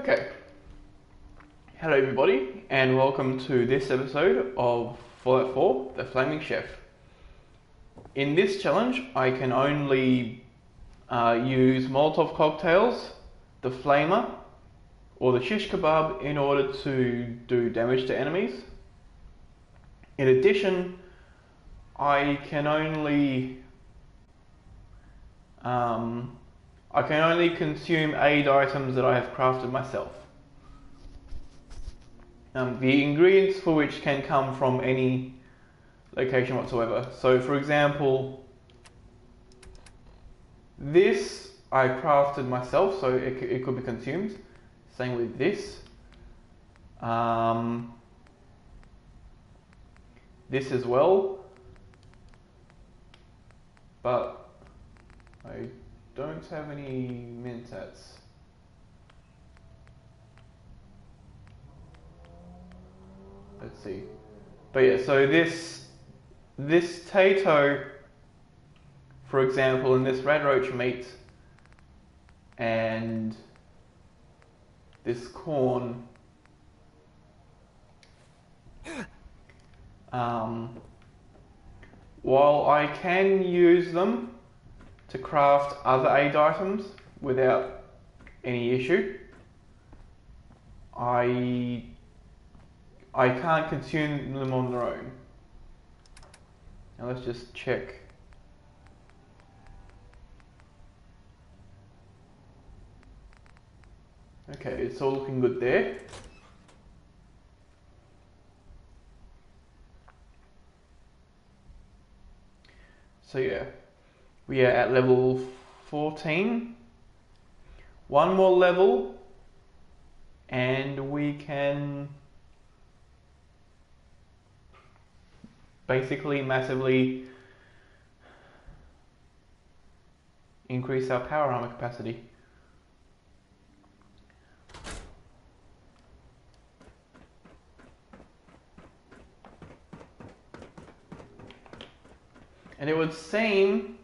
Okay, hello everybody and welcome to this episode of Fallout 4, The Flaming Chef. In this challenge I can only use Molotov cocktails, the flamer or the shish kebab in order to do damage to enemies. In addition, I can only consume aid items that I have crafted myself. The ingredients for which can come from any location whatsoever. So for example, this I crafted myself, so it could be consumed. Same with this. This as well. But I don't have any mentats. Let's see. But yeah, so this tato, for example, and this red roach meat and this corn, while I can use them to craft other aid items without any issue, I can't consume them on their own. Now let's just check. Okay, it's all looking good there. So yeah, we are at level 14. One more level and we can basically massively increase our power armor capacity. And it would seem,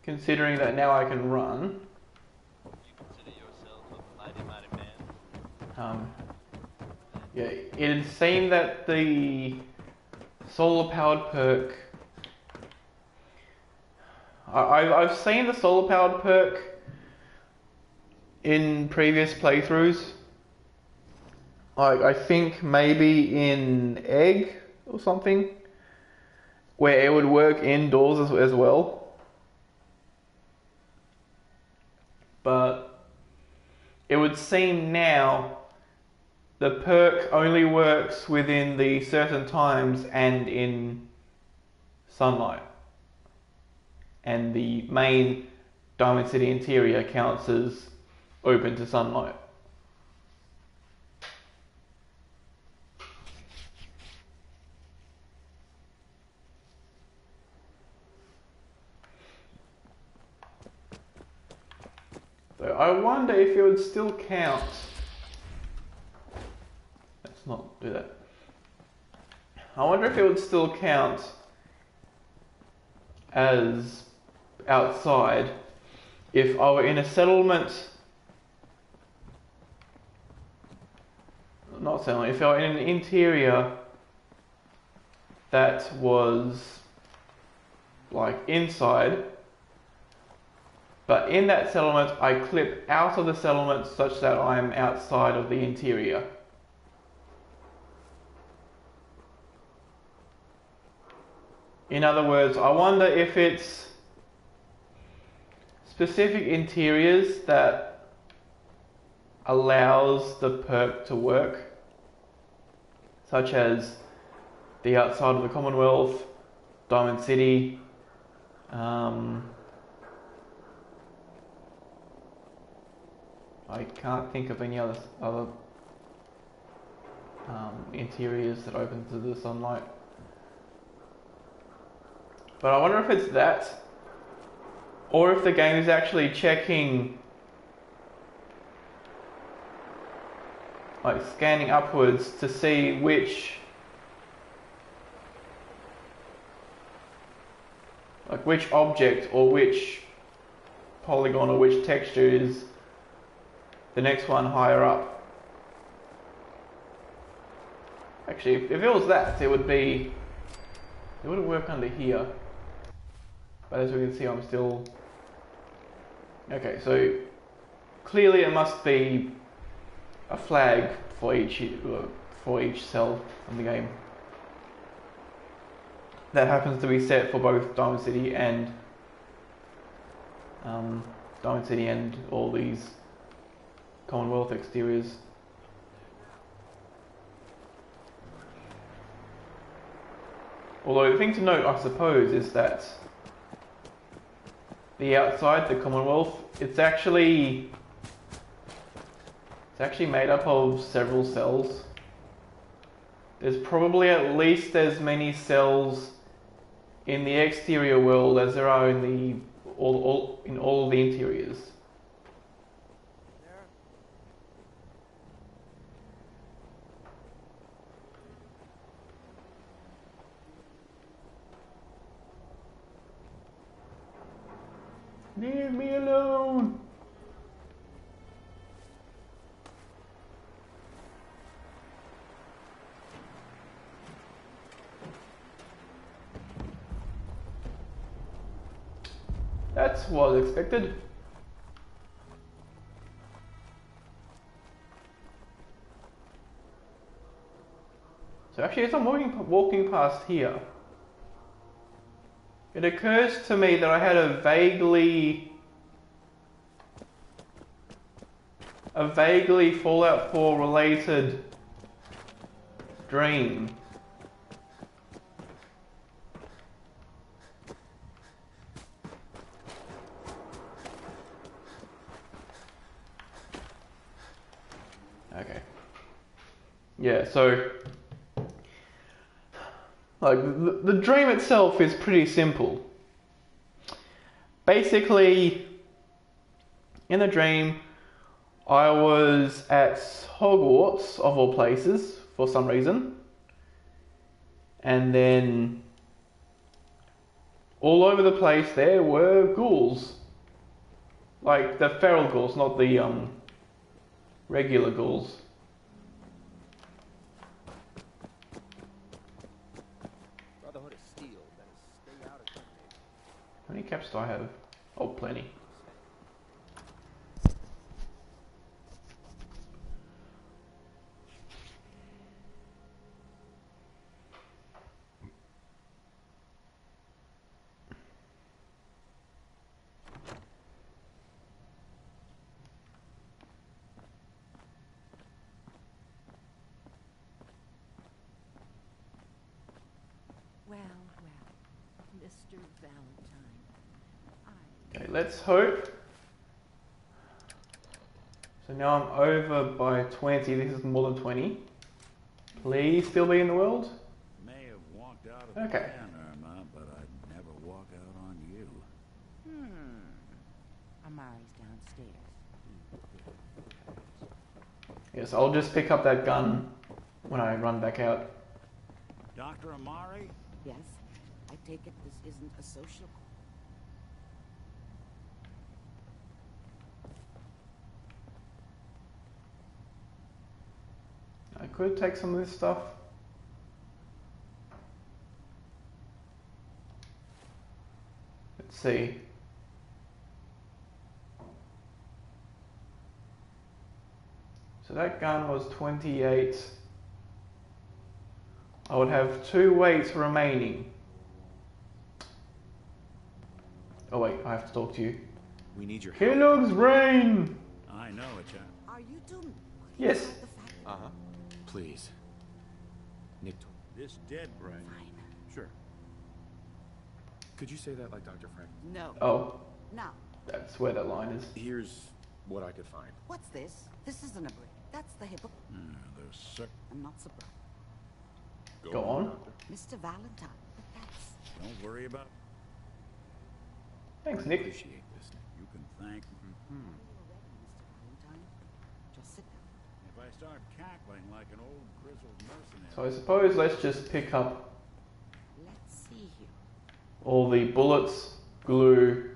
considering that now I can run, You consider yourself a mighty man? yeah, it'd seem that the solar powered perk, I've seen the solar powered perk in previous playthroughs. I think maybe in Egg or something, where it would work indoors as well. But it would seem now the perk only works within the certain times and in sunlight. And the main Diamond City interior counts as open to sunlight. So I wonder if it would still count. Let's not do that. I wonder if it would still count as outside if I were in a settlement. Not settlement, if I were in an interior that was like inside, but in that settlement I clip out of the settlement such that I'm outside of the interior. In other words, I wonder if it's specific interiors that allows the perk to work, such as the outside of the Commonwealth, Diamond City, I can't think of any other interiors that open to the sunlight. But I wonder if it's that, or if the game is actually checking, like scanning upwards to see which object or which polygon or which texture is the next one higher up. Actually, if it was that, it would work under here. But as we can see, I'm still... Okay, so clearly it must be a flag for each cell in the game. That happens to be set for both Diamond City and all these Commonwealth exteriors. Although the thing to note, I suppose, is that the outside, the Commonwealth, it's actually made up of several cells. There's probably at least as many cells in the exterior world as there are in all of the interiors. Leave me alone! That's what was expected. So actually, as I'm walking past here, it occurs to me that I had a vaguely Fallout 4 related dream. Okay. Yeah, so like the dream itself is pretty simple. Basically, in the dream, I was at Hogwarts, of all places, for some reason. And then all over the place there were ghouls. Like the feral ghouls, not the regular ghouls. Brotherhood of Steel, better stay out of it. How many caps do I have? Oh, plenty. Well, Mr. Valentine, Okay, let's hope. So now I'm over by 20. This is more than 20. Please still be in the world. May have walked out of the Okay. van, Irma, but I'd never walk out on you. Amari's downstairs. Yes, I'll just pick up that gun when I run back out. Dr. Amari? Yes, I take it this isn't a social call. I could take some of this stuff. Let's see. So that gun was 28. I would have 2 weights remaining. Oh wait, I have to talk to you. We need your help. Kellogg's Brain! I know it, Jack. Are you two? Yes. The fact Uh-huh. Please. Nick, this dead brain. Fine. Sure. Could you say that like Dr. Frank? No. Oh, Now, that's where that line is. Here's what I could find. what's this? This isn't a brick. That's the hippo. They're sick. I'm not surprised. Go on. Doctor. Mr. Valentine, but that's... Don't worry about Thanks, I Nick. appreciate this. You can thank me. Already, Mr. Valentine. Just sit down. If I start cackling like an old grizzled mercenary. So I suppose let's just pick up Let's see here. all the bullets, glue,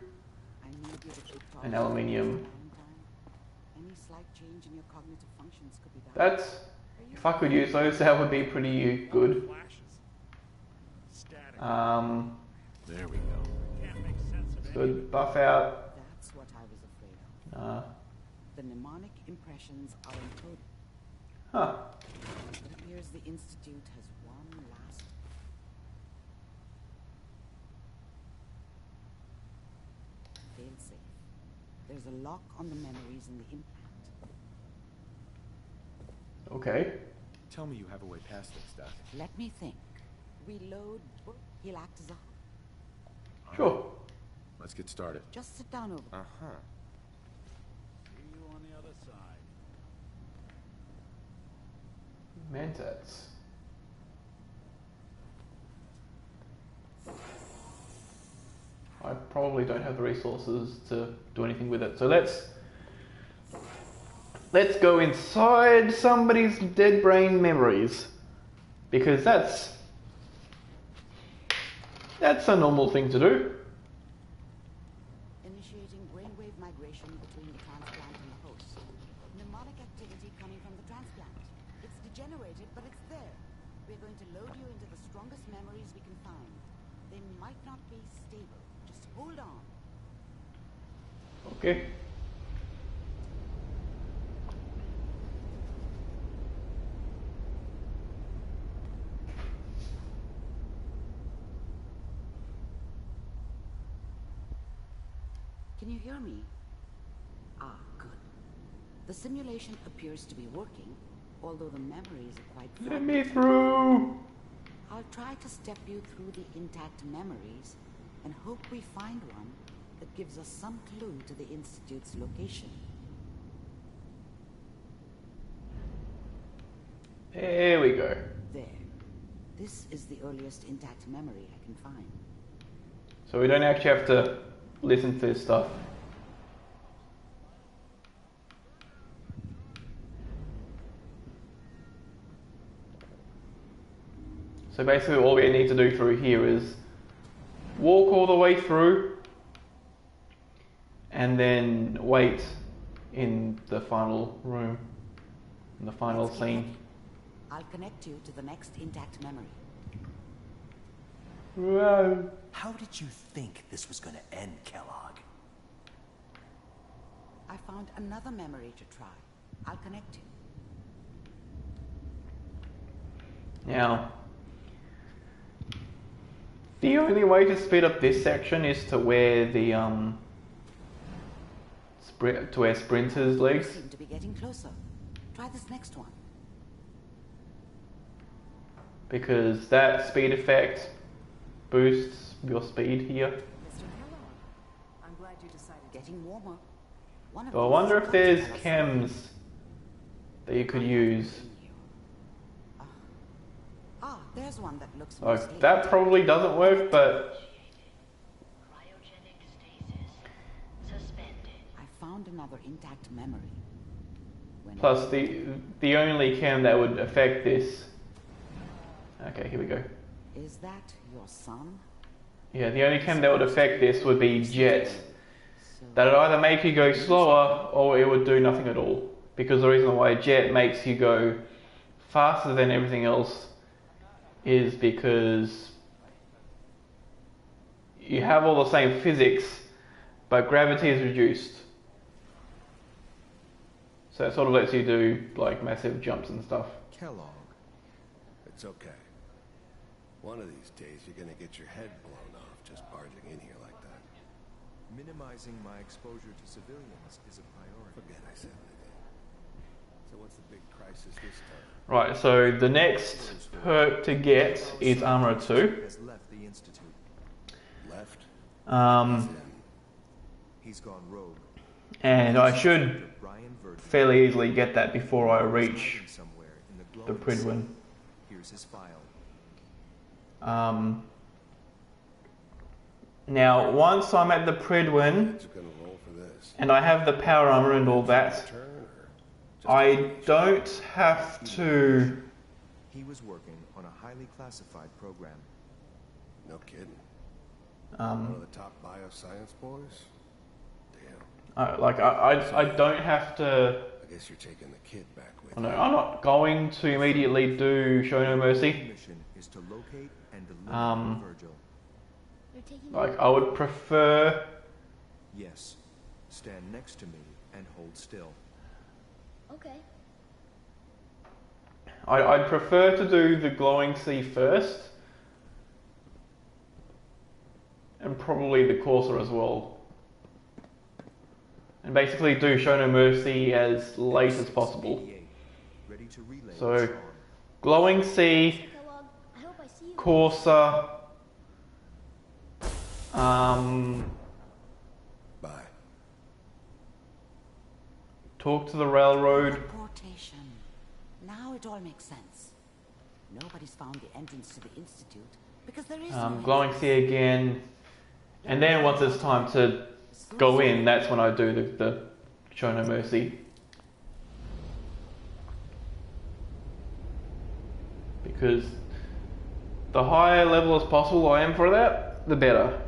I need you to keep and talking, aluminium. Mr. Valentine. Any slight change That's... If I could use those, that would be pretty good. Flashes. Static. There we go. Can't make sense of Good. Buff out. That's what I was afraid of. The mnemonic impressions are encoded. Huh. It appears the Institute has one last... Failsafe. There's a lock on the memories in the implant. Okay. Tell me you have a way past this stuff. Let me think. Reload. He'll act as a... Sure. Let's get started. Just sit down over there. Uh-huh. See you on the other side. Mentats. I probably don't have the resources to do anything with it. So let's go inside somebody's dead brain memories. Because that's a normal thing to do. Initiating brainwave migration between the transplant and the host. Mnemonic activity coming from the transplant. It's degenerated, but it's there. We're going to load you into the strongest memories we can find. They might not be stable. Just hold on. Okay. Can you hear me? Ah, good. The simulation appears to be working, although the memories are quite Let me through. I'll try to step you through the intact memories and hope we find one that gives us some clue to the Institute's location. There we go. There. This is the earliest intact memory I can find. So we don't actually have to listen to this stuff. So basically all we need to do through here is walk all the way through and then wait in the final room, in the final Let's scene. connect. I'll connect you to the next intact memory. Whoa. How did you think this was going to end, Kellogg? I found another memory to try. I'll connect you. Now, the only way to speed up this section is to wear the to wear Sprinter's legs, Seem to be getting closer. Try this next one. because that speed effect boosts your speed here. Mr. Kellogg, I'm glad you decided to... Getting warmer. One of So I these wonder if there's is chems that you could use. Ah, there's one that looks Oh, mostly that intact. probably doesn't work, but Cryogenic stasis suspended. I found another intact memory. When plus the only chem that would affect this. Okay, here we go. Is that your son? Yeah, the only chem that would affect this would be jet. So That'd either make you go slower or it would do nothing at all. Because the reason why jet makes you go faster than everything else is because you have all the same physics, but gravity is reduced. So it sort of lets you do like massive jumps and stuff. Kellogg. It's okay. One of these days you're gonna get your head blown off just barging in here like that. Minimizing my exposure to civilians is a priority. Forget I said anything. So what's the big crisis this time? Right, so the next perk to get is Armor 2. Has left the Institute. Left? Um, Then He's gone rogue. and I should Brian Verdon fairly easily get that before I is reach hiding somewhere in the the glowing Pridwin. sea. Here's his file. Now, once I'm at the Pridwin heads are gonna roll for this. and I have the power armor and all that, Turn or just I don't have to. He was working on a highly classified program. no kidding. One Um, of the top bioscience boys? Damn. I don't have to I guess you're taking the kid back with Oh, no, you. I'm not going to immediately do Show No Mercy. Mission is to locate and deliver Virgil. You're taking Like, I would prefer... Yes. Stand next to me and hold still. Okay. I'd prefer to do the Glowing Sea first. And probably the Courser as well. And basically do Show No Mercy as late as possible. Ready to relay So, this on. Glowing Sea, Kellogg, I hope I see you. Courser, Bye. talk to the railroad. Teleportation. Now it all makes sense. Nobody's found the entrance to the Institute because there is no Glowing Sea again. And then once it's time to go in, that's when I do the Show No Mercy. Because the higher level as possible I am for that, the better.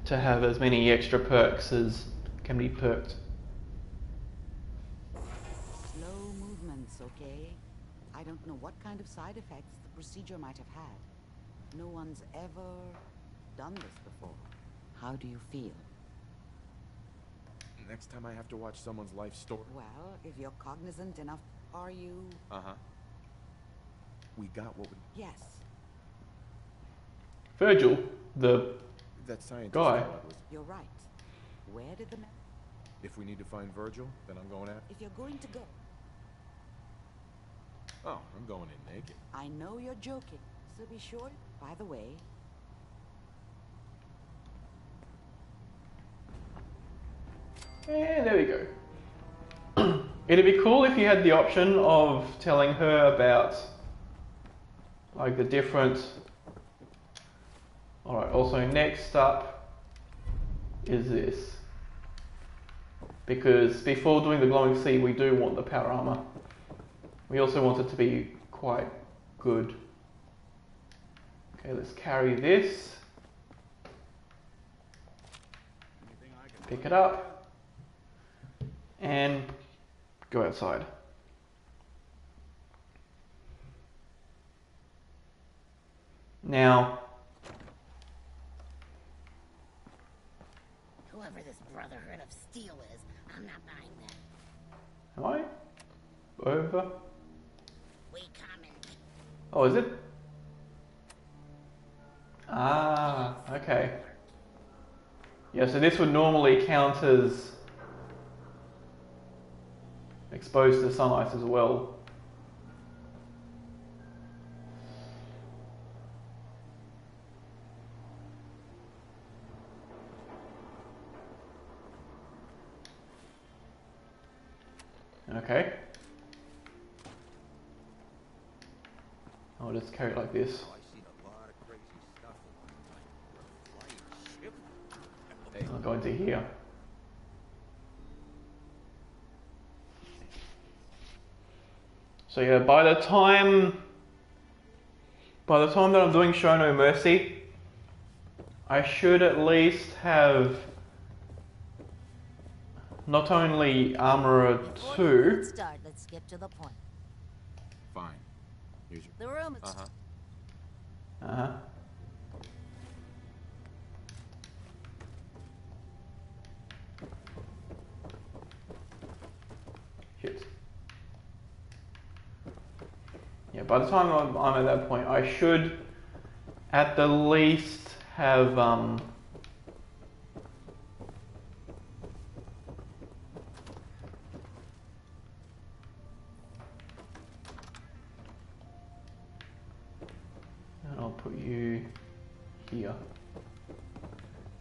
To have as many extra perks as can be perked. slow movements, okay? I don't know what kind of side effects the procedure might have had. No one's ever done this before. How do you feel? Next time I have to watch someone's life story. Well, if you're cognizant enough, are you? Uh-huh. We got what we... Yes. Virgil, the That scientist Guy. fellow was... You're right. Where did the If we need to find Virgil, then I'm going after... If you're going to go, Oh, I'm going in naked. I know you're joking, so be sure. By the way, And there we go. It'd be cool if you had the option of telling her about like the different... Alright, also next up is this. Because before doing the Glowing Sea we do want the power armor. We also want it to be quite good. Okay, let's carry this. Pick it up. And go outside. Now, Whoever this Brotherhood of Steel is, I'm not buying that. am I over? We coming. Oh, is it? Ah, okay. Yeah, so this would normally count as exposed to sunlight as well. Okay. I'll just carry it like this. I've seen a lot of crazy stuff in my life. I'll go into here. So yeah, by the time that I'm doing Show No Mercy, I should at least have not only Armorer 2, Let's start. Let's skip to the point. Fine. Here's your... The room is uh-huh. Shit. Yeah, by the time I'm at that point, I should at the least have and I'll put you here.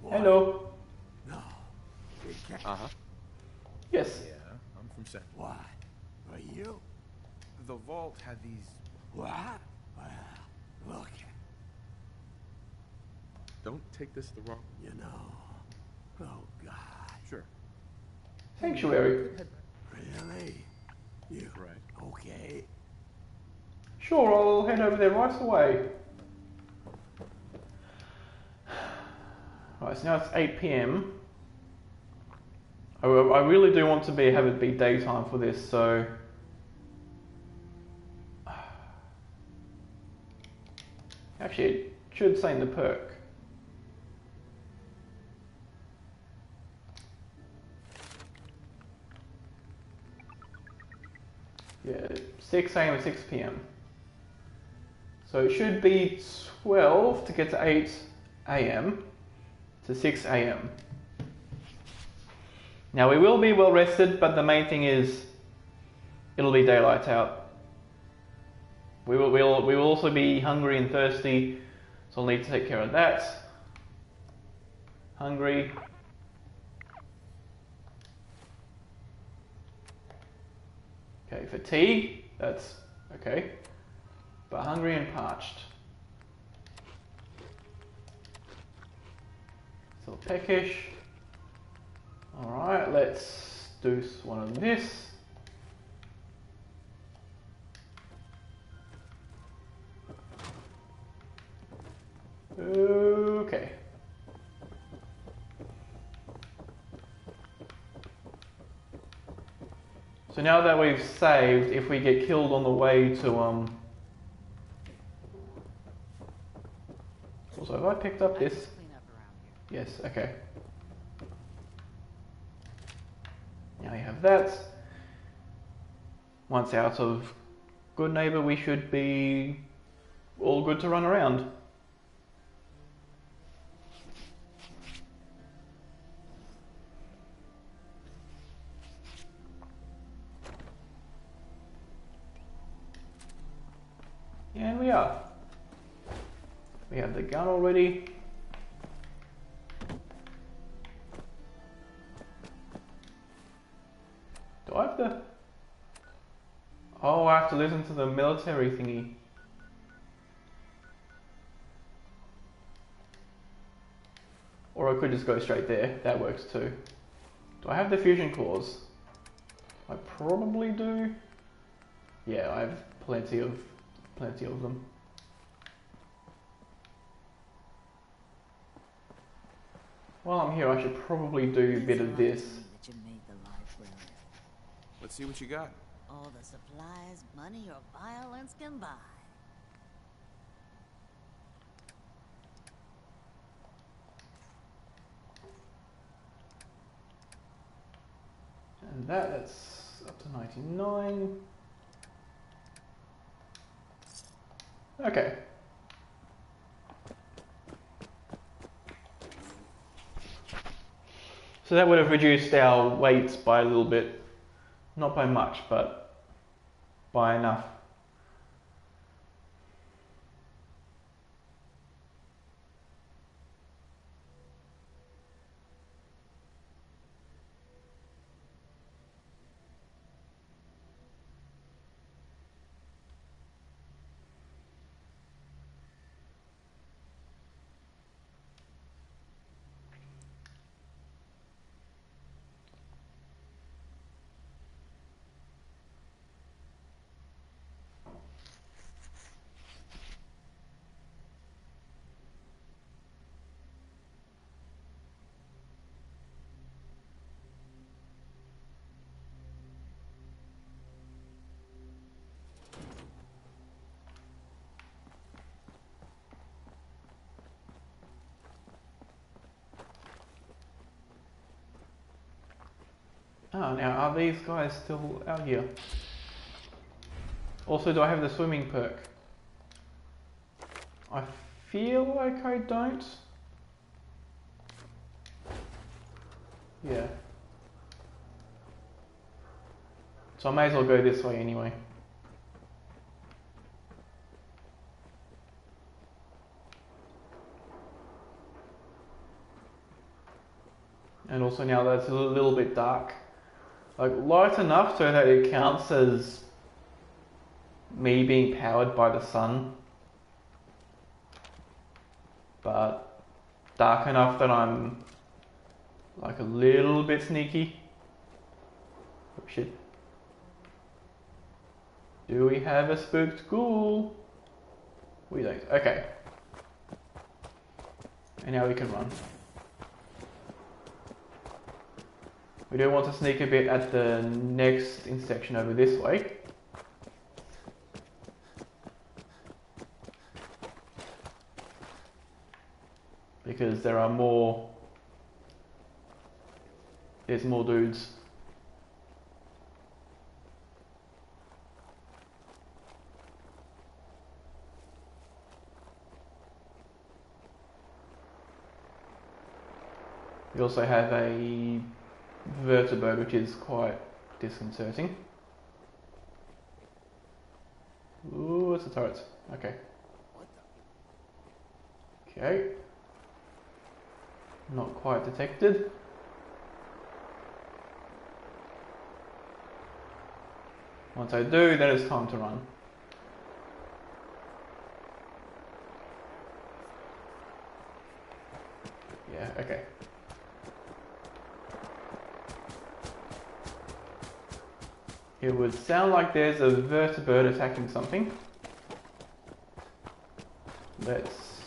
Hello. No. We can't. Uh-huh. Yes. Yeah, I'm from Central. Why? Are you? The vault had these... What? Well, look. Don't take this the wrong... You know. Oh, God. Sure. Sanctuary. Really? You. Right. Okay. Sure, I'll head over there right away. Right, so now it's 8 PM. I really do want to have it be daytime for this, so actually it should say in the perk. Yeah, 6 AM and 6 PM. So it should be 12 to get to 8 AM to 6 AM. Now we will be well rested, but the main thing is it'll be daylight out. We will also be hungry and thirsty, so I'll need to take care of that. Hungry. Okay, fatigue, that's okay. But hungry and parched. Still peckish. Alright, let's do one of this. Okay. So now that we've saved, if we get killed on the way to also, have I picked up this? Clean up around here. Yes, okay. Now you have that. Once out of Good Neighbor, we should be all good to run around. And we are. We have the gun already. Do I have to? Oh, I have to listen to the military thingy. Or I could just go straight there. That works too. Do I have the fusion cores? I probably do. Yeah, I have plenty of them. While I'm here, I should probably do a bit of this. That you made the library. Let's see what you got. All the supplies money or violence can buy. And that's up to 99. Okay. So that would have reduced our weight by a little bit. Not by much, but by enough. Oh, now are these guys still out here? Also, do I have the swimming perk? I feel like I don't. Yeah. So I may as well go this way anyway. And also now that it's a little bit dark. Like light enough so that it counts as me being powered by the sun. But dark enough that I'm like a little bit sneaky. Oh shit. Do we have a spooked ghoul? We don't. Okay. And now we can run. We do want to sneak a bit at the next intersection over this way. Because there's more dudes. We also have a vertibird, which is quite disconcerting. Ooh, it's the turrets. Okay. Okay. Not quite detected. Once I do, then it's time to run. Yeah, okay. It would sound like there's a vertibird attacking something. Let's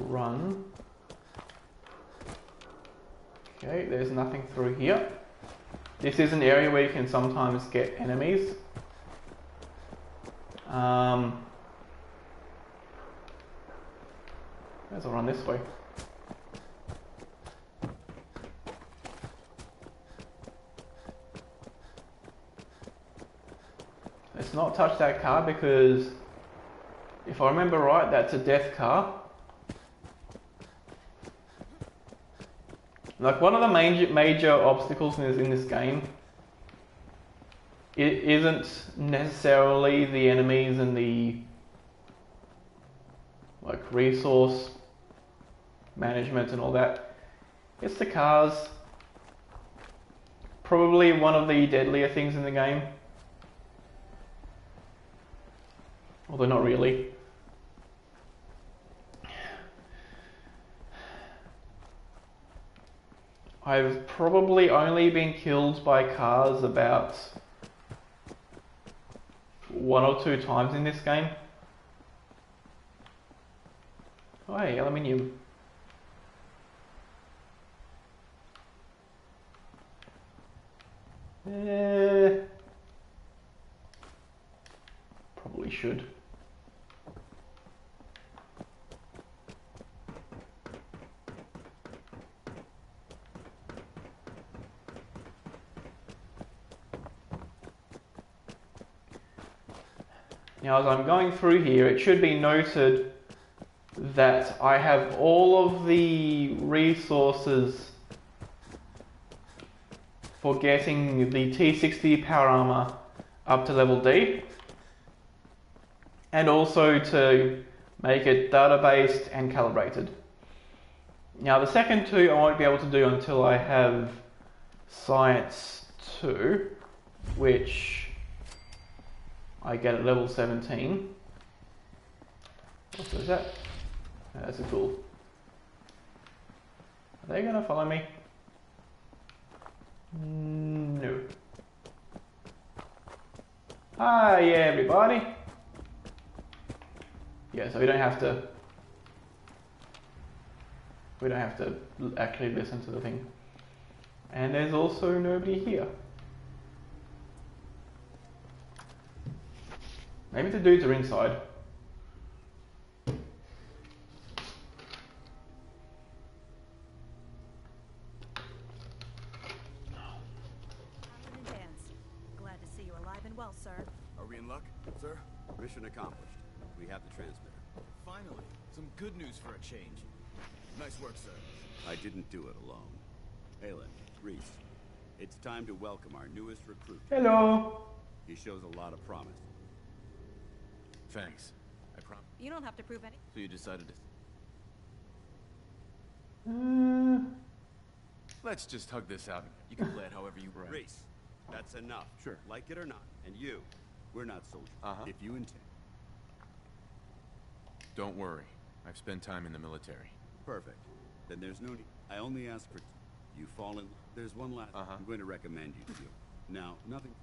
run. Okay, there's nothing through here. This is an area where you can sometimes get enemies. Let's run this way. Let's not touch that car because if I remember right, that's a death car. Like one of the major obstacles in this game, it isn't necessarily the enemies and the like resource management and all that. It's the cars. Probably one of the deadlier things in the game. Although not really. I've probably only been killed by cars about 1 or 2 times in this game. Oh hey, aluminium. Probably should. Now as I'm going through here, it should be noted that I have all of the resources for getting the T60 power armor up to level D, and also to make it data-based and calibrated. Now the second two I won't be able to do until I have Science 2, which I get at level 17. What is that? That's a cool. Are they gonna follow me? No. Hi everybody. Yeah, so we don't have to actually listen to the thing. And there's also nobody here. Maybe the dudes are inside. Glad to see you alive and well, sir. Are we in luck, sir? Mission accomplished. We have the transmitter. Finally, some good news for a change. Nice work, sir. I didn't do it alone. Aelin, Reese, it's time to welcome our newest recruit. Hello. He shows a lot of promise. Thanks. I promise. You don't have to prove any. So you decided to... Let's just hug this out. You can play it however you want. Reese, that's enough. Sure. Like it or not. And you, we're not soldiers. If you intend... Don't worry. I've spent time in the military. Perfect. Then there's no need. I only ask for... You fall in... There's one last... I'm going to recommend you to you. Now, nothing...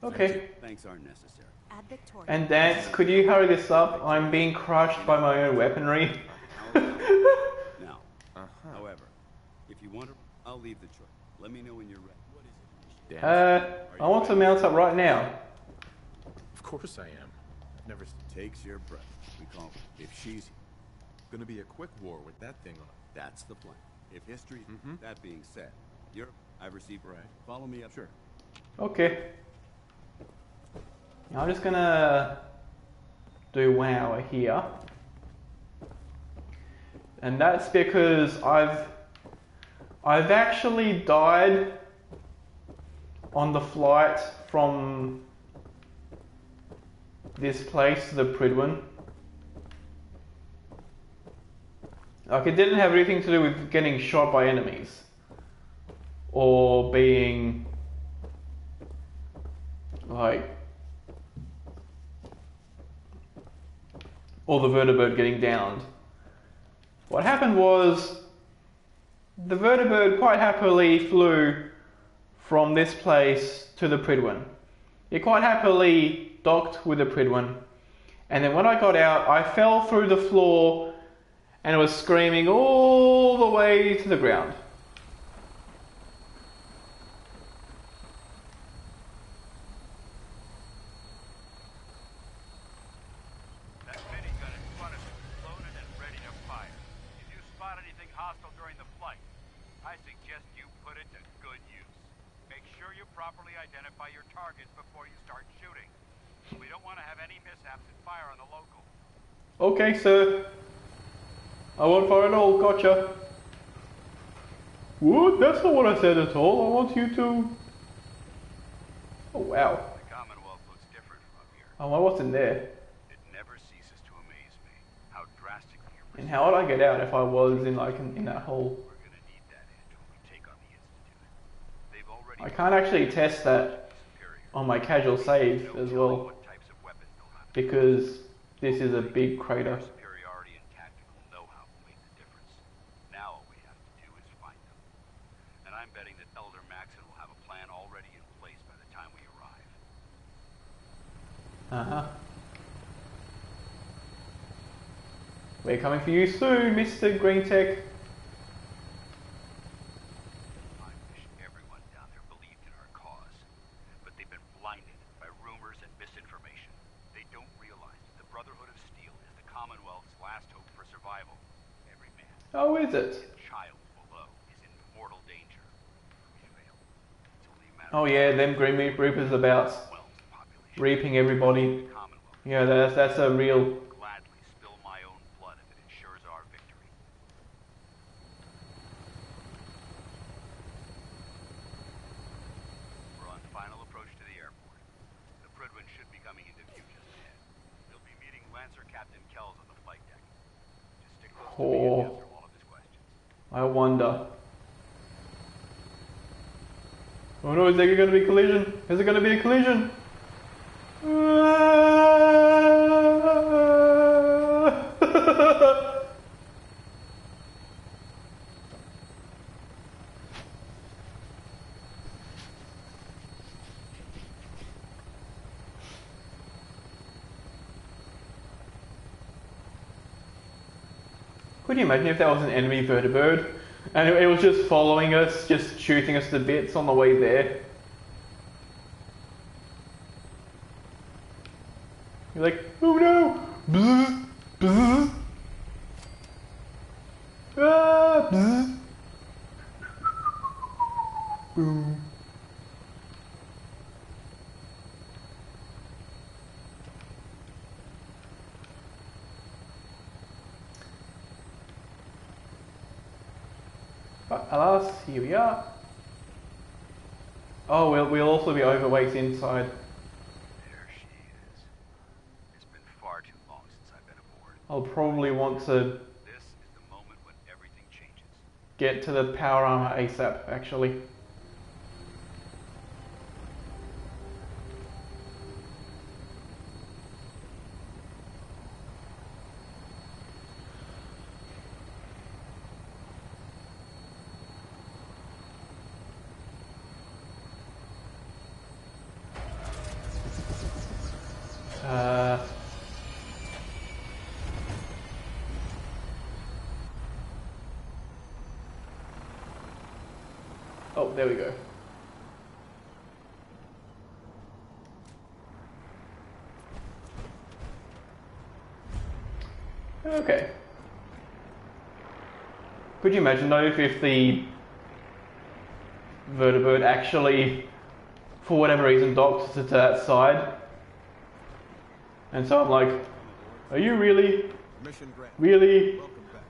Okay. Thanks aren't necessary. Add Victoria. And Dance, could you hurry this up? I'm being crushed by my own weaponry. Now, however, if you want to... I'll leave the choice. Let me know when you're ready. I want to mount up right now. Of course I am. I've never... Takes your breath. We call it. If she's Gonna be a quick war with that thing on. that's the plan. If history, that being said, I've received. Right. Follow me up. Sure. Okay. I'm just gonna do 1 hour here. And that's because I've actually died on the flight from this place to the Prydwen. Like, it didn't have anything to do with getting shot by enemies or being like, or the vertibird getting downed. What happened was the vertibird quite happily flew from this place to the Prydwen. It quite happily docked with the Prydwen, and then when I got out, I fell through the floor and it was screaming all the way to the ground. That minigun in front of you is loaded and ready to fire. If you spot anything hostile during the flight, I suggest you put it to good use. Make sure you properly identify your targets before you start shooting. We don't want to have any mishaps and fire on the local. Okay, sir. I won't fire at all, gotcha. What? That's not what I said at all. I want you to... Oh, wow. The Commonwealth looks different from up here. Oh, I wasn't there. It never ceases to amaze me how drastically you're And how would I get out if I was in, like, in that hole? We're gonna need that intel to take on the Institute. They've already I can't actually test that on my casual save as well, what types of weapons they'll have. because this is a big crater. Superiority and tactical know-how will make the difference. Now all we have to do is find them. And I'm betting that Elder Maxon will have a plan already in place by the time we arrive. Uh-huh. We're coming for you soon, Mr. Green Tech. I wish everyone down there believed in our cause. But they've been blinded by rumors and misinformation. They don't realize that the Brotherhood of Steel is the Commonwealth's last hope for survival. Every man Oh, is it? and child below is in mortal danger. We fail. It's only a matter Oh yeah, them Green Reapers about of wells the population. reaping everybody. The Commonwealth Yeah, that's a real... will gladly spill my own blood if it ensures our victory. We're on final approach to the airport. The Prydwen should be coming into view just ahead. We'll be meeting Lancer Captain Kells on the flight deck. Just stick close to me and answer all of his questions. I wonder. Oh no, is there going to be a collision? Is there going to be a collision? Could you imagine if that was an enemy vertibird and it was just following us, just shooting us to bits on the way there? You're like, oh no! Bzz, bzz. Ah, bzz. Boom. But alas, here we are. Oh, we'll also be overweight inside. There she is. It's been far too long since I've been aboard. I'll probably want to This is the moment when everything changes. get to the power armor ASAP, actually. Oh, there we go. Okay. Could you imagine though if the vertibird actually, for whatever reason, docked to that side? And so I'm like, are you really? Mission granted. Really? Welcome back.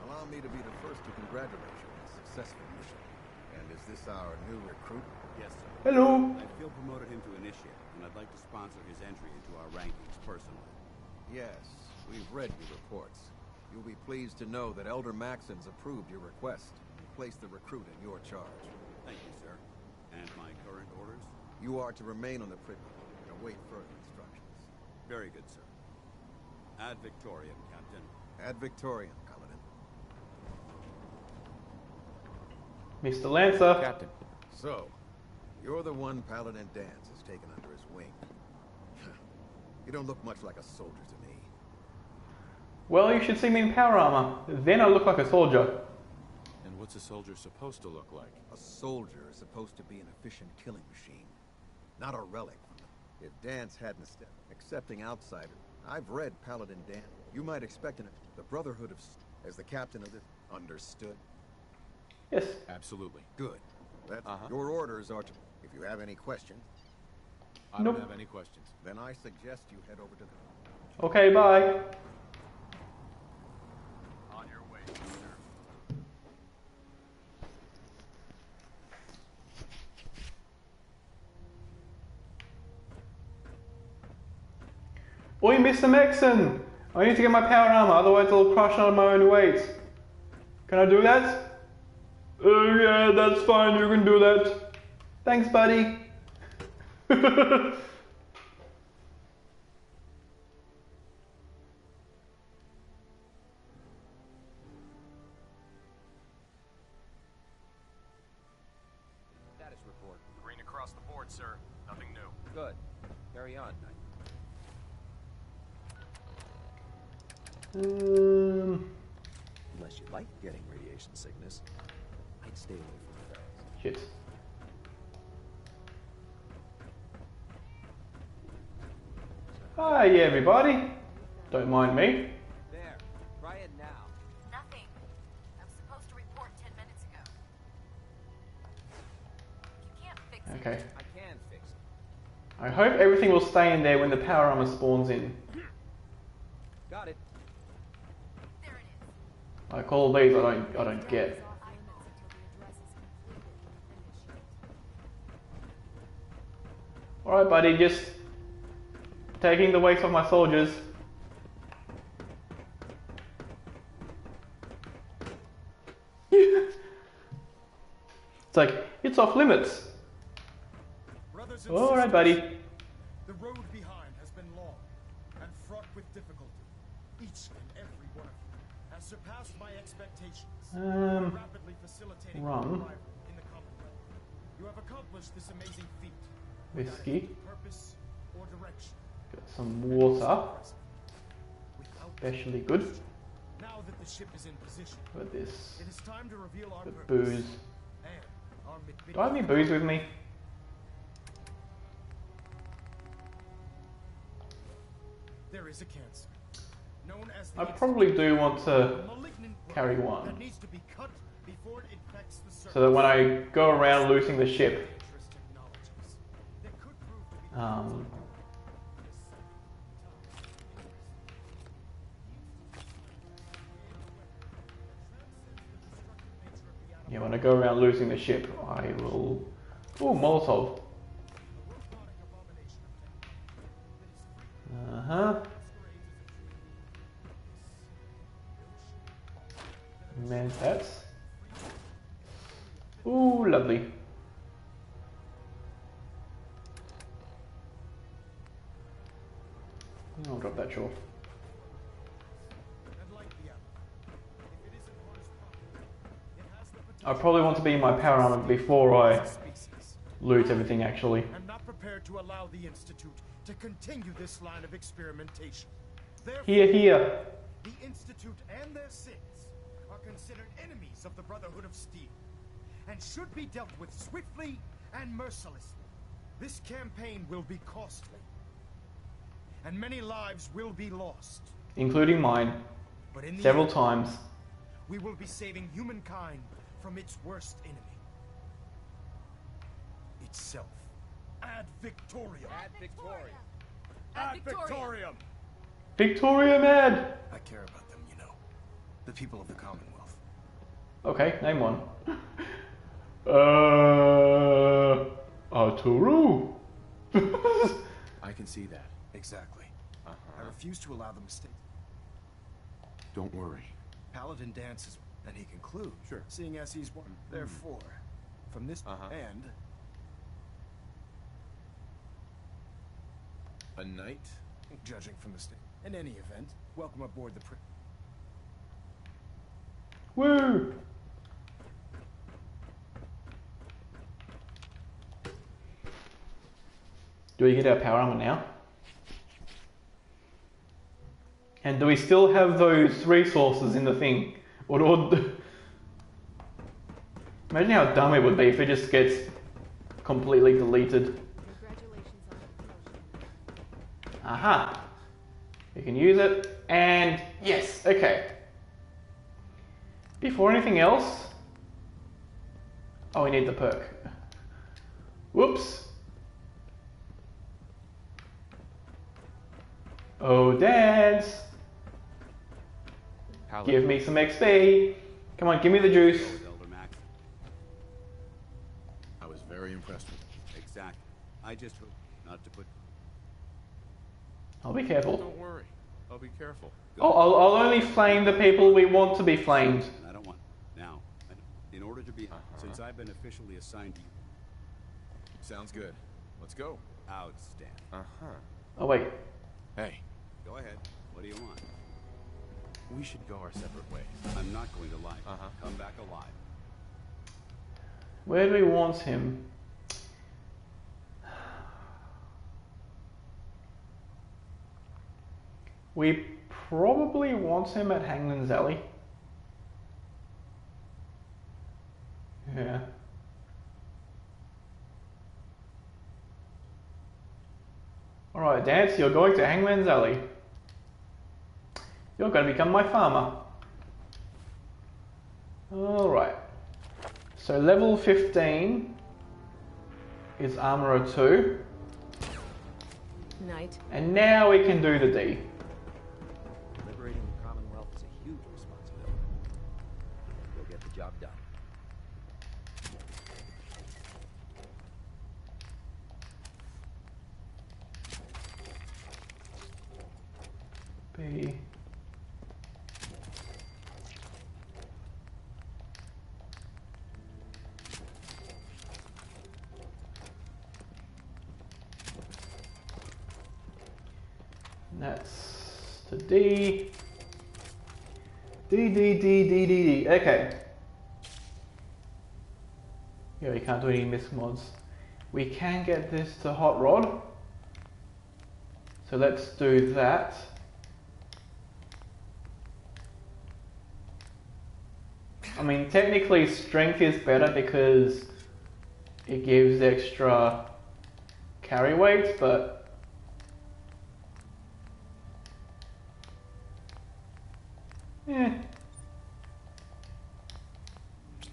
Allow me to be the first to congratulate you on a successful mission. And is this our new recruit? Yes, sir. Hello. I feel promoted him to initiate, and I'd like to sponsor his entry into our rankings personally. Yes, we've read your reports. You'll be pleased to know that Elder Maxons approved your request and placed the recruit in your charge. Thank you, sir. And my current orders? You are to remain on the Privy and await further instructions. Very good, sir. Ad Victoriam, Captain. Ad Victoriam, Paladin. Mr. Lancer. Captain. So, you're the one Paladin Danse has taken under his wing. You don't look much like a soldier to me. Well, you should see me in power armor. Then I look like a soldier. And what's a soldier supposed to look like? A soldier is supposed to be an efficient killing machine, not a relic. If Danse hadn't accepting outsiders, I've read Paladin Danse. You might expect the Brotherhood of as the captain of this. Understood? Yes. Absolutely. Good. That's your orders are to. If you have any questions, I don't have any questions. Then I suggest you head over to the. Okay, bye. On your way, sir. Oi, Mr. Maxon! I need to get my power armor, otherwise I'll crush under my own weight. Can I do that? Yeah, that's fine, you can do that. Thanks, buddy. Status report. Green across the board, sir. Nothing new. Good. Carry on, Knight. Unless you like getting radiation sickness, I'd stay away from the Shit. Hi, everybody. Don't mind me. There. Try it now. Nothing. I was supposed to report 10 minutes ago. You can't fix it. Okay. I can fix it. I hope everything will stay in there when the power armor spawns in. Got it. There it is. Like all these, I don't get. All right, buddy, just taking the weight off my soldiers. It's like, it's off limits. All right, buddy. The road behind has been long and fraught with difficulty. Each and every one of you has surpassed my expectations. Rapidly facilitating my arrival in the Commonwealth. You have accomplished this amazing feat. Whiskey. Purpose or direction. Got some water. Especially good. Now that the ship is in position, Got this. it is time to reveal our The purpose. booze. And our Do I have any booze with me? There is a cancer known as I probably do want to carry one, that needs to be cut before it infects the surface. so that when I go around looting the ship, yeah, when I go around losing the ship, I will. Oh, Molotov. Mantats. Ooh, lovely. I'll drop that shore. I probably want to be in my power armor before I loot everything, actually. I'm not prepared to allow the Institute to continue this line of experimentation. Therefore, Here. the Institute and their sins are considered enemies of the Brotherhood of Steel. and should be dealt with swiftly and mercilessly. This campaign will be costly, and many lives will be lost. Including mine. But in the several end, times. we will be saving humankind from its worst enemy. Itself. Ad Victoriam. Ad Victoriam. Ad Victoriam. Victoria Mad! I care about them, you know. The people of the Commonwealth. Okay, name one. Arturo. I can see that. Exactly. I refuse to allow the mistake. Don't worry. Paladin dances, and he concludes. Sure. Seeing as he's one. Therefore, from this and a knight, judging from the state. In any event, welcome aboard the Woo! Do we get our power armor now? And do we still have those resources in the thing? Or imagine how dumb it would be if it just gets completely deleted. Aha! You can use it, and yes, okay. Before anything else, oh, we need the perk. Whoops. Oh, dance. Give me some XP. Come on, give me the juice. I was very impressed with it. Exactly. I just hope not to put... I'll be careful. Don't worry. I'll be careful. Oh, I'll only flame the people we want to be flamed. And I don't want... Now, in order to be... Since I've been officially assigned to you... Sounds good. Let's go. Outstanding. Oh, wait. Hey. Go ahead. What do you want? We should go our separate ways. I'm not going to lie. Come back alive. Where do we want him? We probably want him at Hangman's Alley. Yeah. Alright, Dance, you're going to Hangman's Alley. You're going to become my farmer. Alright. So level 15 is Armorer 2. Knight. And now we can do the D. Liberating the Commonwealth is a huge responsibility. We'll get the job done. B. That's to D. D. Okay. Yeah, we can't do any misc mods. We can get this to Hot Rod. So let's do that. I mean, technically strength is better because it gives extra carry weight, but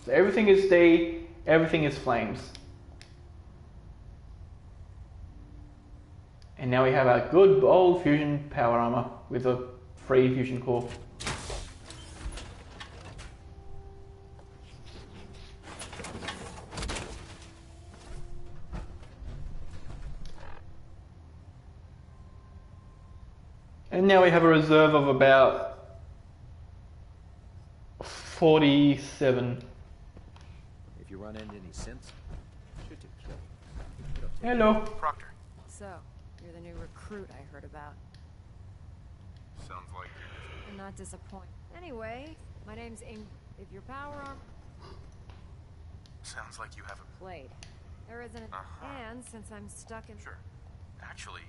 so everything is D, everything is flames. And now we have our good old fusion power armor with a free fusion core. And now we have a reserve of about 47. If you run into any synths, shoot to kill. Hello. Proctor. So, you're the new recruit I heard about. Sounds like I'm not disappointed. Anyway, my name's If your power arm sounds like you haven't played, there isn't and since I'm stuck in Actually,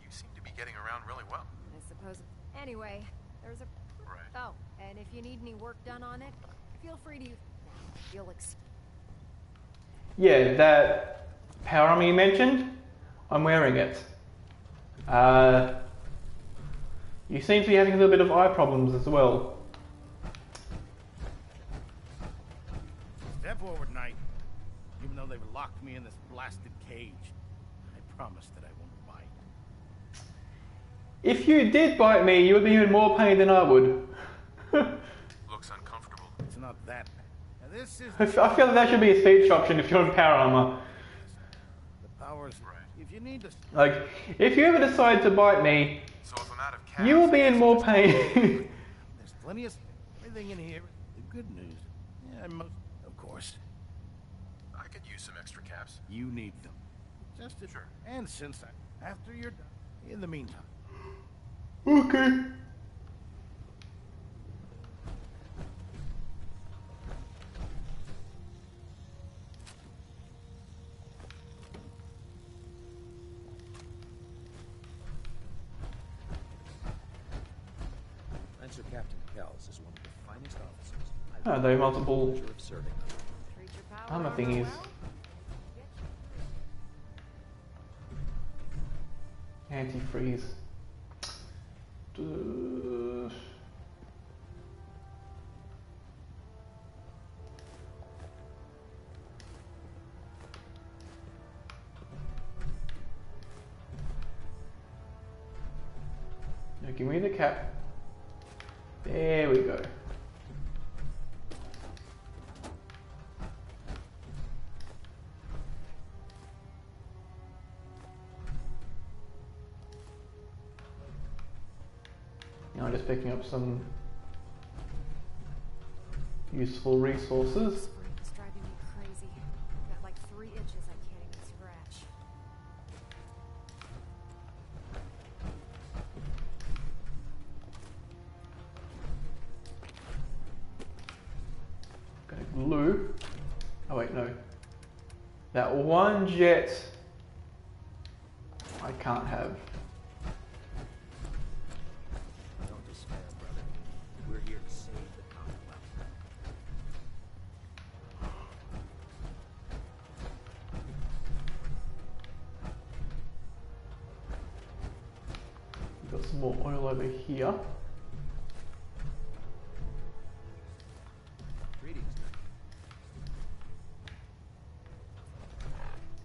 you seem to be getting around really well. I suppose. Anyway, there's a Oh, and if you need any work done on it, feel free to use. You'll yeah, that power armor you mentioned, I'm wearing it. You seem to be having a little bit of eye problems as well. Step forward, Knight. Even though they've locked me in this blasted cage, I promise that I won't bite. If you did bite me, you would be in more pain than I would. Looks uncomfortable. It's not that bad. Now, this is I feel like that should be a speech option if you're in power armor. the powers. Right. If you need to. Like, if you ever decide to bite me, So if I'm out of cash, you will be in more pain. There's plenty of everything in here. The good news. Yeah, of course. I could use some extra caps. You need them. Just to, sure. And since after you're done. In the meantime. Okay. Lancer Captain Kells is one of the finest officers. Oh, there are multiple Pleasure of serving. armor thingies. Antifreeze. Now give me the cap. There we go. Now I'm just picking up some useful resources. It's driving me crazy. I've got like 3 itches I can't even scratch. Got a glue. Oh wait, no. That one jet I can't have. Don't despair, brother. We're here to save the Commonwealth. We've got some more oil over here. Greetings.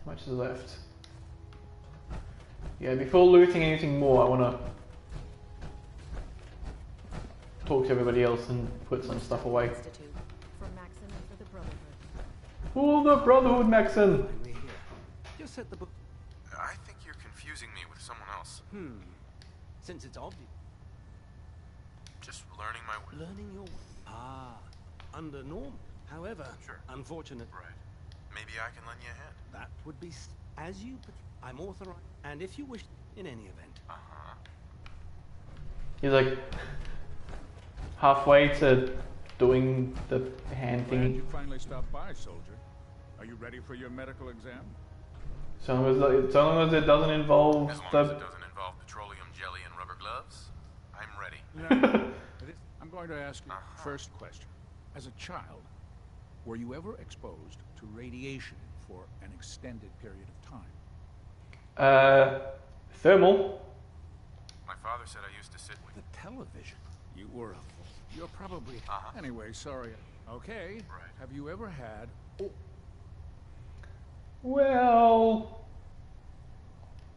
How much is left? Yeah, before looting anything more, I want to talk to everybody else and put some stuff away. Institute. For Maxim and for the Brotherhood. Oh, the Brotherhood, Maxim! Finally here. Just set the book. I think you're confusing me with someone else. Since it's obvious. Just learning my way. Learning your way. Ah, under norm. However, Sure. unfortunate. Right. Maybe I can lend you a hand. That would be as you. I'm authorized, and if you wish, in any event. He's like halfway to doing the hand Glad thingy. you finally stopped by, soldier. Are you ready for your medical exam? So long as it doesn't involve As long the... as it doesn't involve petroleum jelly and rubber gloves, I'm ready. I'm going to ask you first question. As a child, were you ever exposed to radiation for an extended period of time? Thermal. My father said I used to sit with the television. You were a fool. You're probably... Anyway, sorry. Okay. Right. Have you ever had... Well...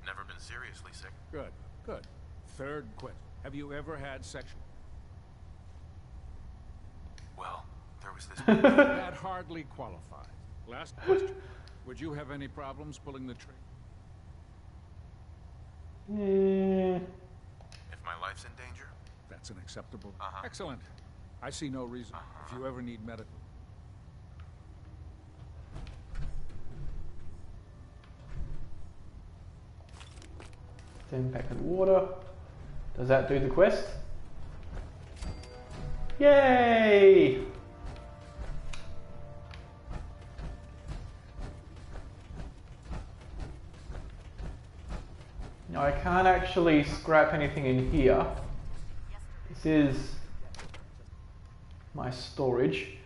Never been seriously sick. Good, good. Third question. Have you ever had sexual... Well, there was this... That hardly qualifies. Last question. Would you have any problems pulling the trigger? If my life's in danger? That's an acceptable... Excellent. I see no reason. If you ever need medical... Then back in the water. Does that do the quest? Yay! Now I can't actually scrap anything in here. This is my storage.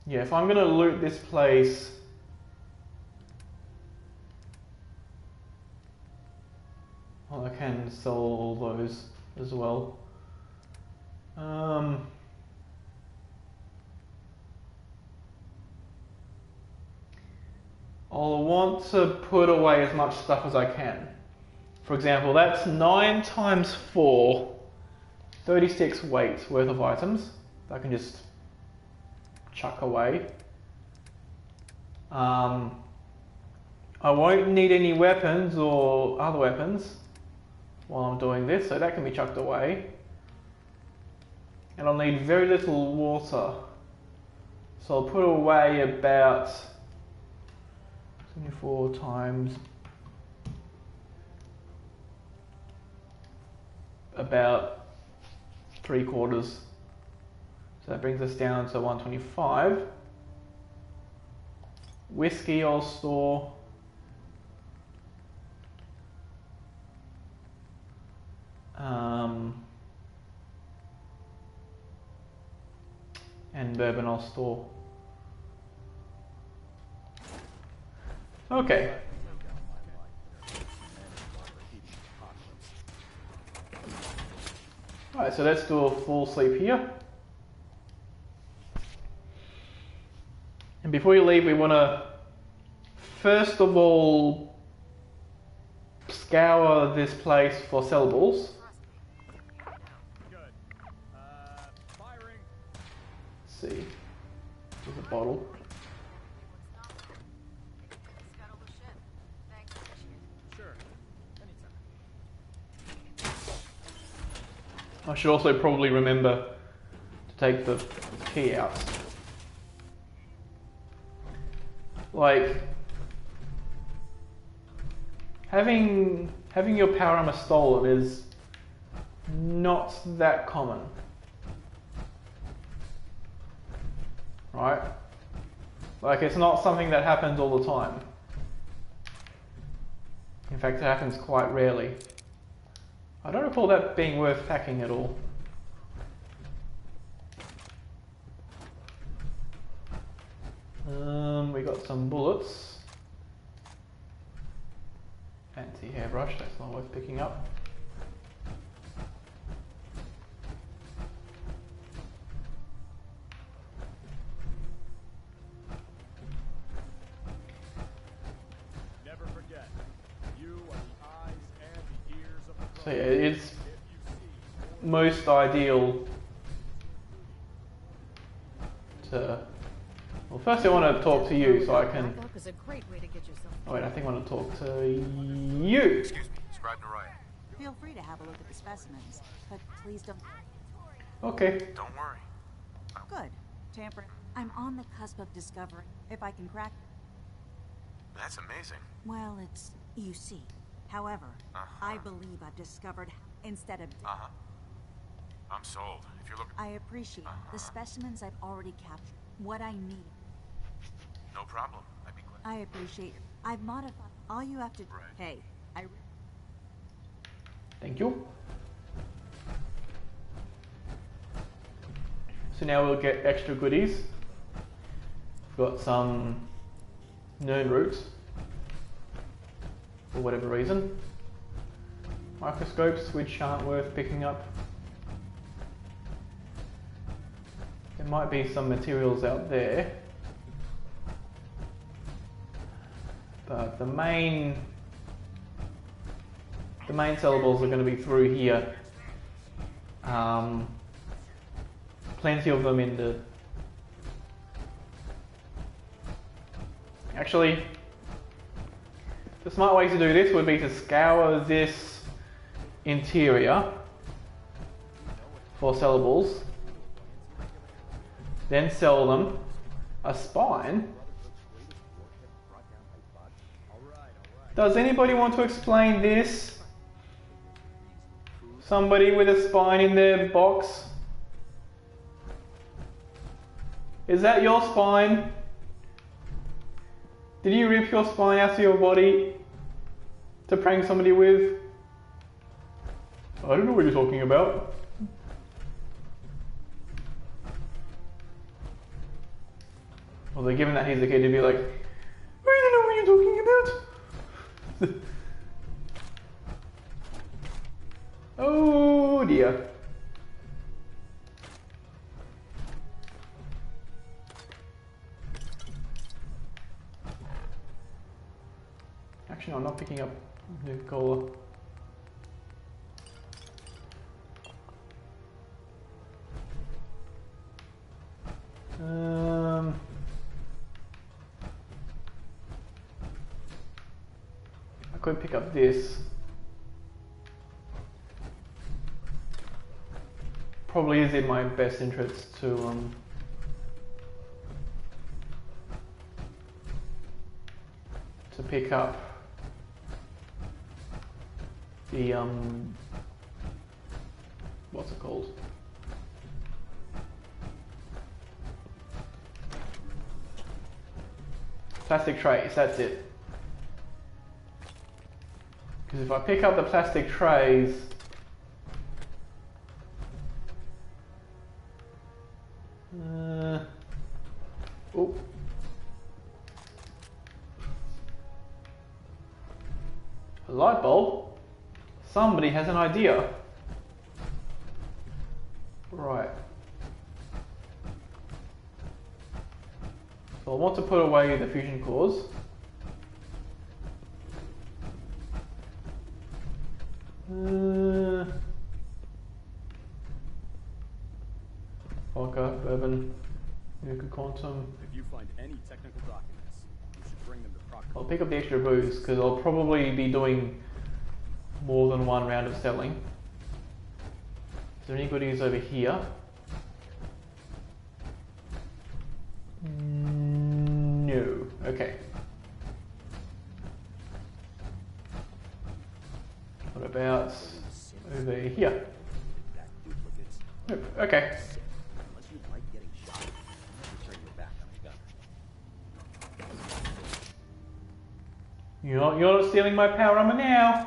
Yeah, if I'm gonna loot this place, well, I can sell all those as well. I'll want to put away as much stuff as I can. For example, that's 9 times 4, 36 weight worth of items that I can just chuck away. I won't need any weapons or other weapons while I'm doing this, so that can be chucked away. And I'll need very little water, so I'll put away about 24 times about 3/4. So that brings us down to 125. Whiskey I'll store. And bourbon I'll store. Okay. Alright, so let's do a full sleep here. And before you leave, we want to first of all scour this place for sellables. Let's see. There's a bottle. I should also probably remember to take the key out. Like, having your power armor stolen is not that common, right? Like, it's not something that happens all the time. In fact, it happens quite rarely. I don't recall that being worth packing at all. We got some bullets. Fancy hairbrush, that's not worth picking up. Never forget, you are the eyes and the ears of the So yeah, it's most ideal to... Well, first I want to talk to you so I can... Oh wait, I think I want to talk to you. Excuse me, Scribe Naraya. Feel free to have a look at the specimens, but please don't... Okay. Don't worry. Good. Tampering. I'm on the cusp of discovering if I can crack... That's amazing. Well, it's... you see. However, I believe I've discovered instead of... I'm sold. If you're looking... I appreciate the specimens I've already captured. What I need. No problem. I'd be glad. I appreciate it. I've modified. All you have to... Hey, Thank you. So now we'll get extra goodies. We've got some known roots for whatever reason. Microscopes which aren't worth picking up. There might be some materials out there. But the main sellables are going to be through here. Plenty of them in the... Actually, the smart way to do this would be to scour this interior for sellables, then sell them. A spine? Does anybody want to explain this? Somebody with a spine in their box? Is that your spine? Did you rip your spine out of your body to prank somebody with? I don't know what you're talking about. Although given that he's the kid, he'd be like, I don't know what you're talking about. Oh dear. Actually, no, I'm not picking up Nuka-Cola. I could pick up this. Probably is in my best interest to pick up the what's it called? Plastic trays, that's it. Because if I pick up the plastic trays, oh. A light bulb? Somebody has an idea. Right. So I want to put away the fusion cores. Vodka, bourbon, Nuka Quantum. If you find any technical documents, you should bring them to Proctor. I'll pick up the extra booze because I'll probably be doing more than one round of selling. Is there any goodies over here? No. Okay. What about over here? Nope. Okay. You're not stealing my power armor now.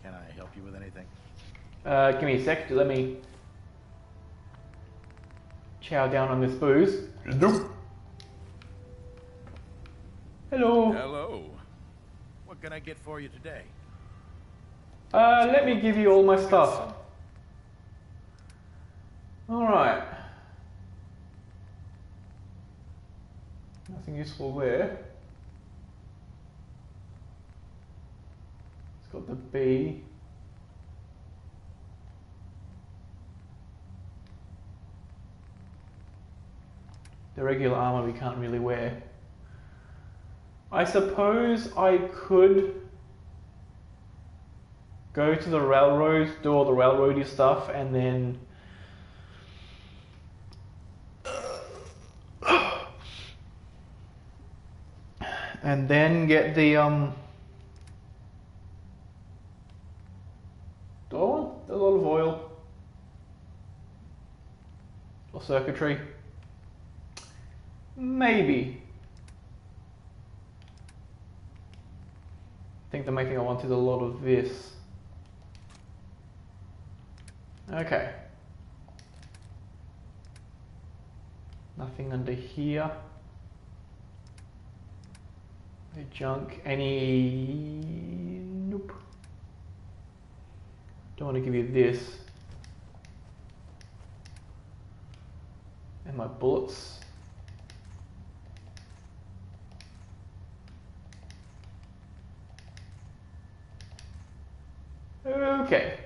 Can I help you with anything? Give me a sec. Let me chow down on this booze. Nope. Hello. Hello. What can I get for you today? Let me give you all my stuff. Alright. Nothing useful there. It's got the B. The regular armor we can't really wear. I suppose I could go to the railroad, do all the railroady stuff, and then get the do I want a lot of oil or circuitry? Maybe. I think the main thing I want is a lot of this. Okay. Nothing under here. No junk. Any... Nope. Don't want to give you this. And my bullets. Okay.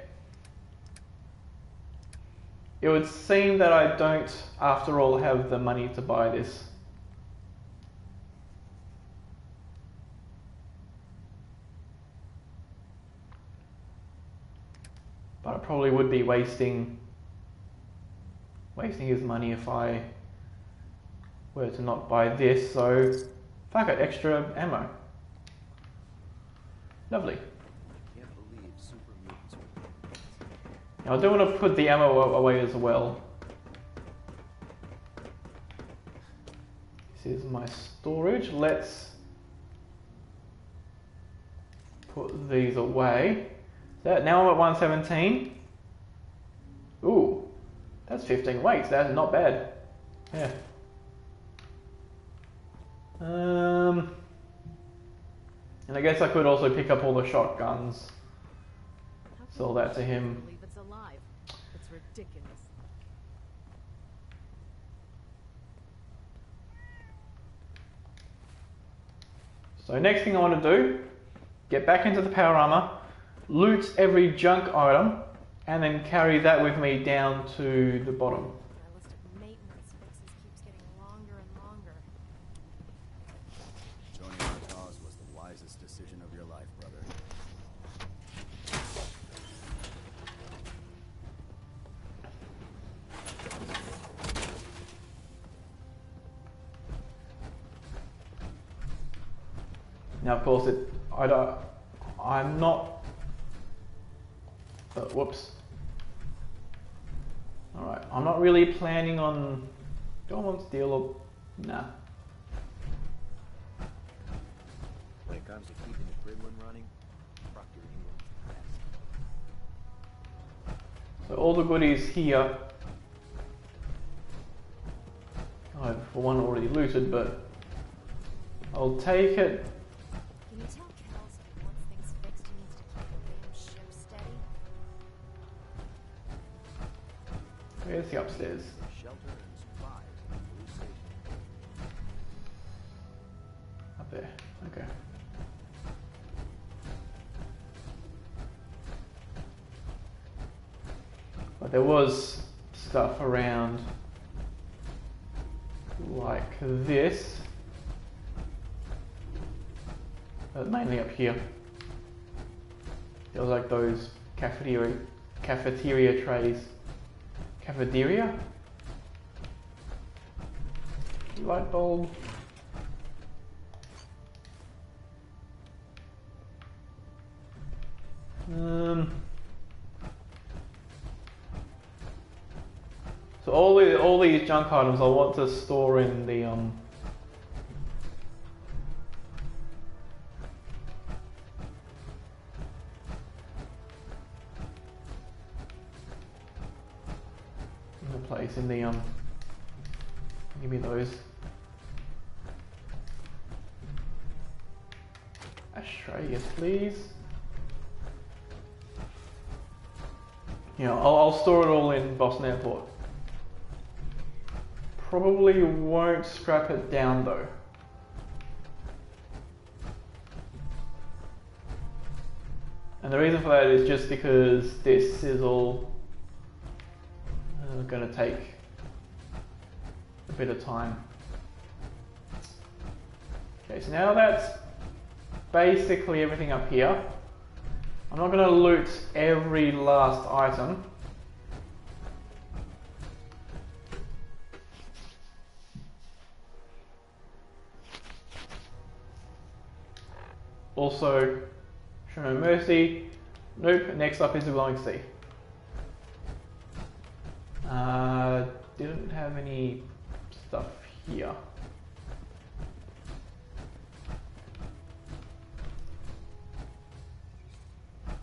It would seem that I don't, after all, have the money to buy this. But I probably would be wasting his money if I were to not buy this, so if I got extra ammo. Lovely. Now I do want to put the ammo away as well. This is my storage. Let's put these away. Now I'm at 117. Ooh, that's 15 weights. That's not bad. Yeah. And I guess I could also pick up all the shotguns. Sell that to him. Believe it's alive. It's ridiculous. So next thing I want to do, get back into the power armor, loot every junk item, and then carry that with me down to the bottom. My list of maintenance fixes keeps getting longer and longer. Joining our cause was the wisest decision of your life, brother. Now, of course, I'm not. Whoops. All right, I'm not really planning on. Do I want steel or nah? When it comes to keeping the Gridland running, Procter & Gamble's the best. So all the goodies here. I've for one already looted, but I'll take it. Can you tell Kells that once things fixed, he needs to keep the damn ship steady? Where's the upstairs? Shelter and supplies in the police station. Up there. Okay. But there was stuff around like this. Mainly up here. There was like those cafeteria trays. Cafeteria? Light bulb. So all these junk items I want to store in the place in the give me those ashtray, yes please. I'll store it all in Boston Airport. Probably won't scrap it down though. And the reason for that is just because this is all going to take a bit of time. Okay, so now that's basically everything up here. I'm not going to loot every last item. Also, show no mercy. Nope, next up is the glowing sea. Didn't have any stuff here.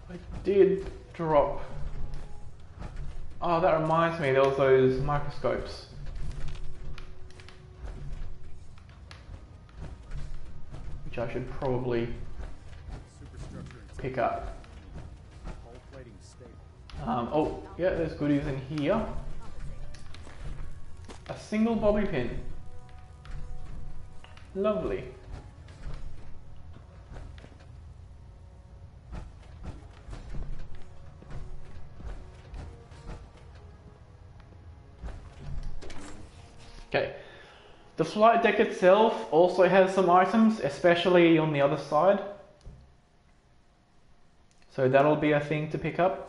I did drop. Oh, that reminds me, there was those microscopes. Which I should probably pick up. Oh, yeah, there's goodies in here. A single bobby pin. Lovely. Okay. The flight deck itself also has some items, especially on the other side. So that'll be a thing to pick up.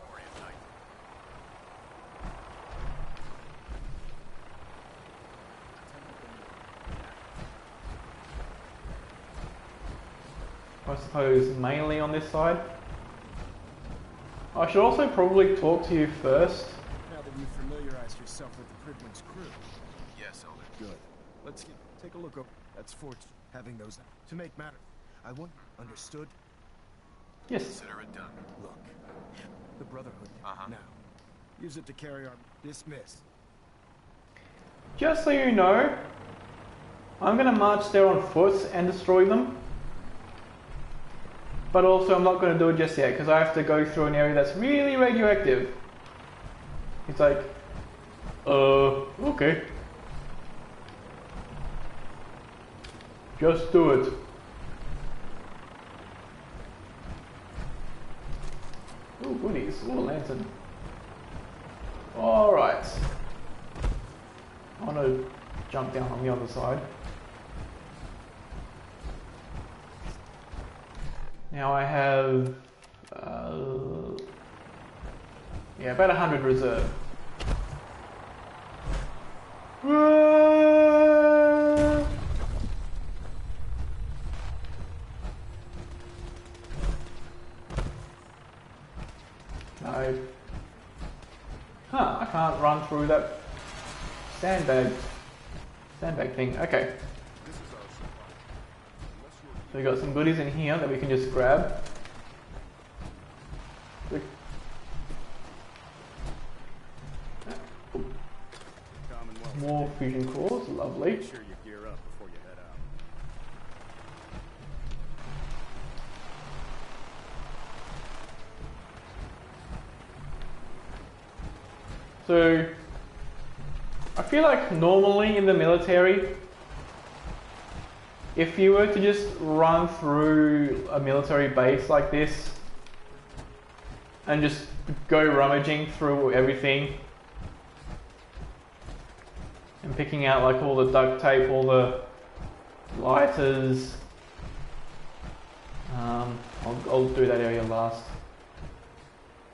I suppose mainly on this side. I should also probably talk to you first. Now that you've familiarized yourself with the Pridwin's crew. Yes, Elder. Good. Let's take a look over. That's fortunate, having those to make matter. I want understood? Yes. Consider it done. Look, the Brotherhood. Now, use it to carry our dismiss. Just so you know, I'm gonna march there on foot and destroy them. But also I'm not gonna do it just yet because I have to go through an area that's really radioactive. It's like, okay. Just do it. Ooh, goodies. Ooh, a lantern. Alright. I want to jump down on the other side. Now I have... yeah, about 100 reserve. No. Huh, I can't run through that sandbag thing. Okay. So we got some goodies in here that we can just grab. More fusion cores, lovely. Make sure you gear up before you head out. So, I feel like normally in the military, if you were to just run through a military base like this and just go rummaging through everything and picking out like all the duct tape, all the lighters, I'll do that area last.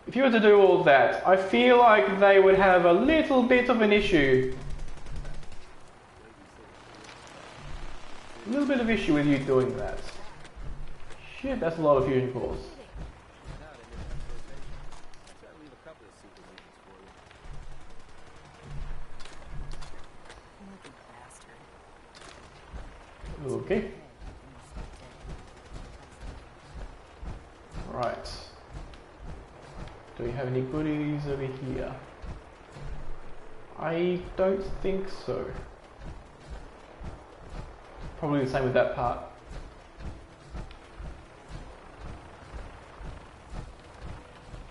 If you were to do all that, I feel like they would have a little bit of an issue. A little bit of issue with you doing that. Shit, that's a lot of fusion cores. Okay. Right. Do we have any goodies over here? I don't think so. Probably the same with that part.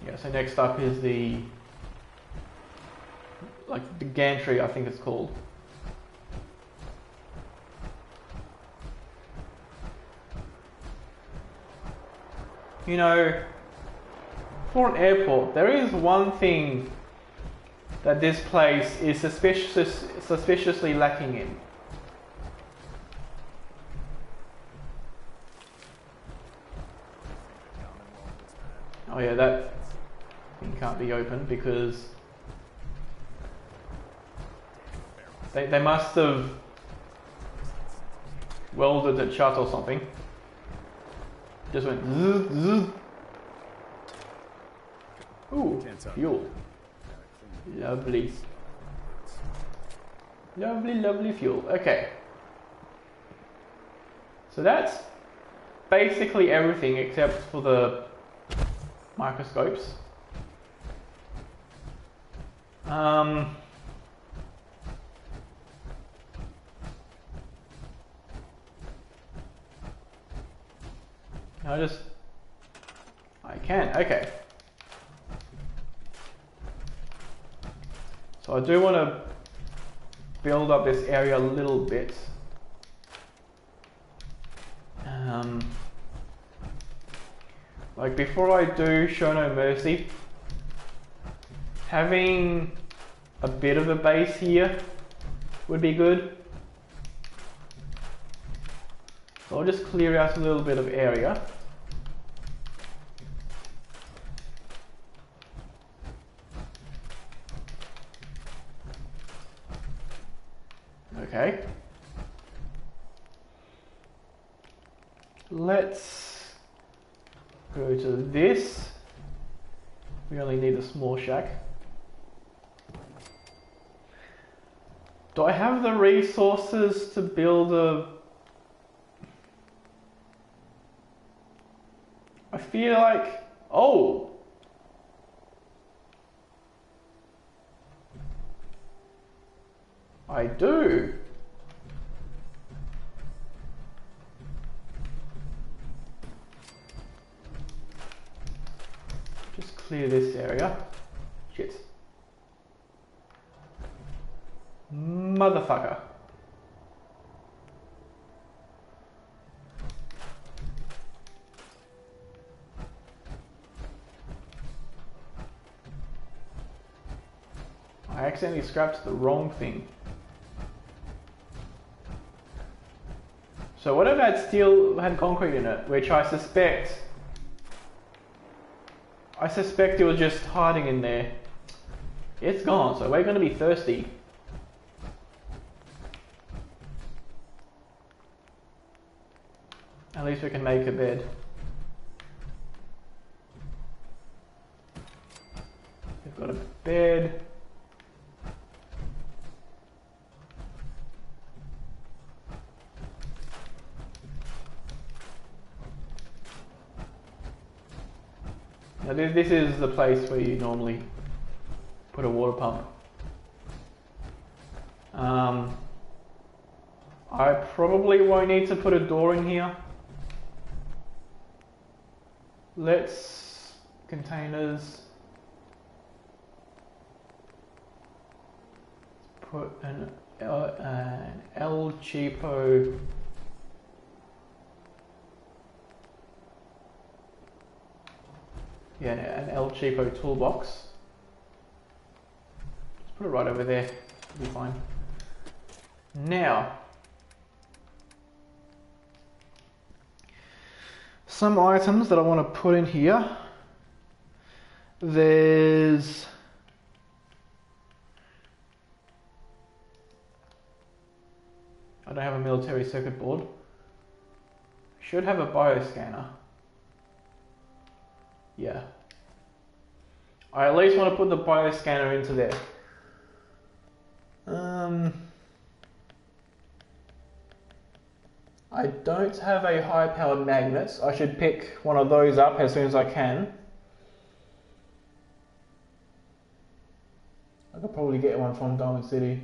Yeah, so next up is the gantry, I think it's called. You know, for an airport, there is one thing that this place is suspiciously lacking in. Oh yeah, that thing can't be opened because they must have welded it shut or something. Just went zzz, zzz. Ooh, fuel. Lovely. Lovely, lovely fuel. Okay. So that's basically everything except for the microscopes. I can, okay. So I do want to build up this area a little bit. Like before I do Show No Mercy, having a bit of a base here would be good. So I'll just clear out a little bit of area. Okay. Let's go to this. We only need a small shack. Do I have the resources to build a... I feel like... Oh! I do. clear this area. Shit. Motherfucker. I accidentally scrapped the wrong thing. So whatever had steel had concrete in it, which I suspect it was just hiding in there. It's gone, so we're going to be thirsty. At least we can make a bed. We've got a bed. Now this is the place where you normally put a water pump. I probably won't need to put a door in here. Let's containers. Put an El Cheapo. Yeah, an El Cheapo toolbox. Just put it right over there. It'll be fine. Now, some items that I want to put in here. There's I don't have a military circuit board. Should have a bioscanner. Yeah. I at least want to put the bioscanner into there. I don't have a high-powered magnet. I should pick one of those up as soon as I can. I could probably get one from Diamond City.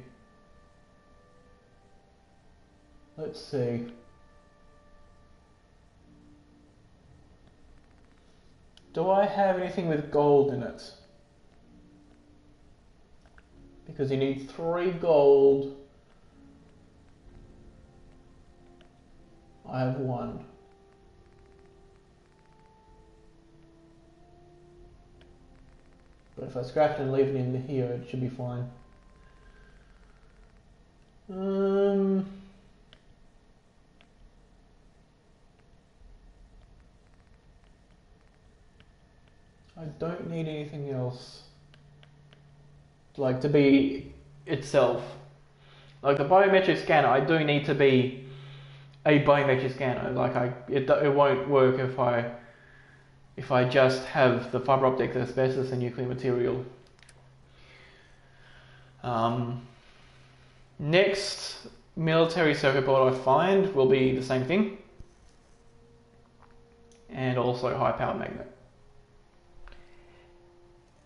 Let's see. Do I have anything with gold in it? Because you need 3 gold. I have 1. But if I scratch and leave it in here, it should be fine. I don't need anything else. Like to be itself. Like the biometric scanner, I do need to be a biometric scanner. Like it won't work if I just have the fiber optic, asbestos, and nuclear material. Next military circuit board I find will be the same thing, and also high power magnet.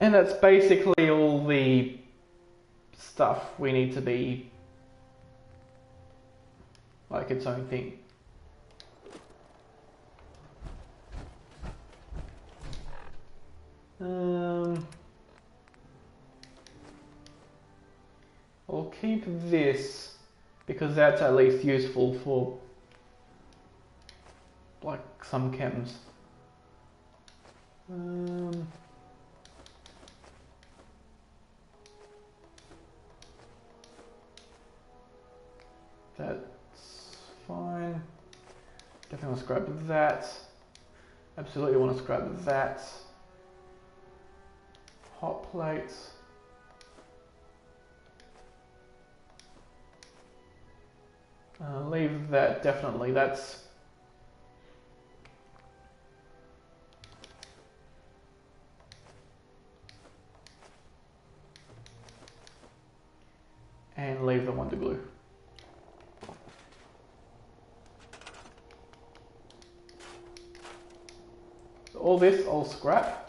And that's basically all the stuff we need to be like its own thing. I'll keep this because that's at least useful for like some chems. That's fine. Definitely want to scrap that. Absolutely want to scrap that. Hot plates. Leave that, definitely. That's and leave the Wonder Glue. So all this I'll scrap.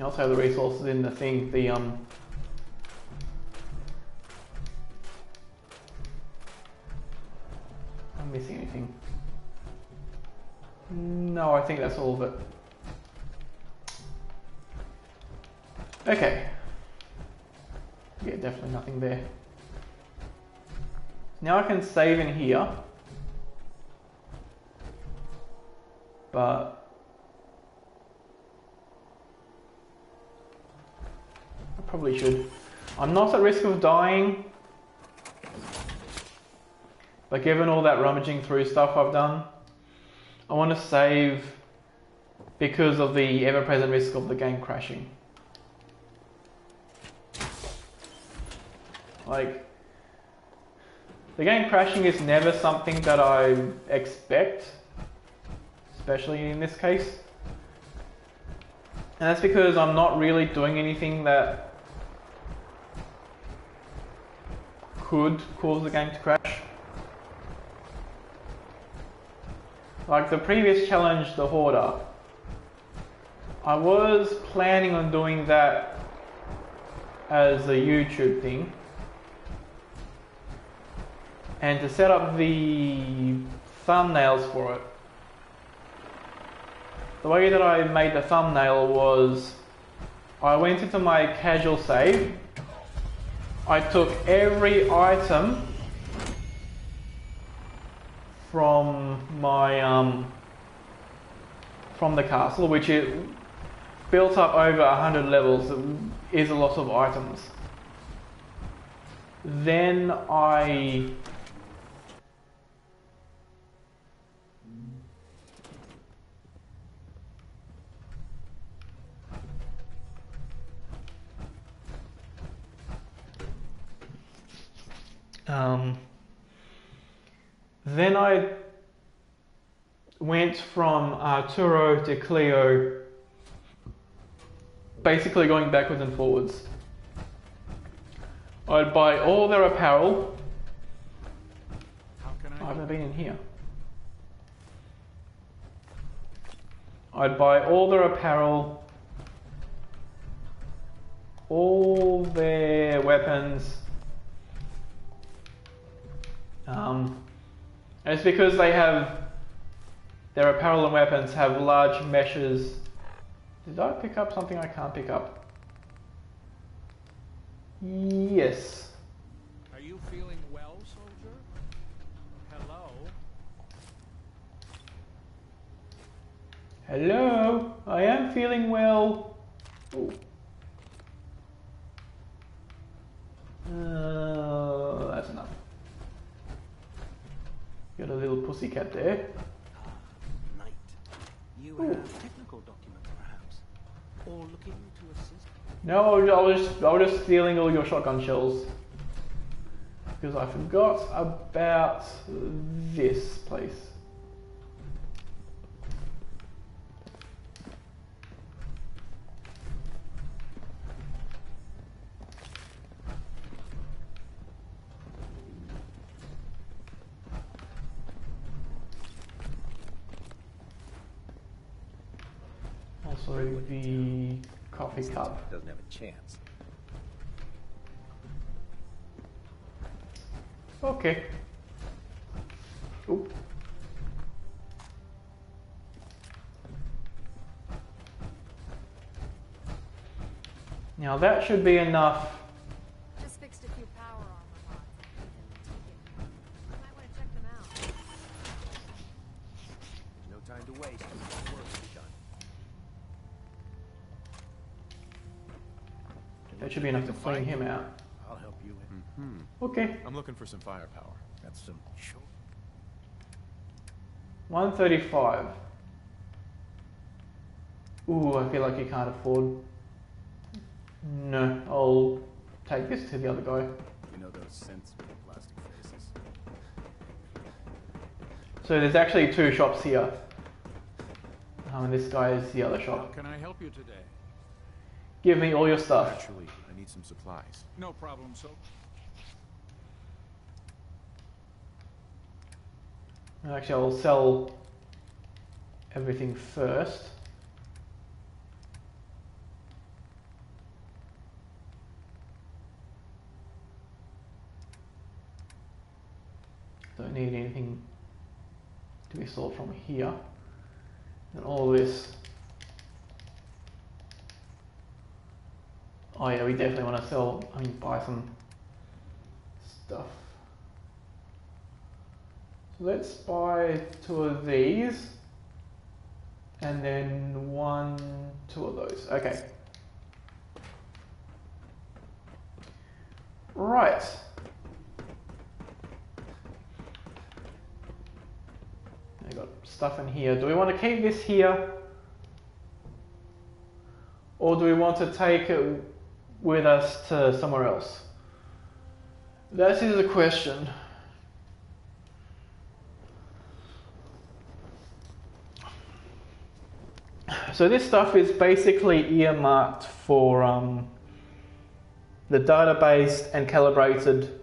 also have the resources in the thing, I'm missing anything. No, I think that's all of it. Okay. Yeah, definitely nothing there. Now I can save in here. But I probably should. I'm not at risk of dying. But given all that rummaging through stuff I've done, I want to save because of the ever-present risk of the game crashing. Like, the game crashing is never something that I expect, especially in this case. And that's because I'm not really doing anything that could cause the game to crash. Like the previous challenge, the Hoarder, I was planning on doing that as a YouTube thing. And to set up the thumbnails for it, the way that I made the thumbnail was I went into my casual save, I took every item from my from the castle, which it built up over 100 levels. It is a lot of items. Then I then I went from Arturo to Cleo, basically going backwards and forwards. I'd buy all their apparel. I haven't been in here. I'd buy all their apparel, all their weapons. It's because they have their apparel and weapons have large meshes. Did I pick up something I can't pick up? Yes. Are you feeling well, soldier? Hello? Hello, I am feeling well. Ooh. That's enough. Got a little pussycat there. Knight. You have technical documents, perhaps? Or looking to assist? No, I was just stealing all your shotgun shells. Because I forgot about this place. Also the coffee cup. Doesn't have a chance. Okay. Oop. Now that should be enough. Just fixed a few power armor mods. You might want to check them out. There's no time to waste. Work to be done. That should be enough to fling him out. I'll help you in. Okay. I'm looking for some firepower. That's some short. 135. Ooh, I feel like you can't afford. No, I'll take this to the other guy. You know those sensible plastic faces? So there's actually two shops here. And this guy is the other shop. How can I help you today? Give me all your stuff. Actually, I need some supplies. No problem, so. Actually, I'll sell everything first. Don't need anything to be sold from here. And all this. Oh yeah, we definitely want to buy some stuff. So let's buy 2 of these. And then 2 of those. Okay. Right. I got stuff in here. Do we want to keep this here? Or do we want to take it with us to somewhere else? That is the question. So this stuff is basically earmarked for the database and calibrated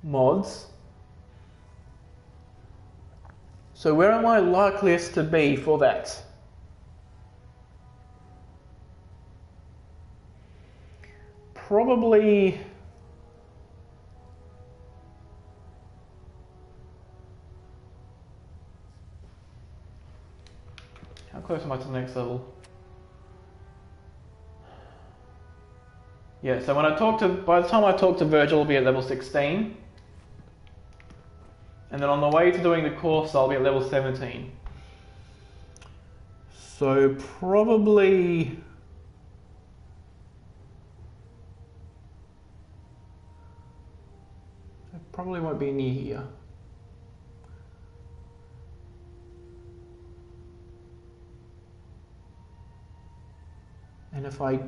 mods. So where am I likeliest to be for that? Probably how close am I to the next level? Yeah, so by the time I talk to Virgil, I'll be at level 16. And then on the way to doing the course, I'll be at level 17. So probably won't be near here. And if I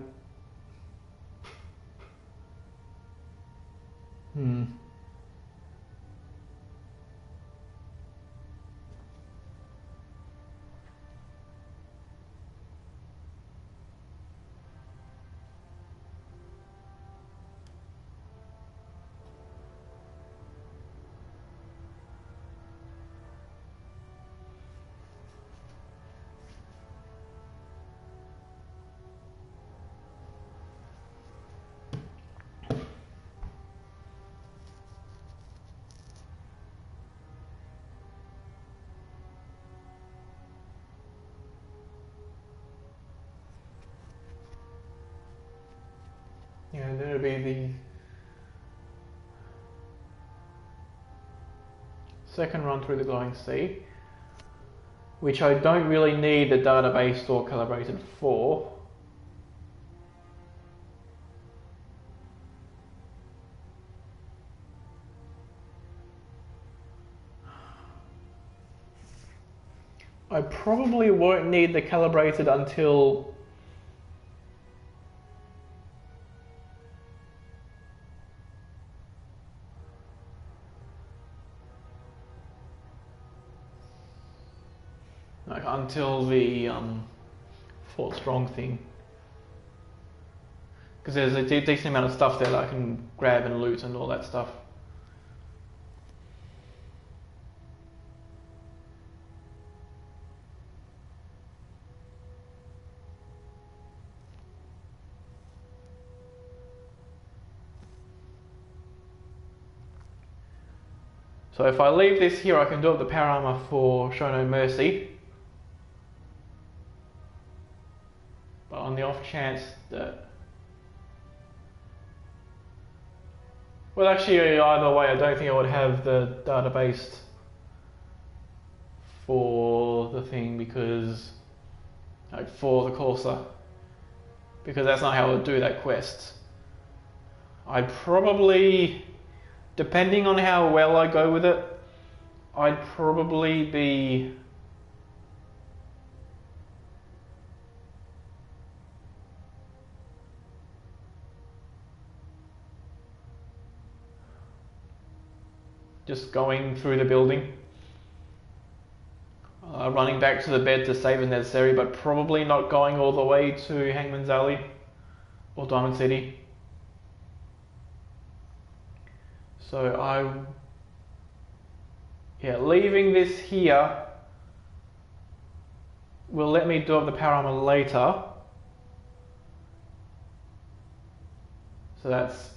yeah, then it'll be the second run through the glowing sea, which I don't really need the database or calibrated for. I probably won't need the calibrated until the Fort Strong thing, because there's a decent amount of stuff there that I can grab and loot and all that stuff. So if I leave this here, I can do up the power armor for Show No Mercy. But on the off chance that... Well, actually, either way, I don't think I would have the database for the thing because... Like, for the Corsa. Because that's not how I would do that quest. I'd probably... Depending on how well I go with it, I'd probably be... just going through the building. Running back to the bed to save if necessary, but probably not going all the way to Hangman's Alley or Diamond City. So leaving this here will let me do up the power armor later. So that's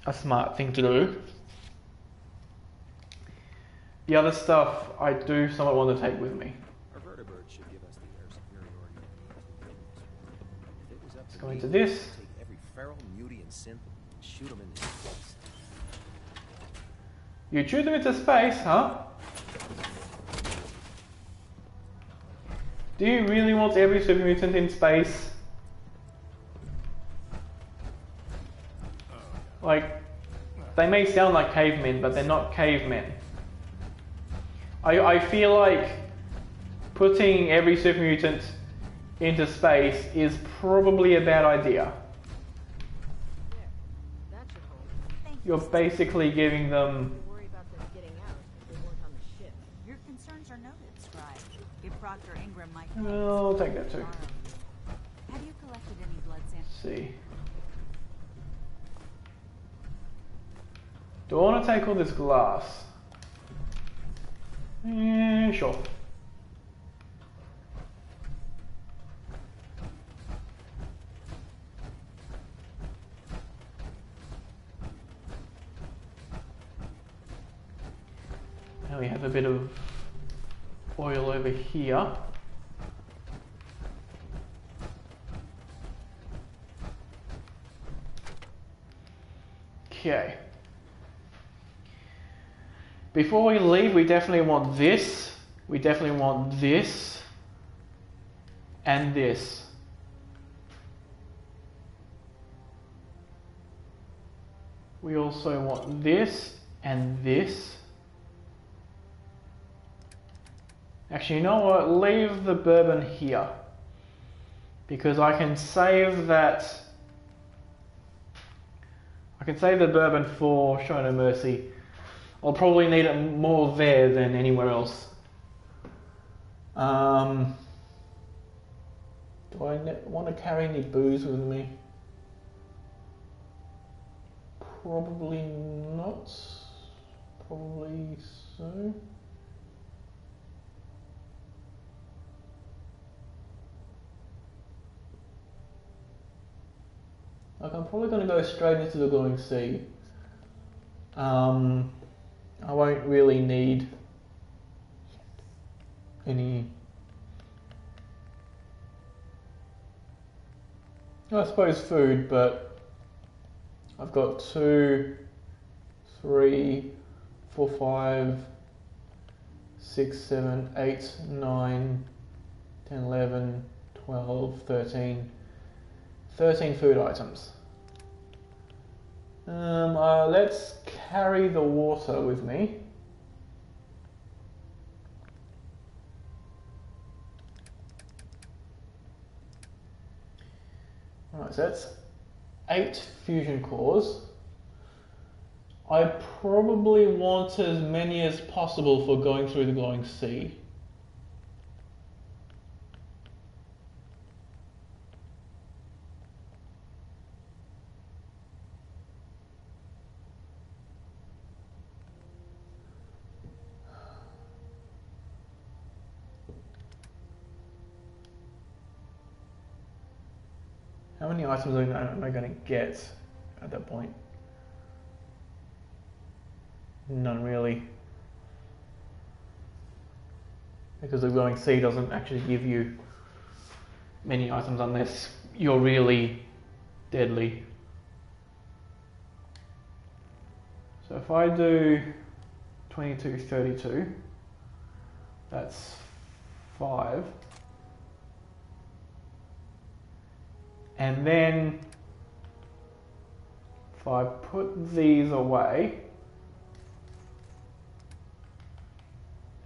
a smart thing to do. the other stuff I do somewhat want to take with me. Our vertibird should give us the air superiority. If it was up Let's to go me, into this. I'd take every feral, mutie, and synth and shoot them into space. You shoot them into space, huh? Do you really want every super mutant in space? Like, they may sound like cavemen, but they're not cavemen. I feel like putting every super mutant into space is probably a bad idea. You're basically giving them... Your concerns are noted, Scribe. If Proctor Ingram might... I'll take that too. Have you collected any blood samples? Let's see. Do I want to take all this glass? Sure. Now we have a bit of oil over here. Okay. Before we leave, we definitely want this. We definitely want this. And this. We also want this and this. Actually, you know what? Leave the bourbon here. Because I can save that. I can save the bourbon for Show No Mercy. I'll probably need it more there than anywhere else. Do I want to carry any booze with me? Probably not. Probably so. Like, I'm probably going to go straight into the Glowing Sea. I won't really need any... I suppose food, but I've got 2, 3, 4, 5, 6, 7, 8, 9, 10, 11, 12, 13 food items. Let's carry the water with me. Alright, so that's 8 fusion cores. I probably want as many as possible for going through the Glowing Sea. How many items am I going to get at that point? None really. Because the Glowing Sea doesn't actually give you many items unless you're really deadly. So if I do 22, 32, that's 5. And then if I put these away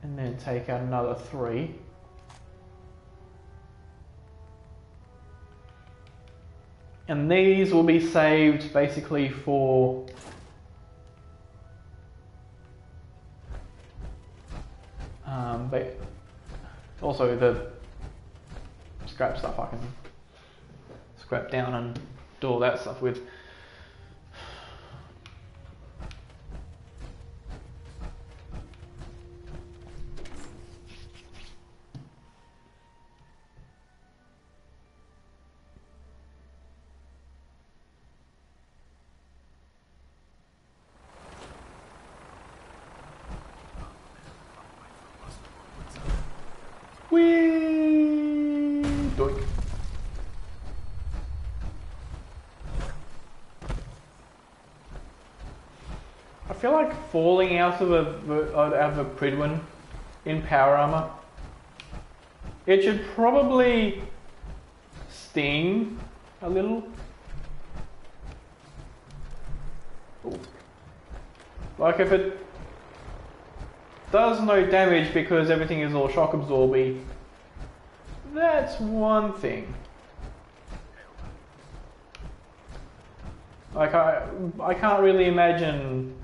and then take out another 3, and these will be saved basically for but also the scrap stuff I can scrap down and do all that stuff with. I feel like falling out of a Prydwen in power armor, it should probably sting a little. Ooh. Like if it does no damage because everything is all shock absorby, that's one thing. Like I can't really imagine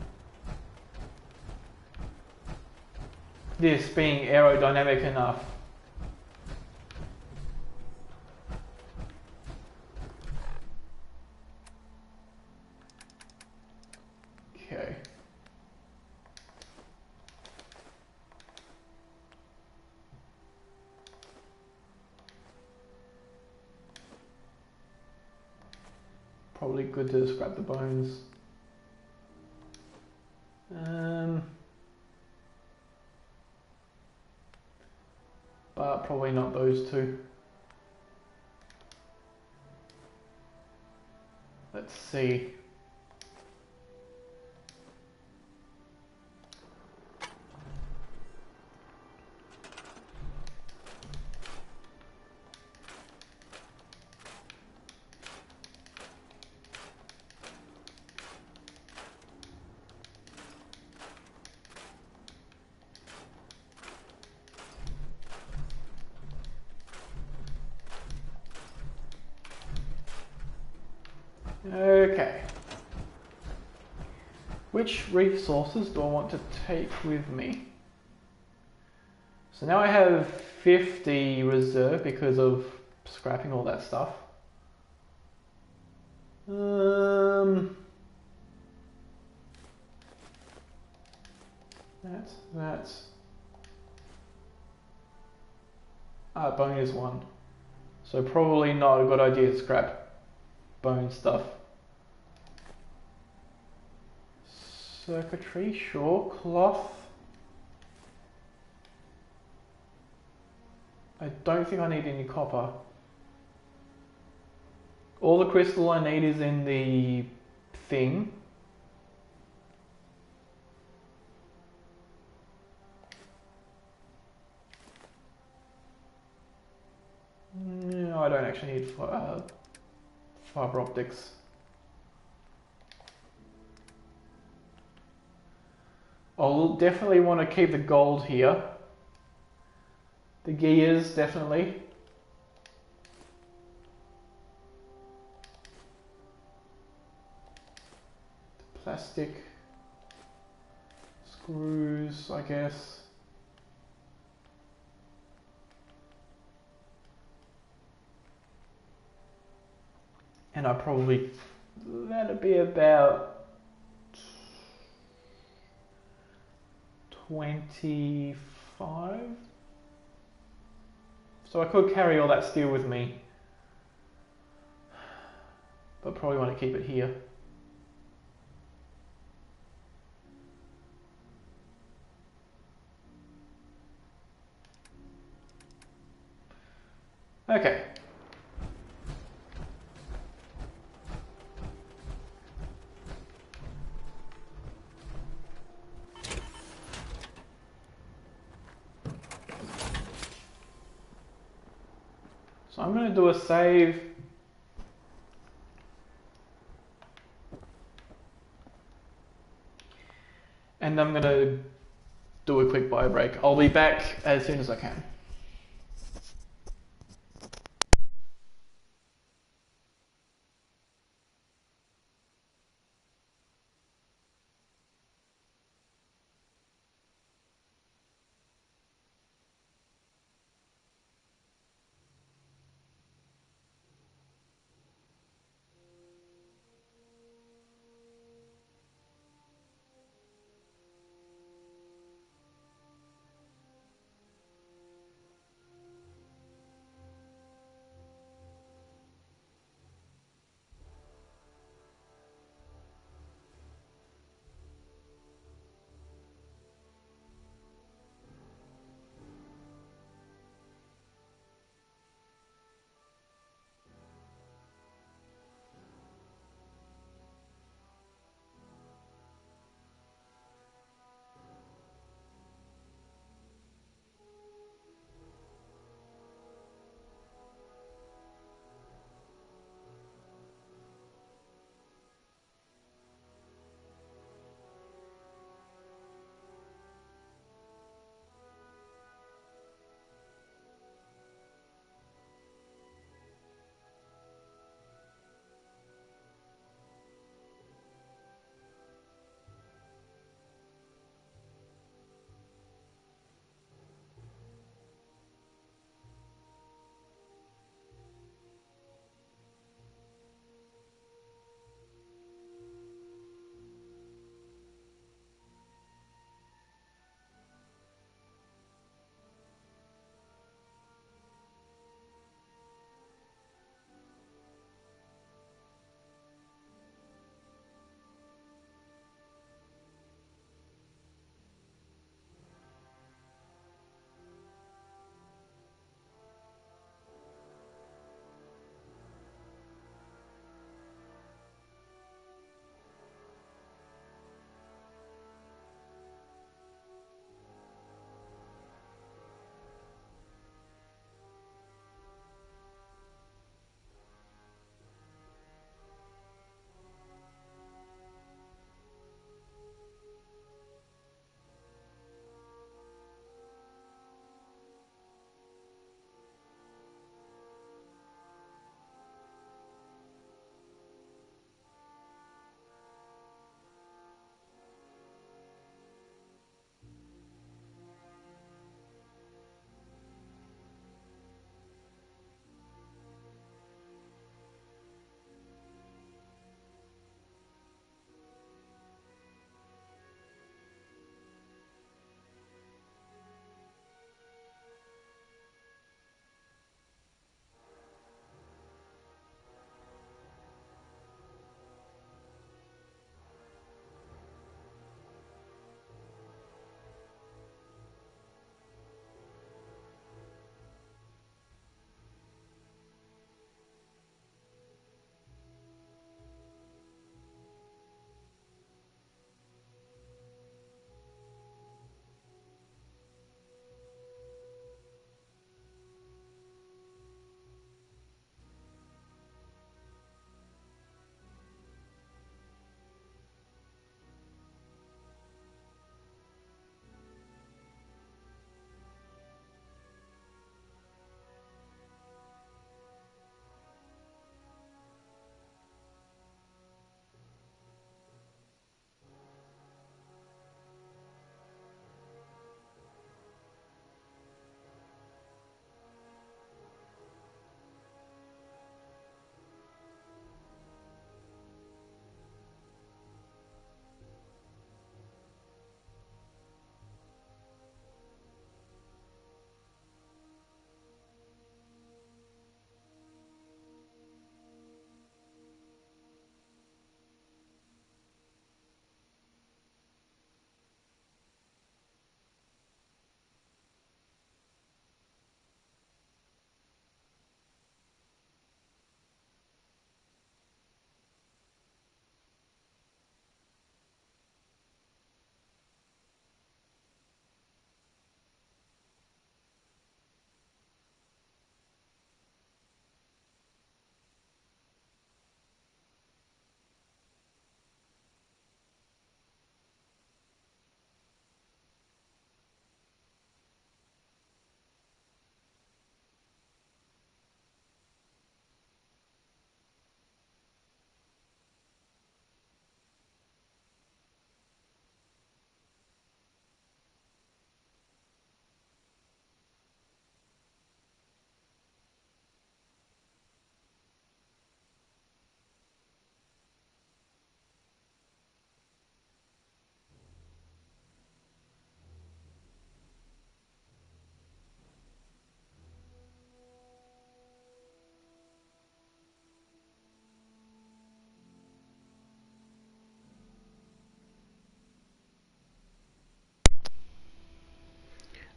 this being aerodynamic enough. Okay. Probably good to scrap the bones. But probably not those two. Let's see. Okay. Which resources do I want to take with me? So now I have 50 reserve because of scrapping all that stuff. That's bone is one. So probably not a good idea to scrap bone stuff. Circuitry, sure. Cloth. I don't think I need any copper. All the crystal I need is in the thing. No, I don't actually need fiber optics. I'll definitely want to keep the gold here. The gears, definitely. Plastic. Screws, I guess. And I probably, that'd be about 25. So I could carry all that steel with me, but probably want to keep it here. Okay. So I'm going to do a save. And I'm going to do a quick bio break. I'll be back as soon as I can.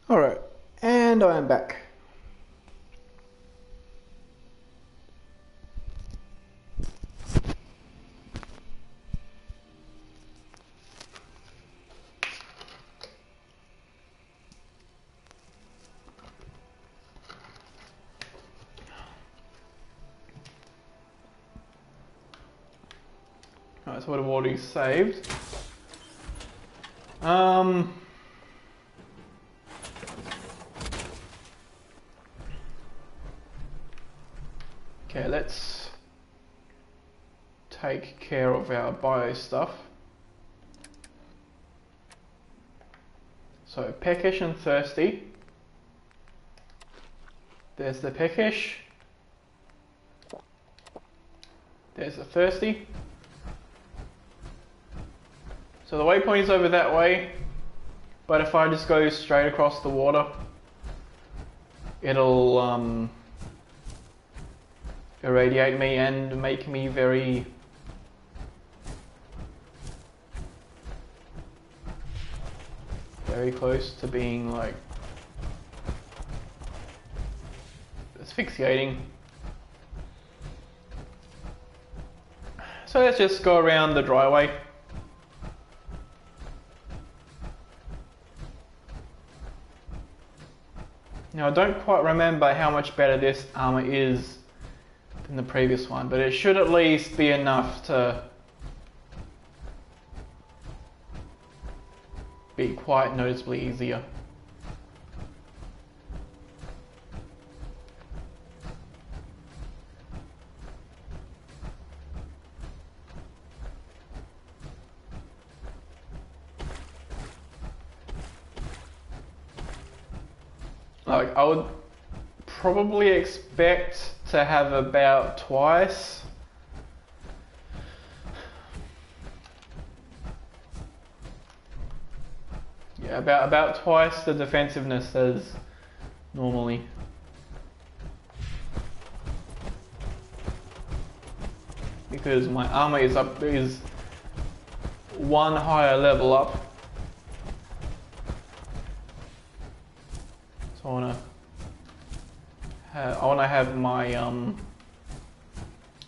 Alright, and I am back. Alright, so what have already saved? Okay, let's take care of our bio stuff. So peckish and thirsty. There's the peckish. There's the thirsty. So the waypoint is over that way, but if I just go straight across the water, it'll irradiate me and make me very close to being like asphyxiating. So let's just go around the dry way. Now I don't quite remember how much better this armor is than the previous one, but it should at least be enough to be quite noticeably easier. Like, I would probably expect to have about twice. Yeah, about twice the defensiveness as normally. Because my armor is one higher level up. So I wanna have my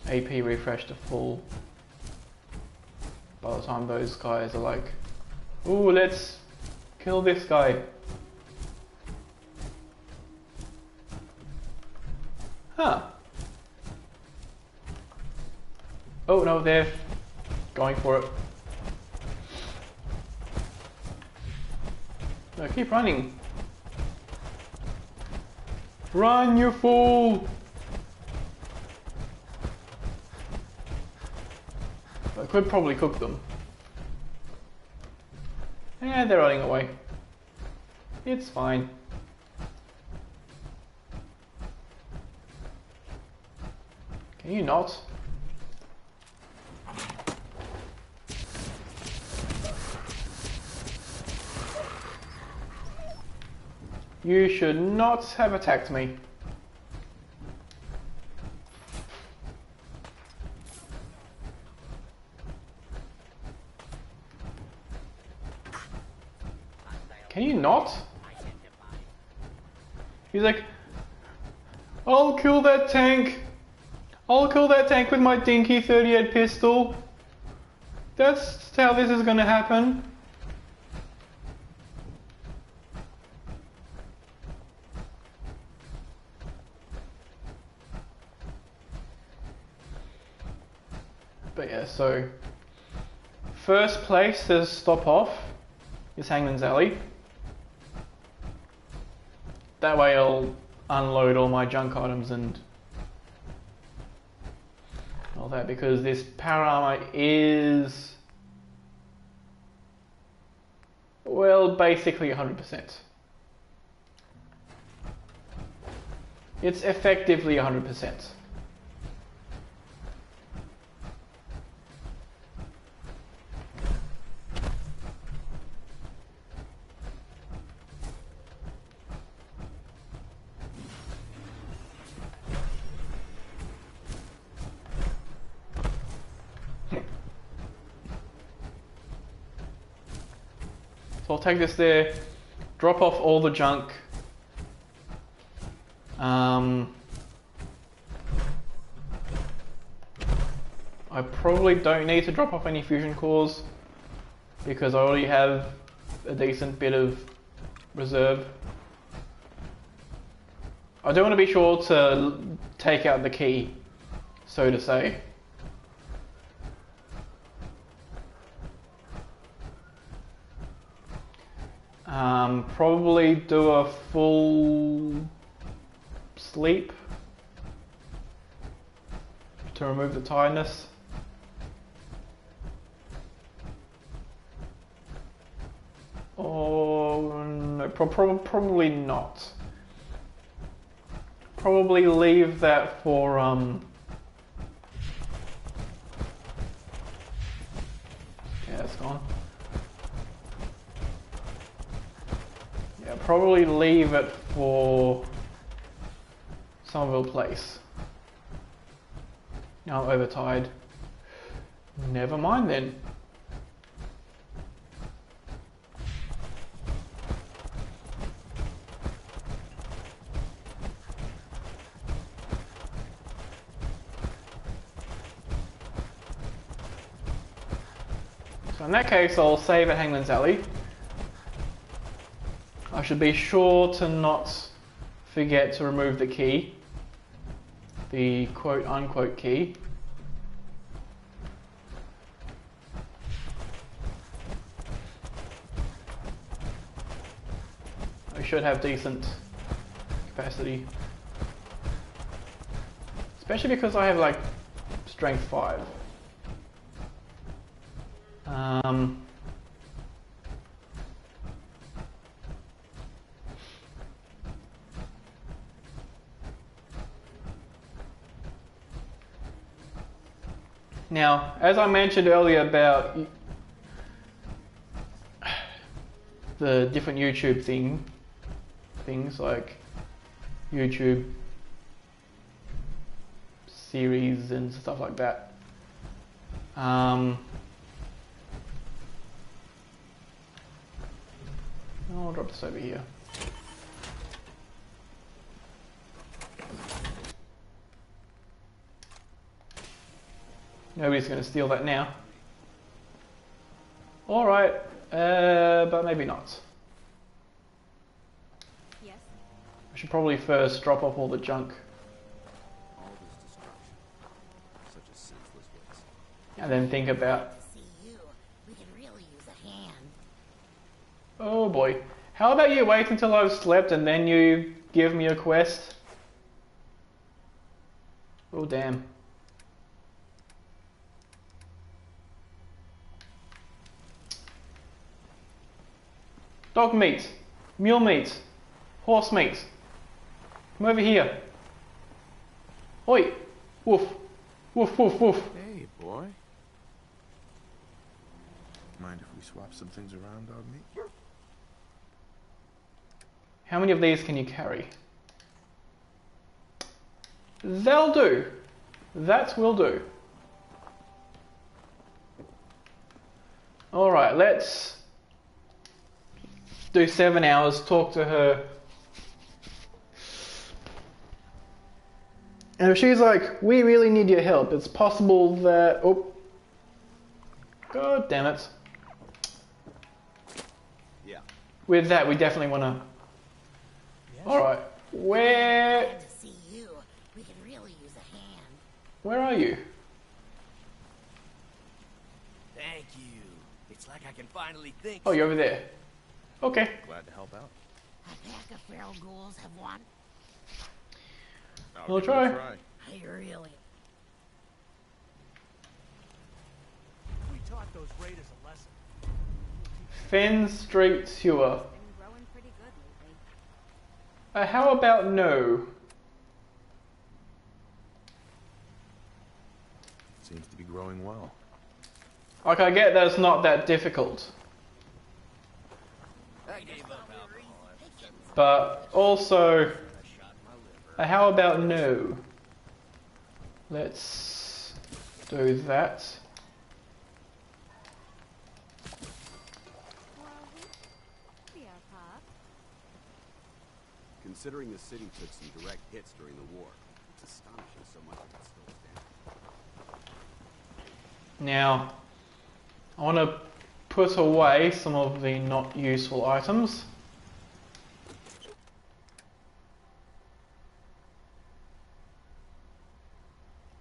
AP refresh to full by the time those guys are like, ooh, let's kill this guy. Huh. Oh no, they're going for it. No, keep running. Run, you fool! I could probably cook them. Yeah, they're running away. It's fine. Can you not? You should not have attacked me. Can you not? He's like, I'll kill that tank. I'll kill that tank with my dinky 38 pistol. That's how this is gonna happen. But yeah, so first place to stop off is Hangman's Alley. That way I'll unload all my junk items and all that, because this power armor is, well, basically 100%. It's effectively 100%. So I'll take this there, drop off all the junk. I probably don't need to drop off any fusion cores because I already have a decent bit of reserve. I do want to be sure to take out the key, so to say. Probably do a full sleep to remove the tiredness. Oh no, probably not. Probably leave that for yeah, it's gone. Yeah, probably leave it for Somerville Place. Now I'm overtired. Never mind then. So in that case, I'll save at Hangman's Alley. I should be sure to not forget to remove the key. The quote-unquote key. I should have decent capacity. Especially because I have like strength 5. Now, as I mentioned earlier about the different YouTube things like YouTube series and stuff like that. I'll drop this over here. Nobody's going to steal that now. Alright, but maybe not. Yes. I should probably first drop off all the junk. All this destruction. Such a senseless waste. And then think about... We could really use a hand. Oh boy. How about you wait until I've slept and then you give me a quest? Oh damn. Dog meat, mule meat, horse meat. Come over here. Oi! Woof. Woof, woof, woof. Hey, boy. Mind if we swap some things around, dog meat? How many of these can you carry? They'll do. That will do. Alright, let's do 7 hours, talk to her. And if she's like, we really need your help, it's possible that... Oh. God damn it. Yeah. With that, we definitely want to... Yes. Alright, where... Glad to see you. We could really use a hand. Where are you? Thank you. It's like I can finally think. Oh, you're over there. Okay. Glad to help out. A pack of feral ghouls have won. We'll try. I really... We taught those raiders a lesson. Fen Street Sewer. Been growing pretty good lately. How about no? Seems to be growing well. Like, I get that it's not that difficult. I gave up alcohol. But also, how about no? Let's do that. Yeah, Pop. Considering the city took some direct hits during the war, it's astonishing so much of it still stands. Now, I want to put away some of the not useful items.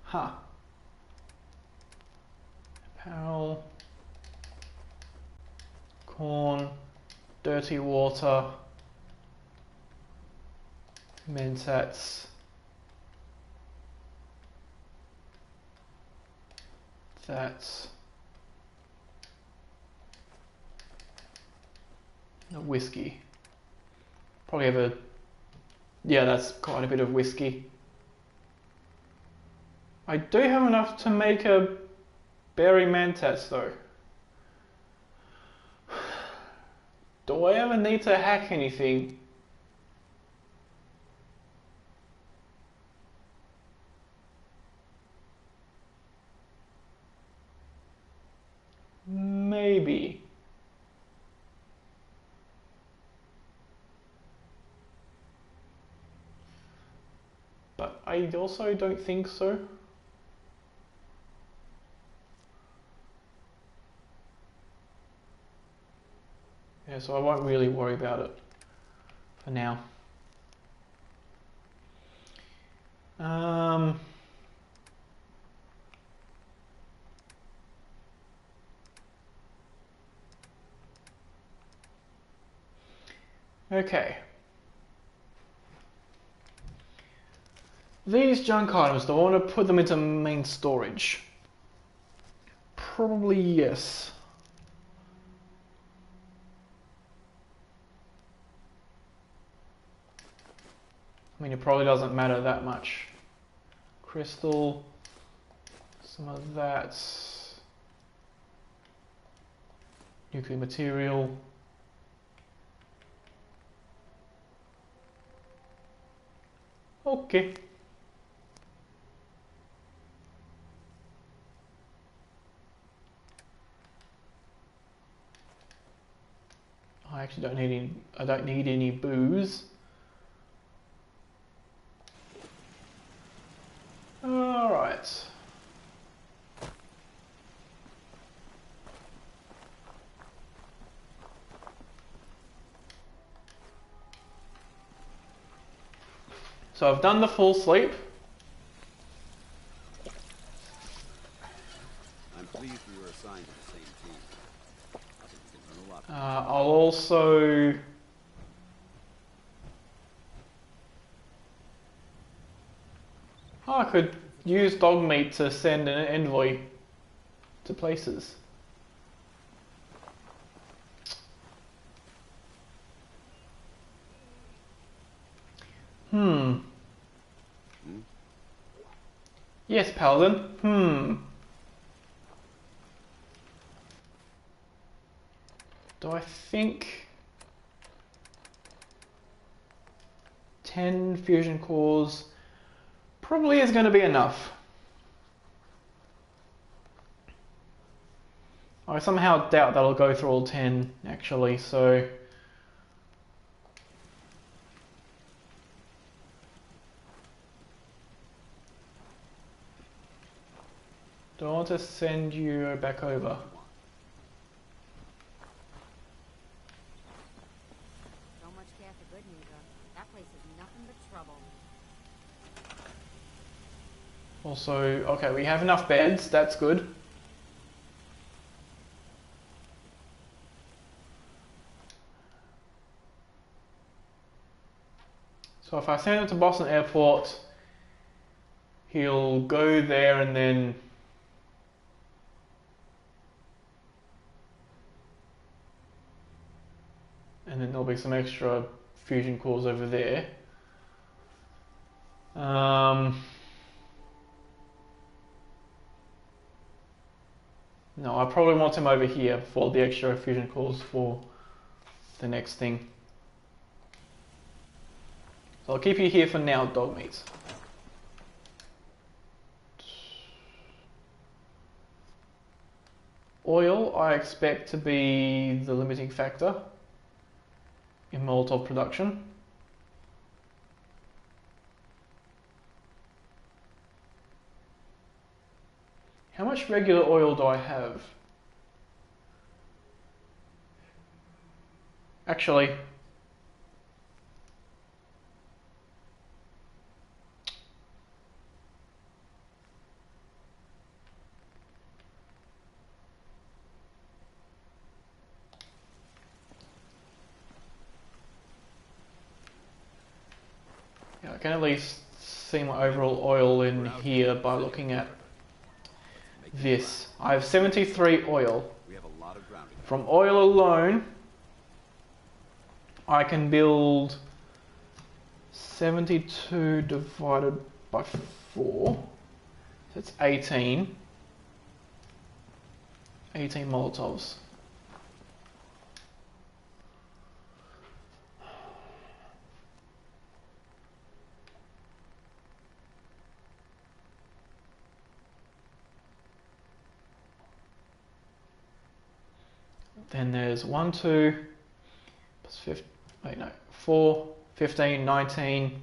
Huh. Apparel, corn, dirty water, Mentats, that's a whiskey. Probably have a, yeah, that's quite a bit of whiskey. I do have enough to make a berry Mentats though. Do I ever need to hack anything? Maybe. But I also don't think so. Yeah, so I won't really worry about it for now. Okay. These junk items, do I want to put them into main storage? Probably yes. I mean, it probably doesn't matter that much. Crystal, some of that. Nuclear material. Okay. I actually don't need any. I don't need any booze. All right. So I've done the full sleep. I'm pleased we were assigned to the same team. I think we can learn a lot. I'll also I could use dog meat to send an envoy to places. Yes, Paladin. Do I think 10 fusion cores probably is going to be enough? I somehow doubt that'll go through all 10 actually, so do I want to send you back over? So much care for good news. That place is nothing but trouble. Also, okay, we have enough beds, that's good. So if I send him to Boston Airport, he'll go there and then there'll be some extra fusion cores over there. No, I probably want him over here for the extra fusion cores for the next thing. So I'll keep you here for now, dog meat. Oil, I expect to be the limiting factor in Molotov production. How much regular oil do I have? Actually, yeah, I can at least see my overall oil in here by looking at this. I have 73 oil. From oil alone, I can build 72 divided by 4. That's 18. 18 Molotovs. Then there's 1, 2, plus 5, wait no, 4, 15, 19.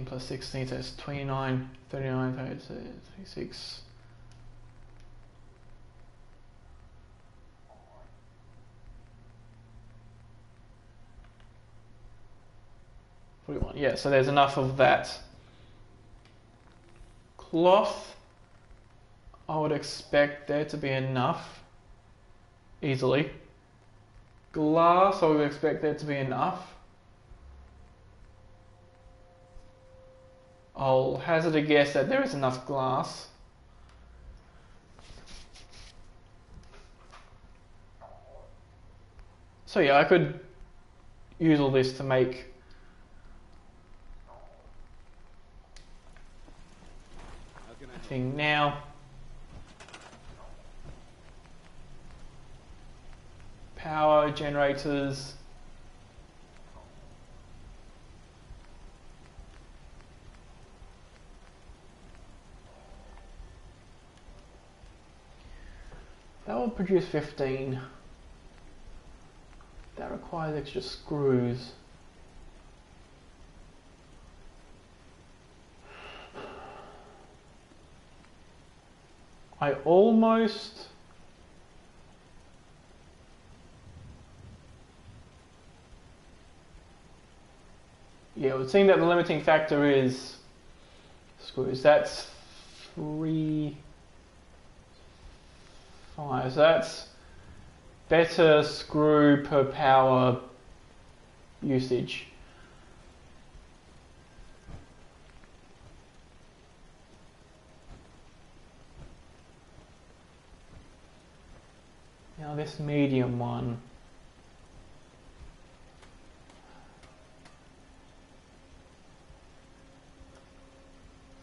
Plus 16, so it's 29, 39, 36. Yeah, so there's enough of that. Cloth, I would expect there to be enough, easily. Glass, I would expect there to be enough. I'll hazard a guess that there is enough glass. So yeah, I could use all this to make a thing now. Power generators. That will produce 15. That requires extra screws. I almost... Yeah, it would seem that the limiting factor is screws. That's 3... 5, so that's better screw per power usage. Now this medium one.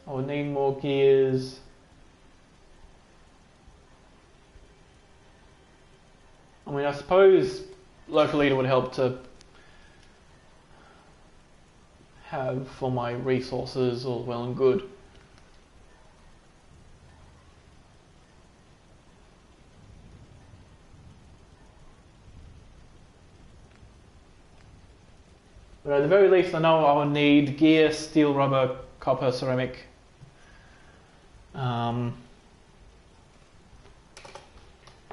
I would need more gears. I mean, I suppose local leader would help to have for my resources, all well and good. But at the very least, I know I will need gear, steel, rubber, copper, ceramic.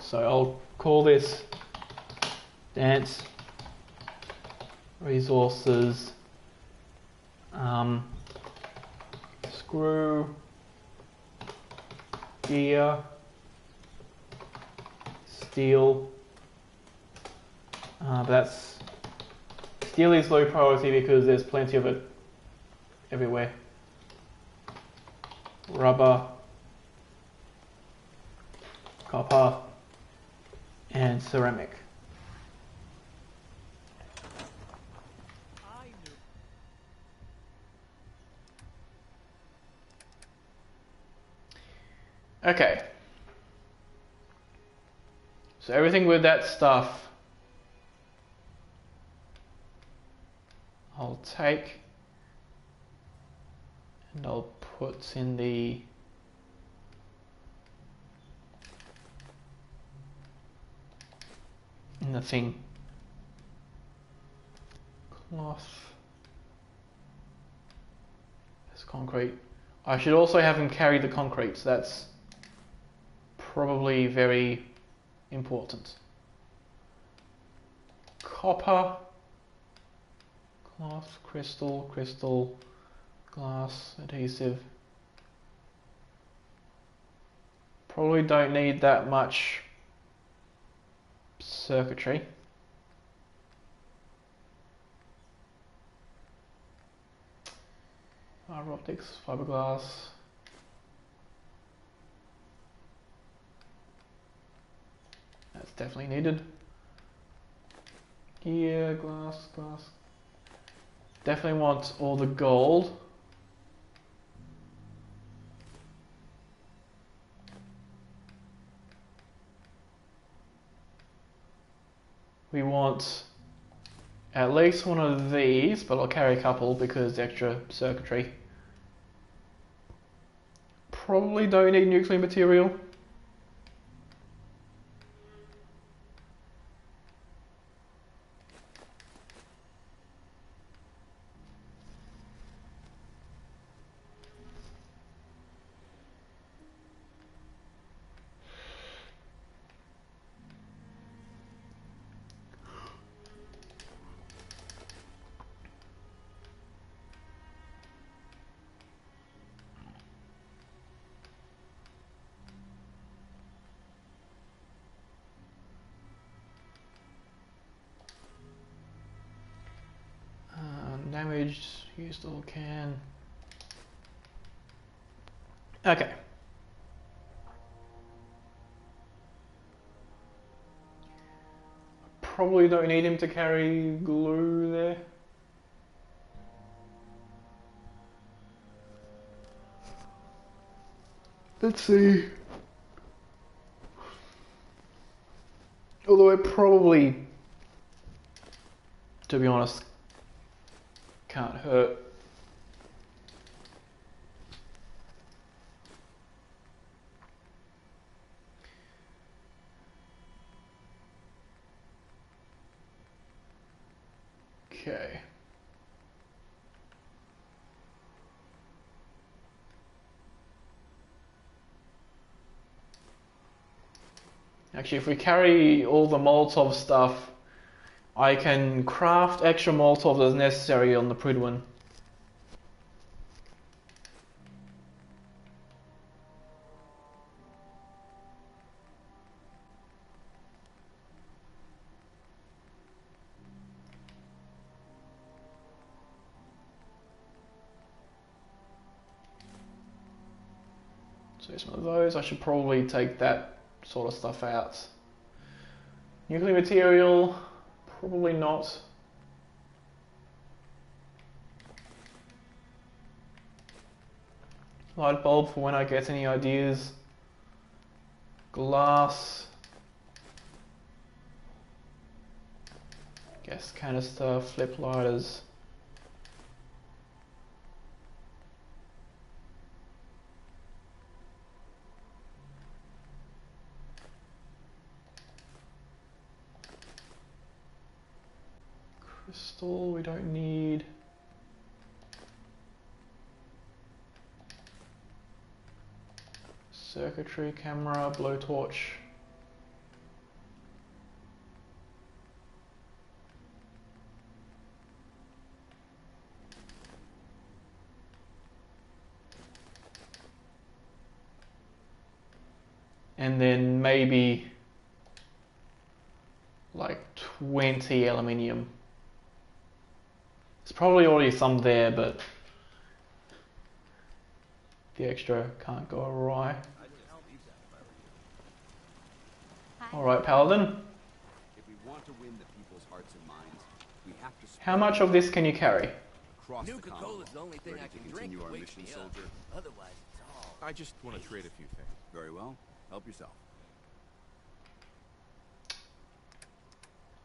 So I'll call this Dance Resources Screw Gear Steel. But that's steel is low priority because there's plenty of it everywhere. Rubber, copper, and ceramic. Okay. So everything with that stuff I'll take and I'll put in the thing. Cloth. There's concrete. I should also have him carry the concrete, so that's probably very important. Copper, cloth, crystal, glass, adhesive. Probably don't need that much circuitry. Fiber optics, fiberglass. That's definitely needed. Gear, glass. Definitely want all the gold. We want at least one of these, but I'll carry a couple because extra circuitry. Probably don't need nuclear material. Damaged, used all can. Okay. Probably don't need him to carry glue there. Let's see. Although it probably, to be honest, can't hurt. Okay. Actually, if we carry all the Molotov stuff, I can craft extra Molotovs as necessary on the Prydwen. So some of those, I should probably take that sort of stuff out. Nuclear material, probably not. Light bulb for when I get any ideas. Glass. Gas canister, flip lighters. Crystal, we don't need. Circuitry, camera, blowtorch. And then maybe like 20 aluminium. There's probably already some there, but the extra can't go awry. Alright, Paladin. If we want to win the people's hearts and minds, we have to. How much of this can you carry? Nuka-Cola is the only thing I can drink to wake me up. Otherwise, it's all. I just want to trade a few things. Very well. Help yourself.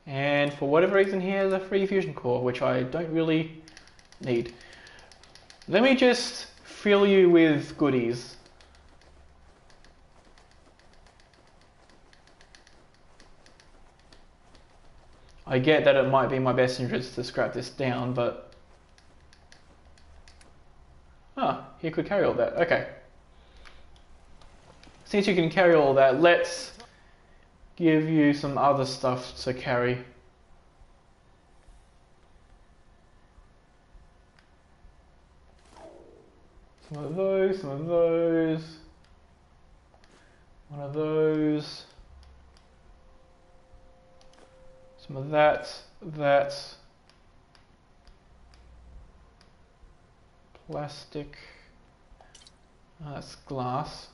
And for whatever reason, he has a free fusion core, which I don't really need. Let me just fill you with goodies. I get that it might be in my best interest to scrap this down, but... Ah, he could carry all that. Okay. Since you can carry all that, let's give you some other stuff to carry. Some of those, some of those. One of those. Some of that, that. Plastic. That's glass.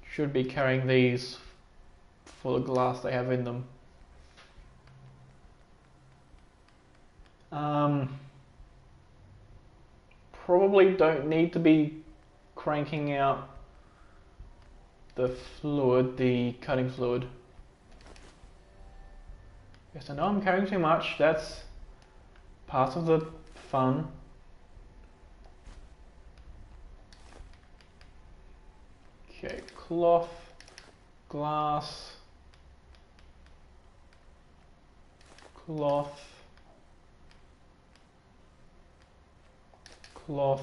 Should be carrying these for the glass they have in them. Probably don't need to be cranking out the fluid, the cutting fluid. Yes, I know I'm carrying too much. That's part of the fun. Okay, cloth, glass, cloth, cloth.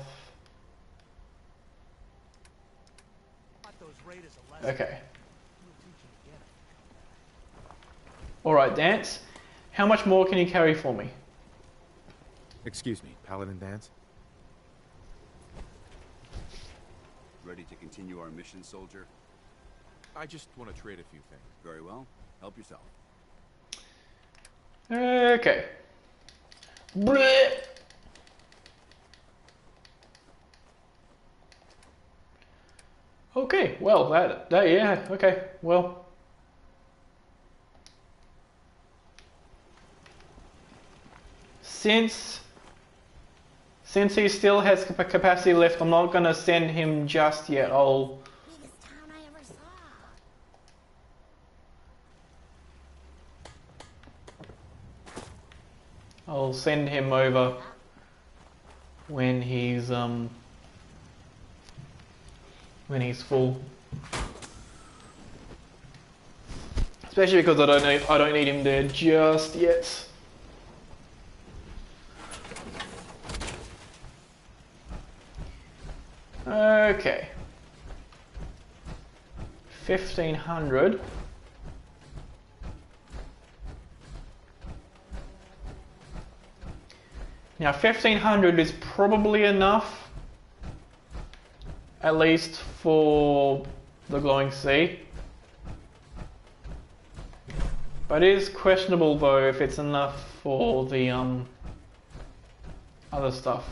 Okay. Alright, Dance. How much more can you carry for me? Excuse me, Paladin Dance? Ready to continue our mission, soldier? I just want to trade a few things. Very well. Help yourself. Okay. Blech. Okay, well, that yeah, okay, well. Since he still has capacity left, I'm not gonna send him just yet. I'll send him over when he's full. Especially because I don't need him there just yet. Okay. 1500. Now 1500 is probably enough, at least for the glowing sea. But it is questionable though if it's enough for the other stuff.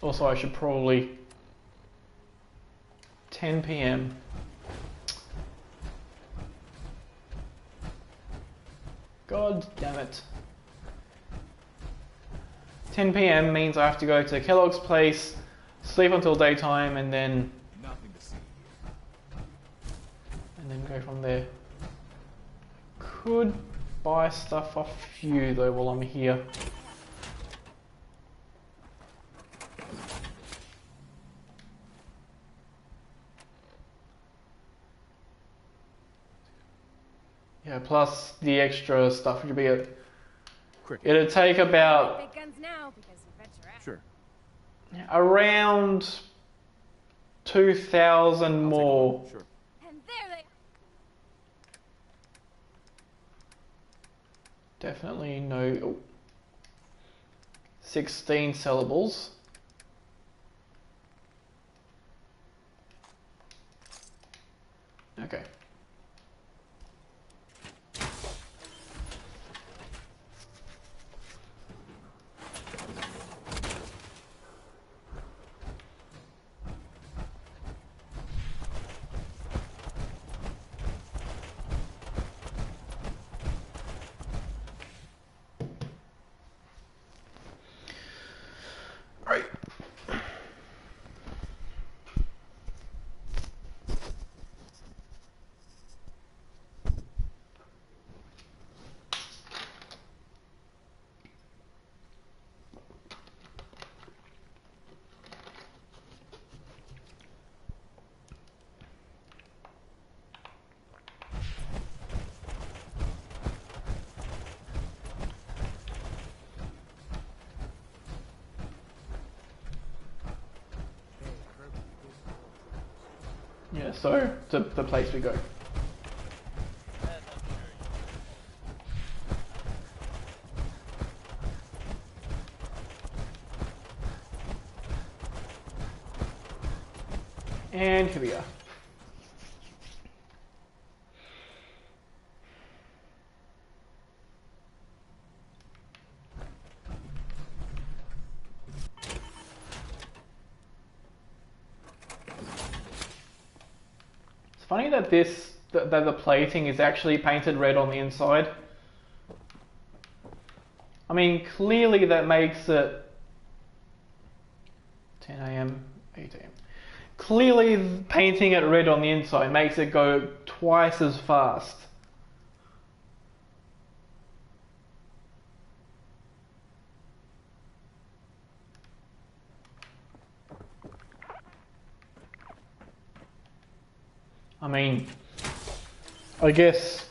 Also, I should probably 10 PM. God damn it. 10 PM means I have to go to Kellogg's place, sleep until daytime, and then go from there. Could buy stuff off you though while I'm here. Yeah, plus the extra stuff would be it'd take about Big guns now because you bet your ass. Sure. Around 2,000 more. Sure. And there they Definitely no 16 syllables. Okay. Yeah, so to the place we go. And here we are. It's funny that the plating is actually painted red on the inside. I mean, clearly that makes it 10 AM, 8 AM. Clearly painting it red on the inside makes it go twice as fast. I mean, I guess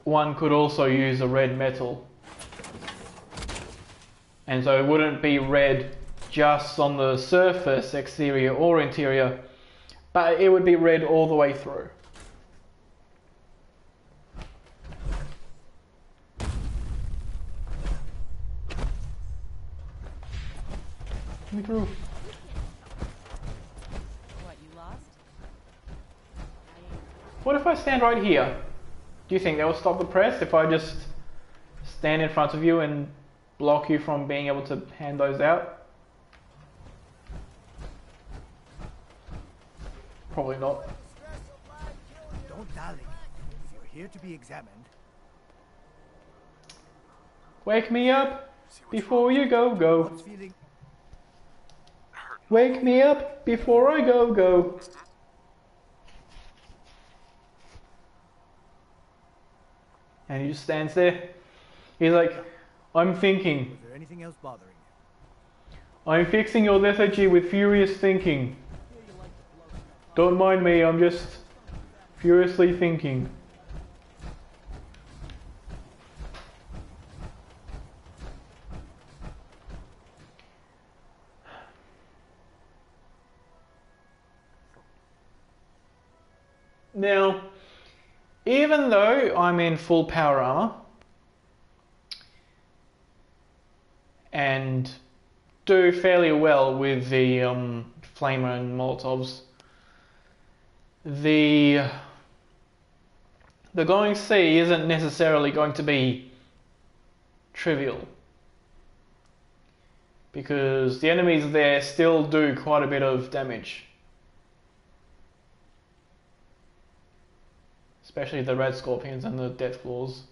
one could also use a red metal. And so it wouldn't be red just on the surface, exterior or interior, but it would be red all the way through. Let me through. What, you lost? What if I stand right here? Do you think that will stop the press if I just stand in front of you and block you from being able to hand those out? Probably not. Don't dally. You're here to be examined. Wake me up before you go. Wake me up before I go. And he just stands there. He's like, I'm thinking. Is there anything else bothering you? I'm fixing your lethargy with furious thinking. Don't mind me, I'm just furiously thinking. Now, even though I'm in full power armor and do fairly well with the flamer and molotovs, the going C isn't necessarily going to be trivial, because the enemies there still do quite a bit of damage, especially the red scorpions and the death claws.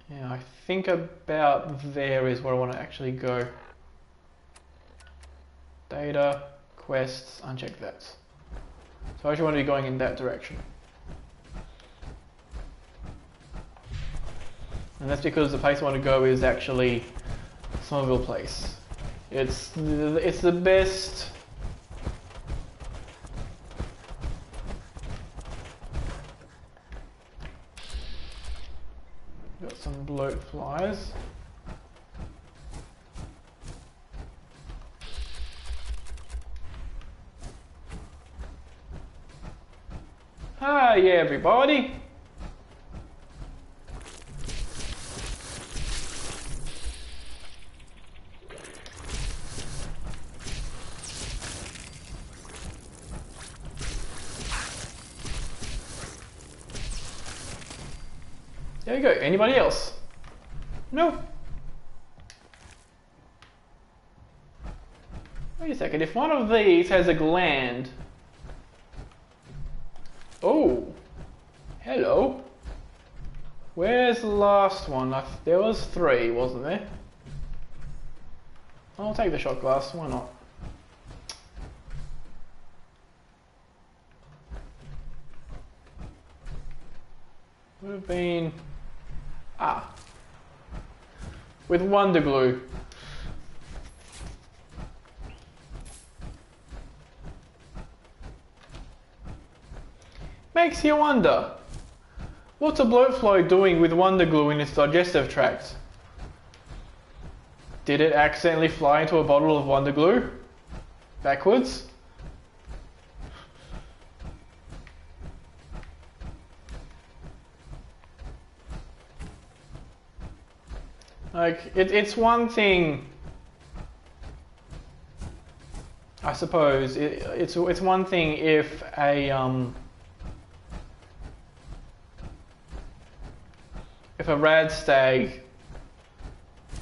Yeah, I think about there is where I want to actually go. Data, quests, uncheck that. So I actually want to be going in that direction. And that's because the place I want to go is actually Somerville Place. It's the best. Got some bloat flies. Hi, everybody. There you go. Anybody else? No. Wait a second. If one of these has a gland. Oh. Hello. Where's the last one? There was 3, wasn't there? I'll take the shot glass. Why not? Would have been Ah. With Wonder Glue. Makes you wonder, what's a bloatfly doing with Wonder Glue in its digestive tract? Did it accidentally fly into a bottle of Wonder Glue? Backwards? Like, it's one thing, I suppose, it's one thing if a rad stag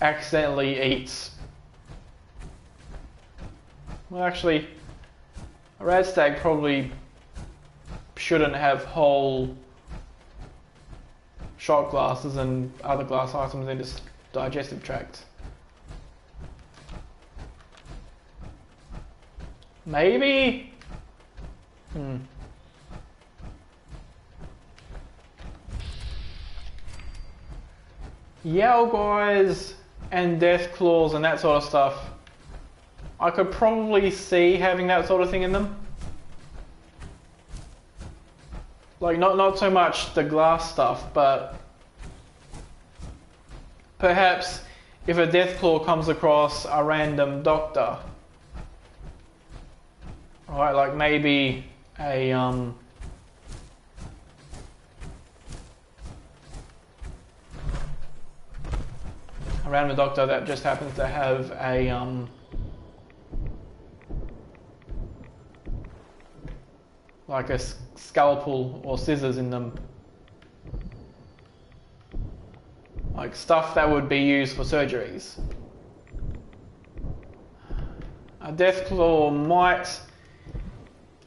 accidentally eats, well, actually, a rad stag probably shouldn't have whole shot glasses and other glass items in its digestive tract. Maybe? Yao guys and death claws and that sort of stuff, I could probably see having that sort of thing in them. Like not so much the glass stuff, but perhaps if a death claw comes across a random doctor, right? Like maybe a random doctor that just happens to have a like a scalpel or scissors in them, like stuff that would be used for surgeries. A death claw might,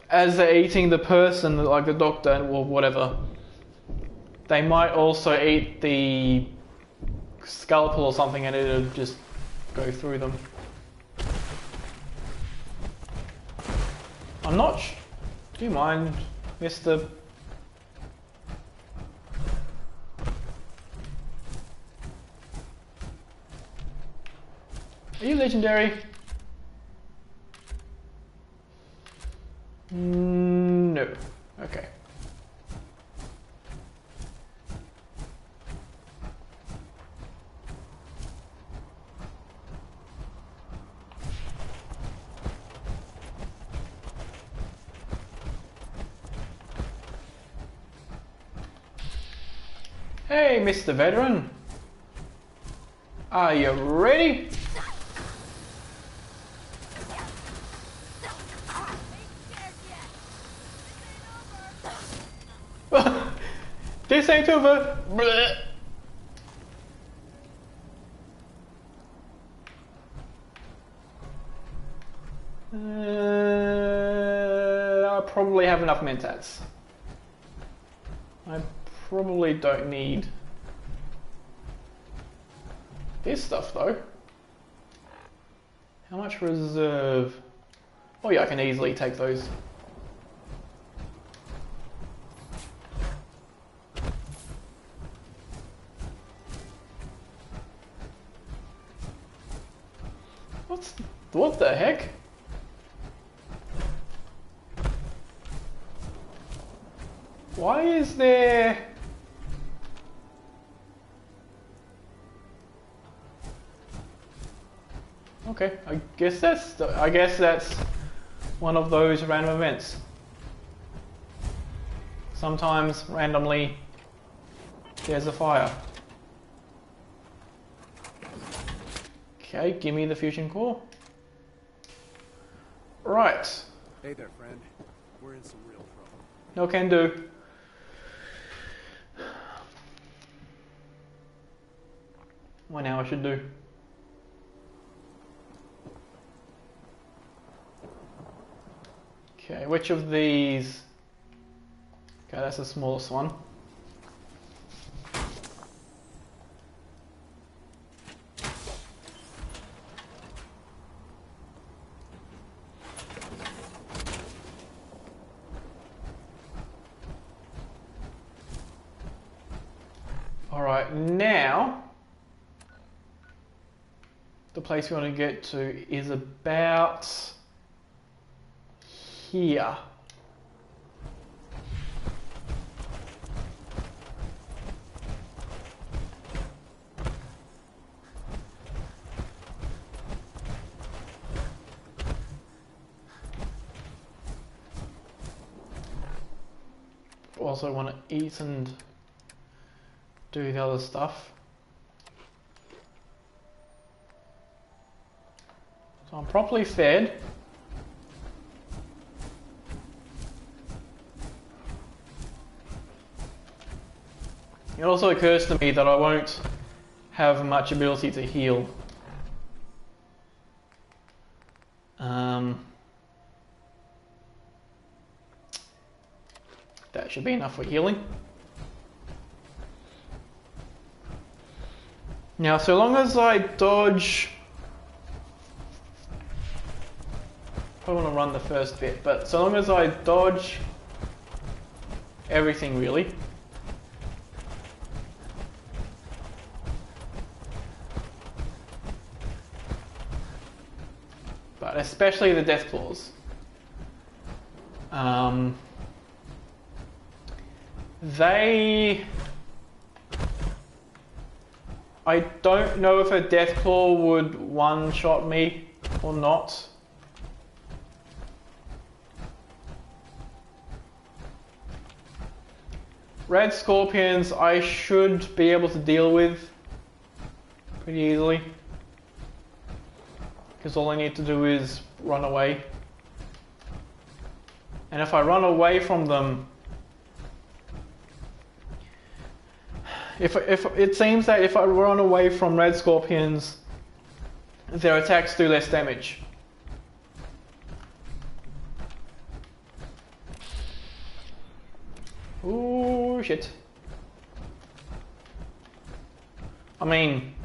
as they're eating the person, like the doctor or whatever, they might also eat the scalpel or something and it'll just go through them. I'm not do you mind, Mr. Are you legendary? No. Okay. Hey, Mr. Veteran. Are you ready? This ain't over. Blech. I probably have enough mentats. I probably don't need this stuff though. How much reserve? Oh yeah, I can easily take those. What the heck? Why is there... Okay, I guess that's one of those random events. Sometimes randomly there's a fire. Okay, give me the fusion core. Right. Hey there, friend. We're in some real trouble. No can do. One hour should do. Okay, which of these? Okay, that's the smallest one. Alright. Right, now the place we want to get to is about here. Also want to eat and do the other stuff. So I'm properly fed. It also occurs to me that I won't have much ability to heal. That should be enough for healing. Now, so long as I dodge... I want to run the first bit, but so long as I dodge everything really. But especially the death claws. I don't know if a death claw would one-shot me or not. Red scorpions I should be able to deal with pretty easily, because all I need to do is run away. And if I run away from them, if it seems that if I run away from red scorpions, their attacks do less damage. Ooh, shit. I mean,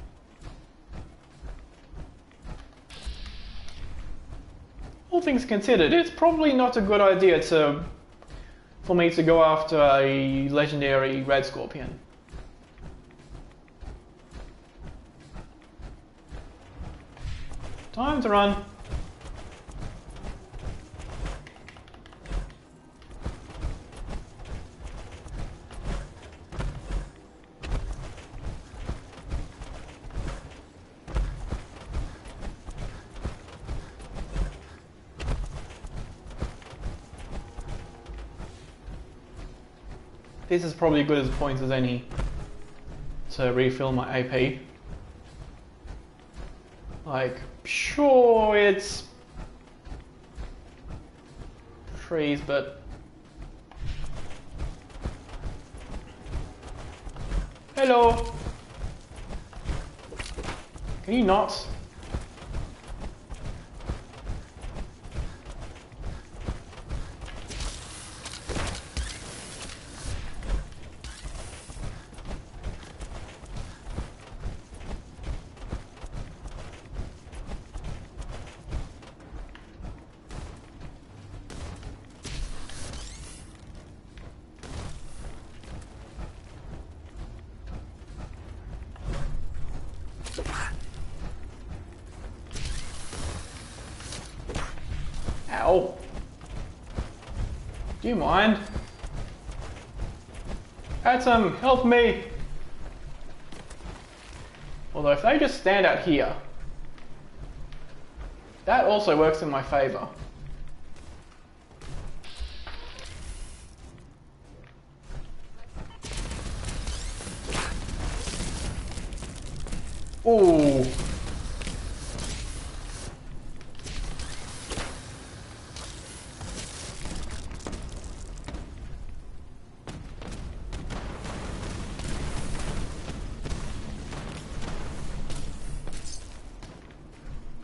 all things considered, it's probably not a good idea for me to go after a legendary red scorpion. Time to run. This is probably good as a point as any to refill my AP. Like, sure, it's trees, but hello. Can you not? Ow. Do you mind? Atom, help me! Although if they just stand out here, that also works in my favour. Ooh.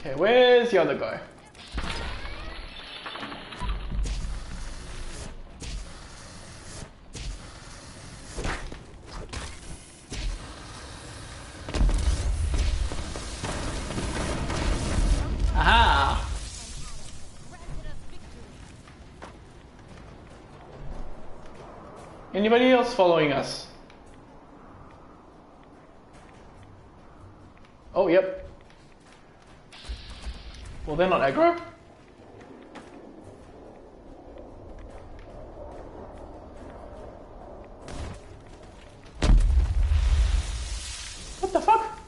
Okay, where's the other guy? Aha! Anybody else following us? Oh, yep. Well, they're not aggro. What the fuck?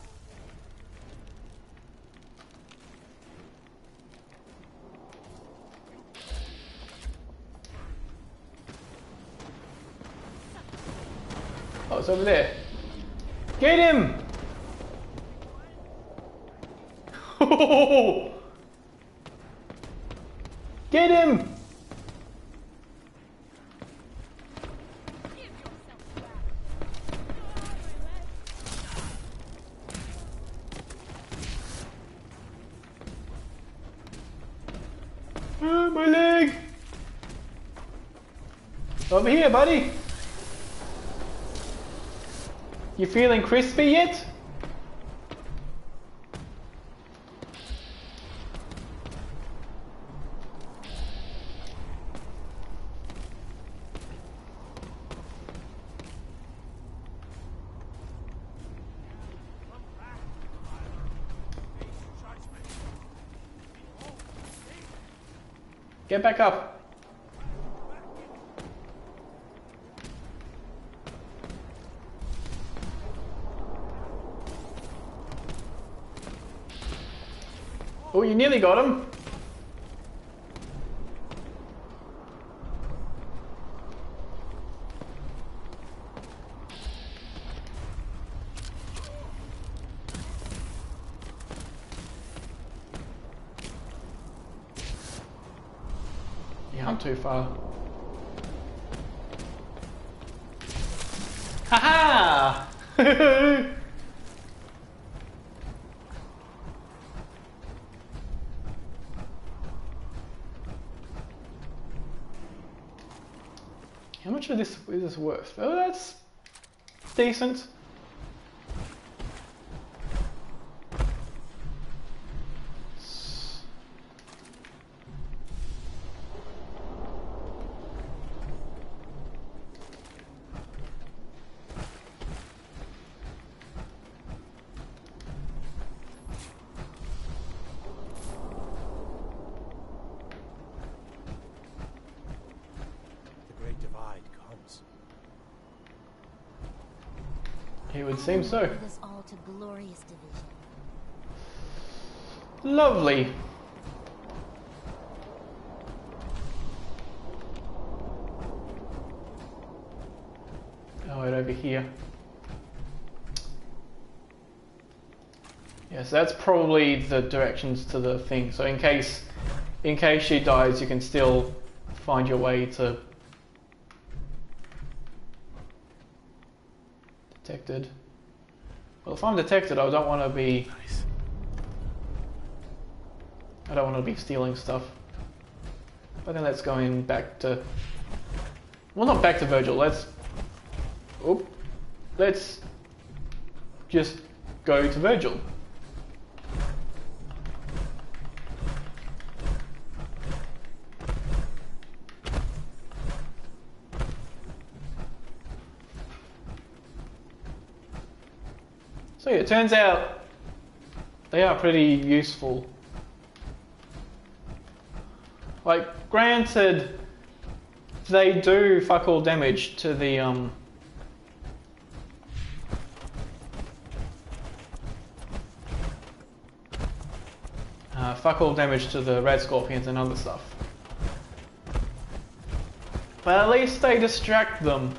Oh, it's over there. Get him! Get him! My leg! Over here, buddy! You feeling crispy yet? Get back up. Oh, you nearly got him. Yeah, I'm too far. Haha! How much of this is this worth? Oh, that's decent. It would seem so. Lead us all to glorious division. Lovely. Oh, right over here. Yes, that's probably the directions to the thing. So in case she dies, you can still find your way to detected. Well, if I'm detected, I don't want to be. Nice. I don't want to be stealing stuff. But then let's go in back to. Well, not back to Virgil. Let's. Oop. Let's just go to Virgil. So yeah, it turns out they are pretty useful. Like, granted, they do fuck all damage to the fuck all damage to the red scorpions and other stuff. But at least they distract them.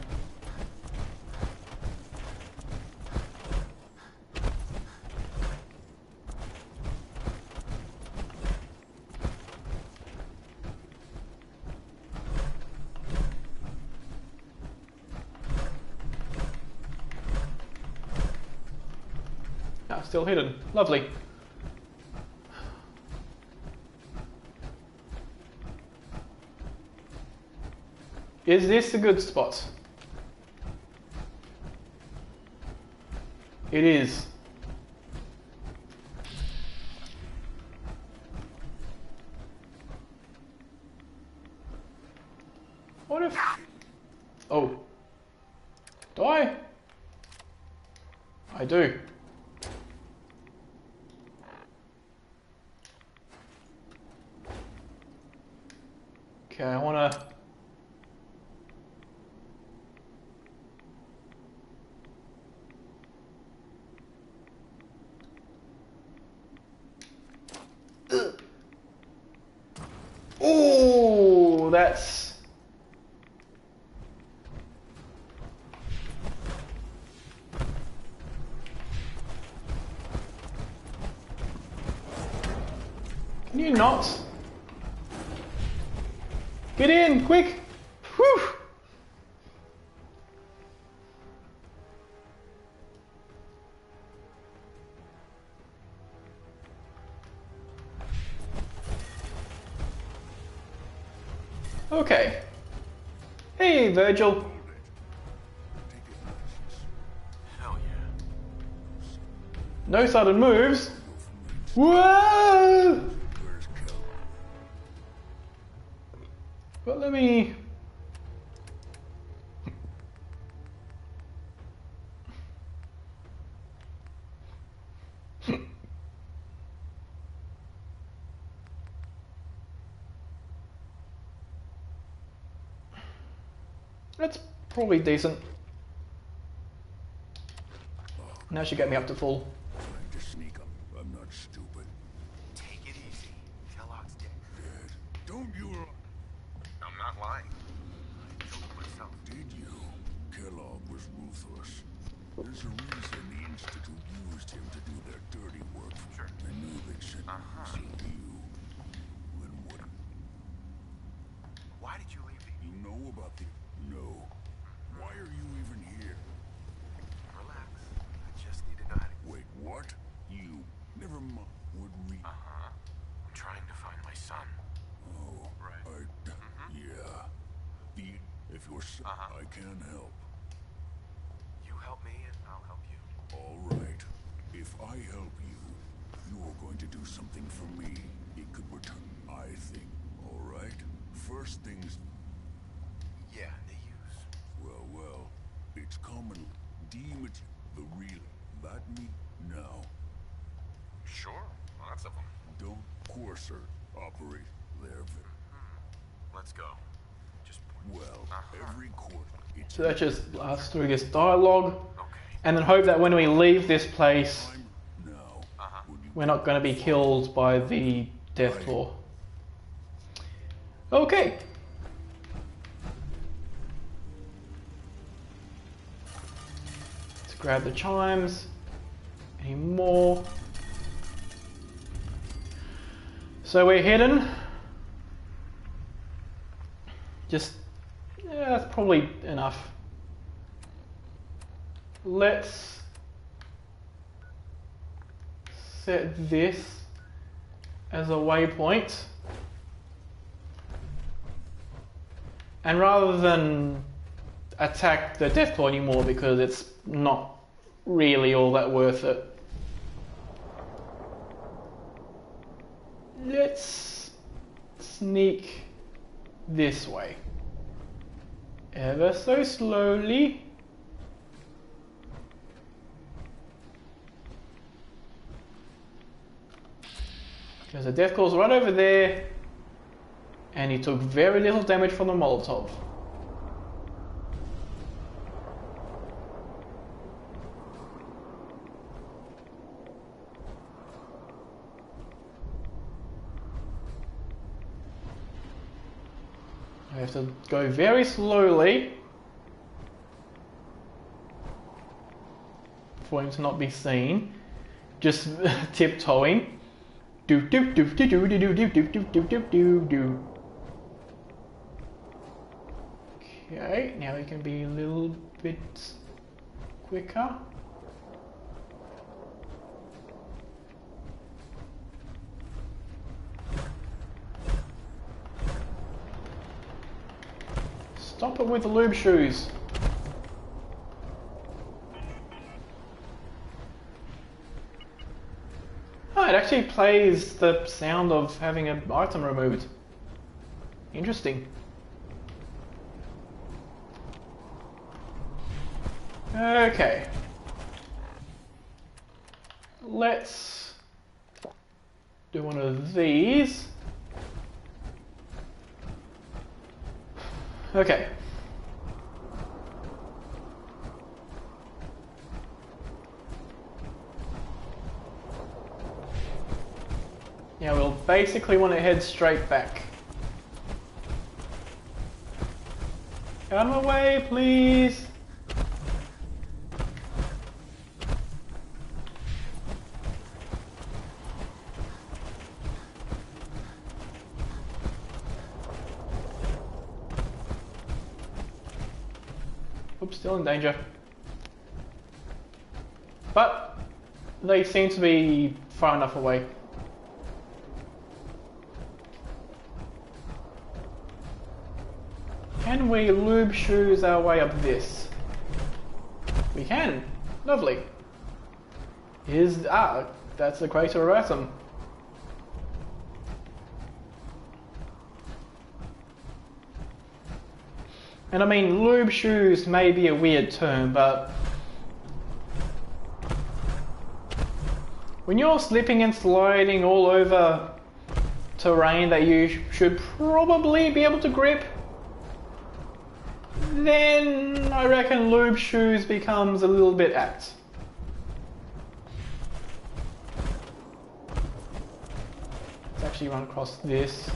Still hidden. Lovely. Is this a good spot? It is. What if... Oh. Do I? I do. Okay, I wanna... Oh, that's... Can you not? Get in, quick! Whew! Okay. Hey, Virgil. Hell yeah. No sudden moves. Whoa! But let me... That's probably decent. Now should get me up to full. Trying to sneak up. I'm not stupid. Take it easy. Kellogg's dead. Dead? Don't you... I'm not lying. I killed him myself. Did you? Kellogg was ruthless. There's a reason the Institute used him to do their dirty work. Sure. They knew they'd send so you. Then what? Why did you leave the... You know about the... No. Why are you even here? Relax. I just need to know how to... Wait, what? You? Never mind. Would read... I'm trying to find my son. Oh. Right. Yeah. If you're son, I can help. You help me and I'll help you. All right. If I help you, you're going to do something for me. It could return, I think. All right? First things... Yeah, they use. Well, it's common. Deem it the real. That me now. Sure, lots of them. Don't courser operate there. Let's go. Just well, every quarter. So that just lasts through this dialogue, and then hope that when we leave this place, we're not going to be killed by the Death Claw. Okay. Let's grab the chimes. Any more? So we're hidden. Just, yeah, that's probably enough. Let's set this as a waypoint. And rather than attack the Deathclaw anymore because it's not really all that worth it, let's sneak this way. Ever so slowly. Because the Deathclaw's right over there, and he took very little damage from the Molotov. I have to go very slowly for him to not be seen. Just tiptoeing. Do do do do do do do do do do do do do. Okay, now we can be a little bit quicker. Stop it with the lube shoes. Oh, it actually plays the sound of having an item removed. Interesting. Okay. Let's do one of these. Okay. Yeah, we'll basically want to head straight back. Out of my way, please! Oops, still in danger. But they seem to be far enough away. Can we lube shoes our way up this? We can. Lovely. That's the Crater of Atom. And I mean, lube shoes may be a weird term, but when you're slipping and sliding all over terrain that you should probably be able to grip, then I reckon lube shoes becomes a little bit apt. Let's actually run across this.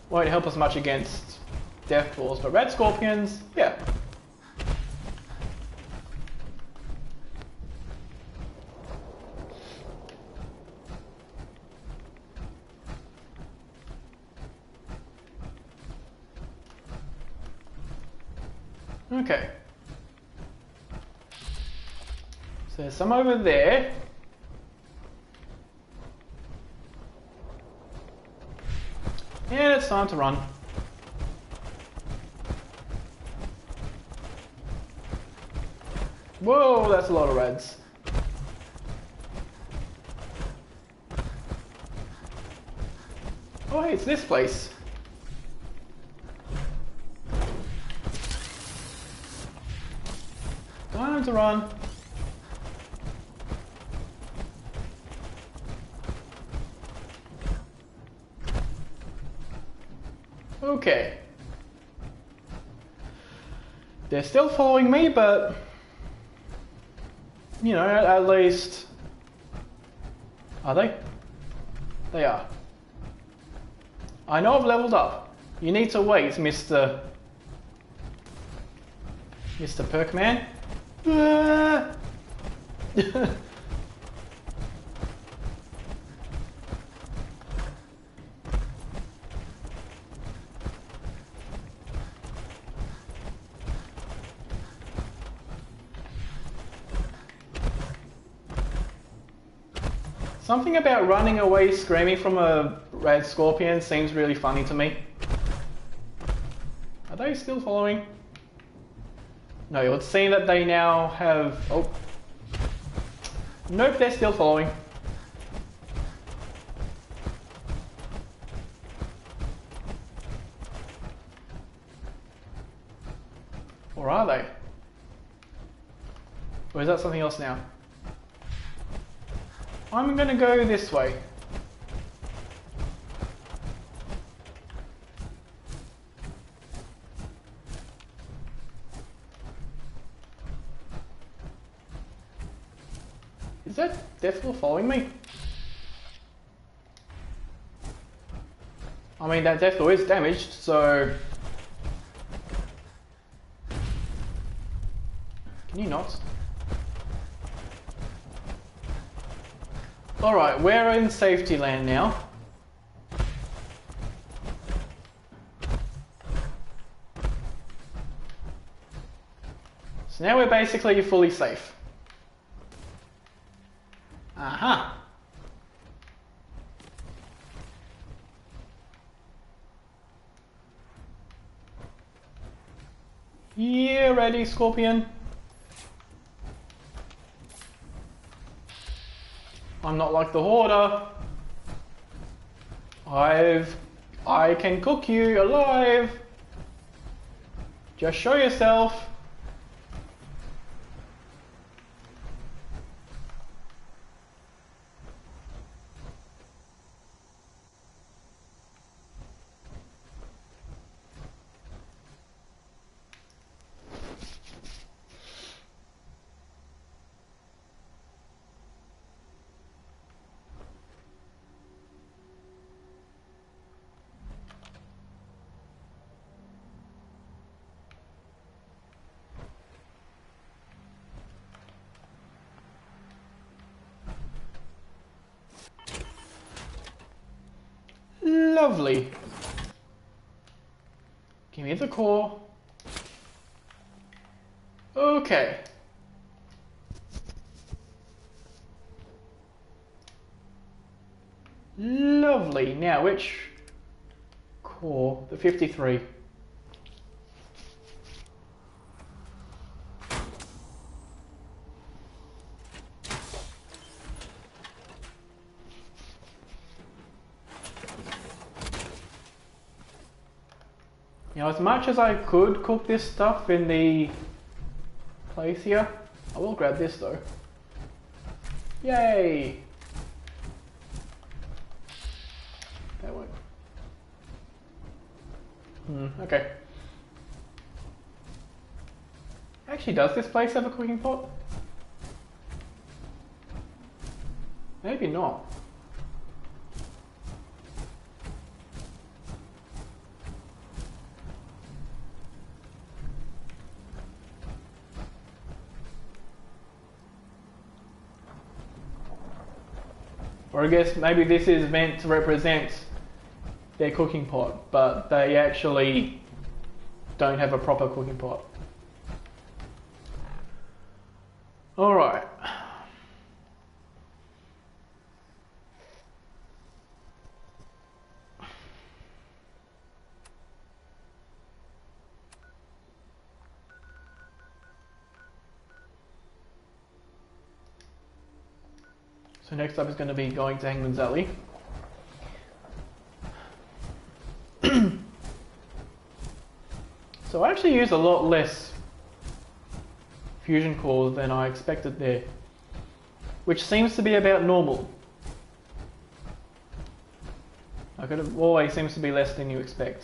Won't help us much against death claws, but red scorpions, yeah. Okay. So there's some over there. And it's time to run. Whoa, that's a lot of reds. Oh hey, it's this place. Time to run. Okay. They're still following me, but you know, at least... Are they? They are. I know I've leveled up. You need to wait, Mr. Perkman. Something about running away screaming from a red scorpion seems really funny to me. Are they still following? No, it would seem that they now have... Oh. Nope, they're still following. Or are they? Or is that something else now? I'm gonna go this way. Is that Deathclaw following me? I mean, that Deathclaw is damaged, so... Can you not? Alright, we're in safety land now. So now we're basically fully safe. Aha! Yeah, ready, Scorpion. I'm not like the Hoarder. I can cook you alive. Just show yourself. Lovely. Give me the core. Okay. Lovely. Now, which core? The 53. Now, as much as I could cook this stuff in the place here, I will grab this though. Yay! That won't. Okay. Actually, does this place have a cooking pot? Maybe not. Or I guess maybe this is meant to represent their cooking pot, but they actually don't have a proper cooking pot. Alright. So next up is going to be going to Hangman's Alley. So I actually use a lot less fusion cores than I expected there, which seems to be about normal. Like it always seems to be less than you expect.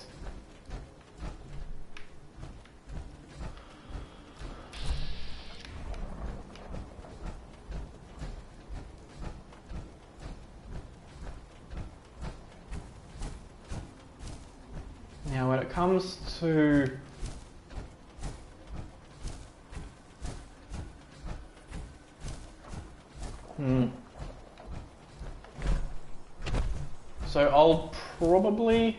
Now when it comes to so I'll probably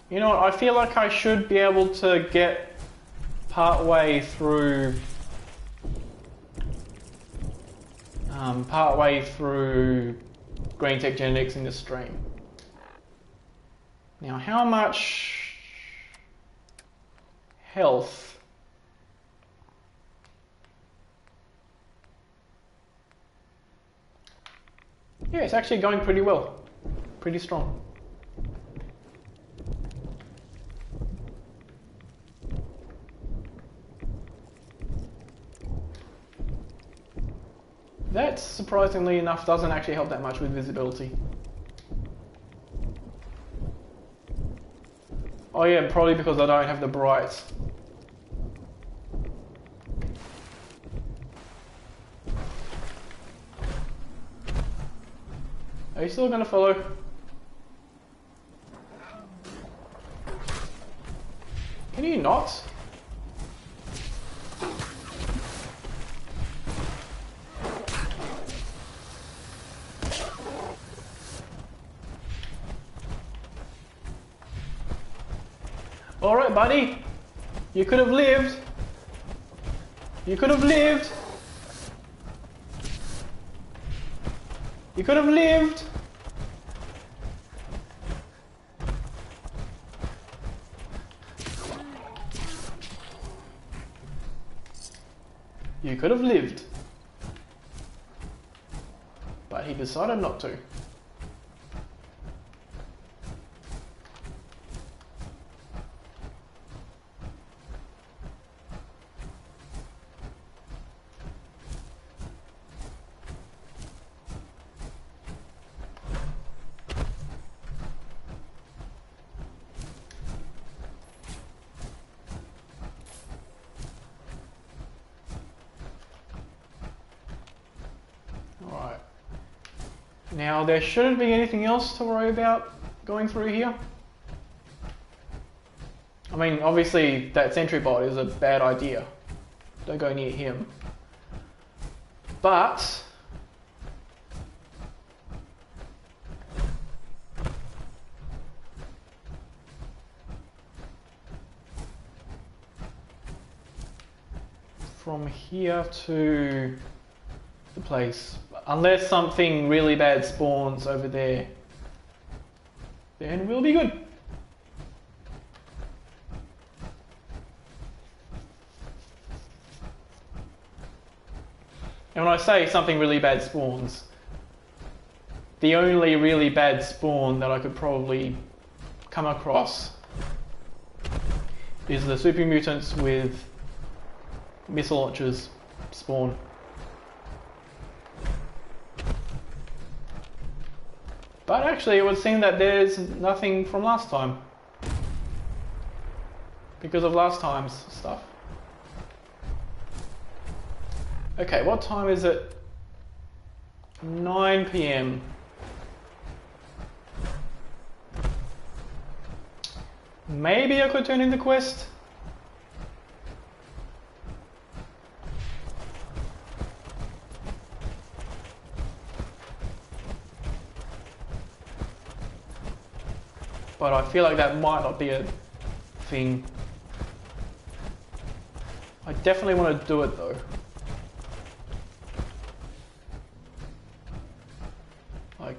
you know what, I feel like I should be able to get part way through Green Tech Genetics in this stream. Now how much health yeah, it's actually going pretty well. Pretty strong. That, surprisingly enough, doesn't actually help that much with visibility. Oh yeah, probably because I don't have the brights. Are you still going to follow? Can you not? Alright, buddy. You could have lived. You could have lived. You could have lived. You could have lived. But he decided not to. Now there shouldn't be anything else to worry about going through here. I mean, obviously that sentry bot is a bad idea. Don't go near him. But from here to the place. Unless something really bad spawns over there, then we'll be good. And when I say something really bad spawns, the only really bad spawn that I could probably come across is the super mutants with missile launchers spawn. But actually it would seem that there's nothing from last time, because of last time's stuff. Okay, what time is it? 9 PM. Maybe I could turn in the quest. But I feel like that might not be a thing. I definitely want to do it though. Like,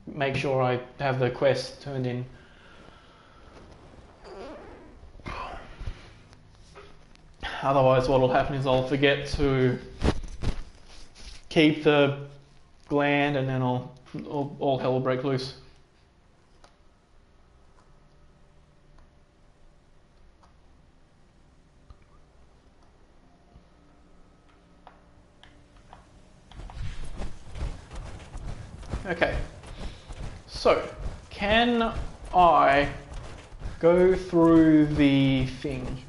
make sure I have the quest turned in. Otherwise what will happen is I'll forget to keep the gland and then all hell will break loose. Okay, so can I go through the thing?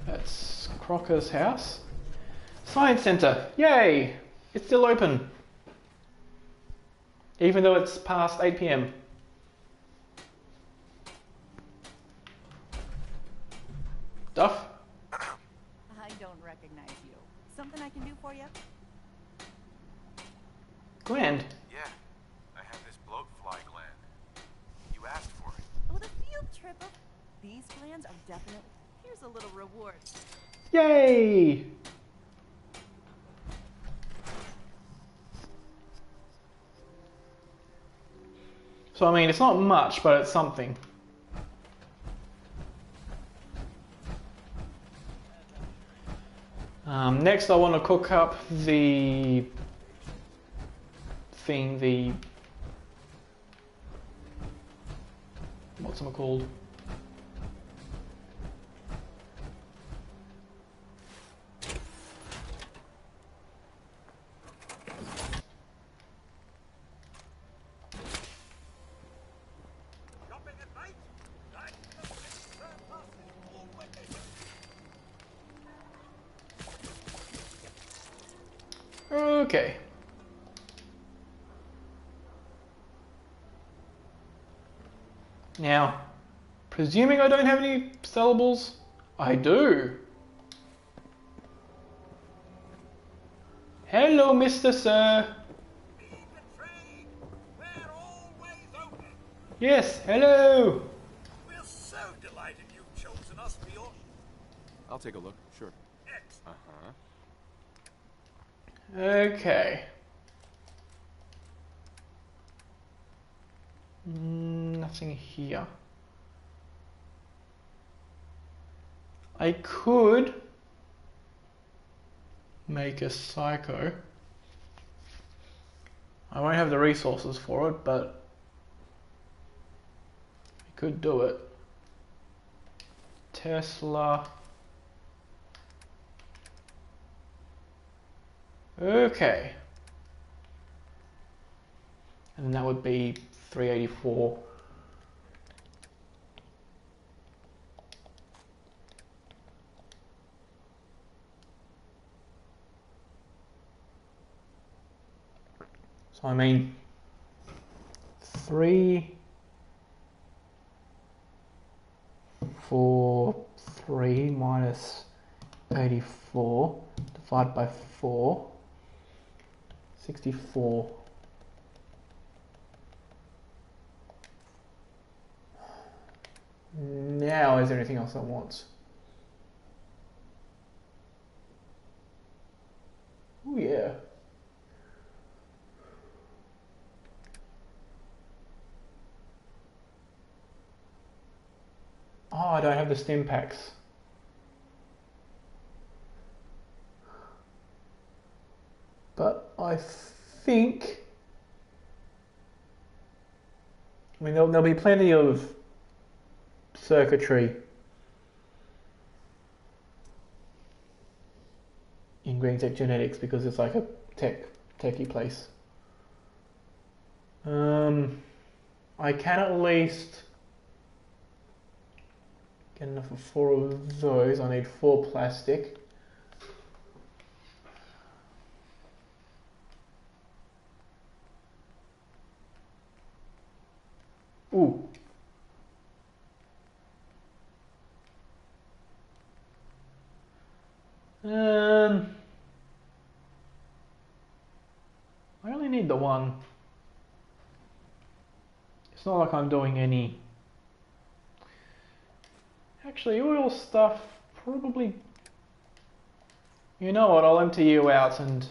That's Crocker's house. Science Center, yay! It's still open. Even though it's past 8 PM. Duff? I don't recognize you. Something I can do for you? Gland. Yeah, I have this bloat fly gland. You asked for it. Oh, the field trip. These glands are definitely... Here's a little reward. Yay! So I mean, it's not much, but it's something. Next I want to cook up the thing, what's it called? Okay. Now, presuming I don't have any sellables, I do. Hello, Mr. Sir. Yes, hello. We're so delighted you've chosen us for your... I'll take a look, sure. Uh-huh. Okay. Nothing here. I could make a psycho. I won't have the resources for it, but I could do it. Tesla. Okay. And that would be 384. So I mean 3, 4, 3 minus 84 divided by 4, 64. now, is there anything else I want? Oh yeah. Oh, I don't have the stim packs. But I think, I mean, there'll be plenty of circuitry in Green Tech Genetics because it's like a techie place. I can at least get enough of 4 of those. I need 4 plastic. Ooh. I only need the one. It's not like I'm doing any. Actually, oil stuff probably. You know what? I'll empty you out and.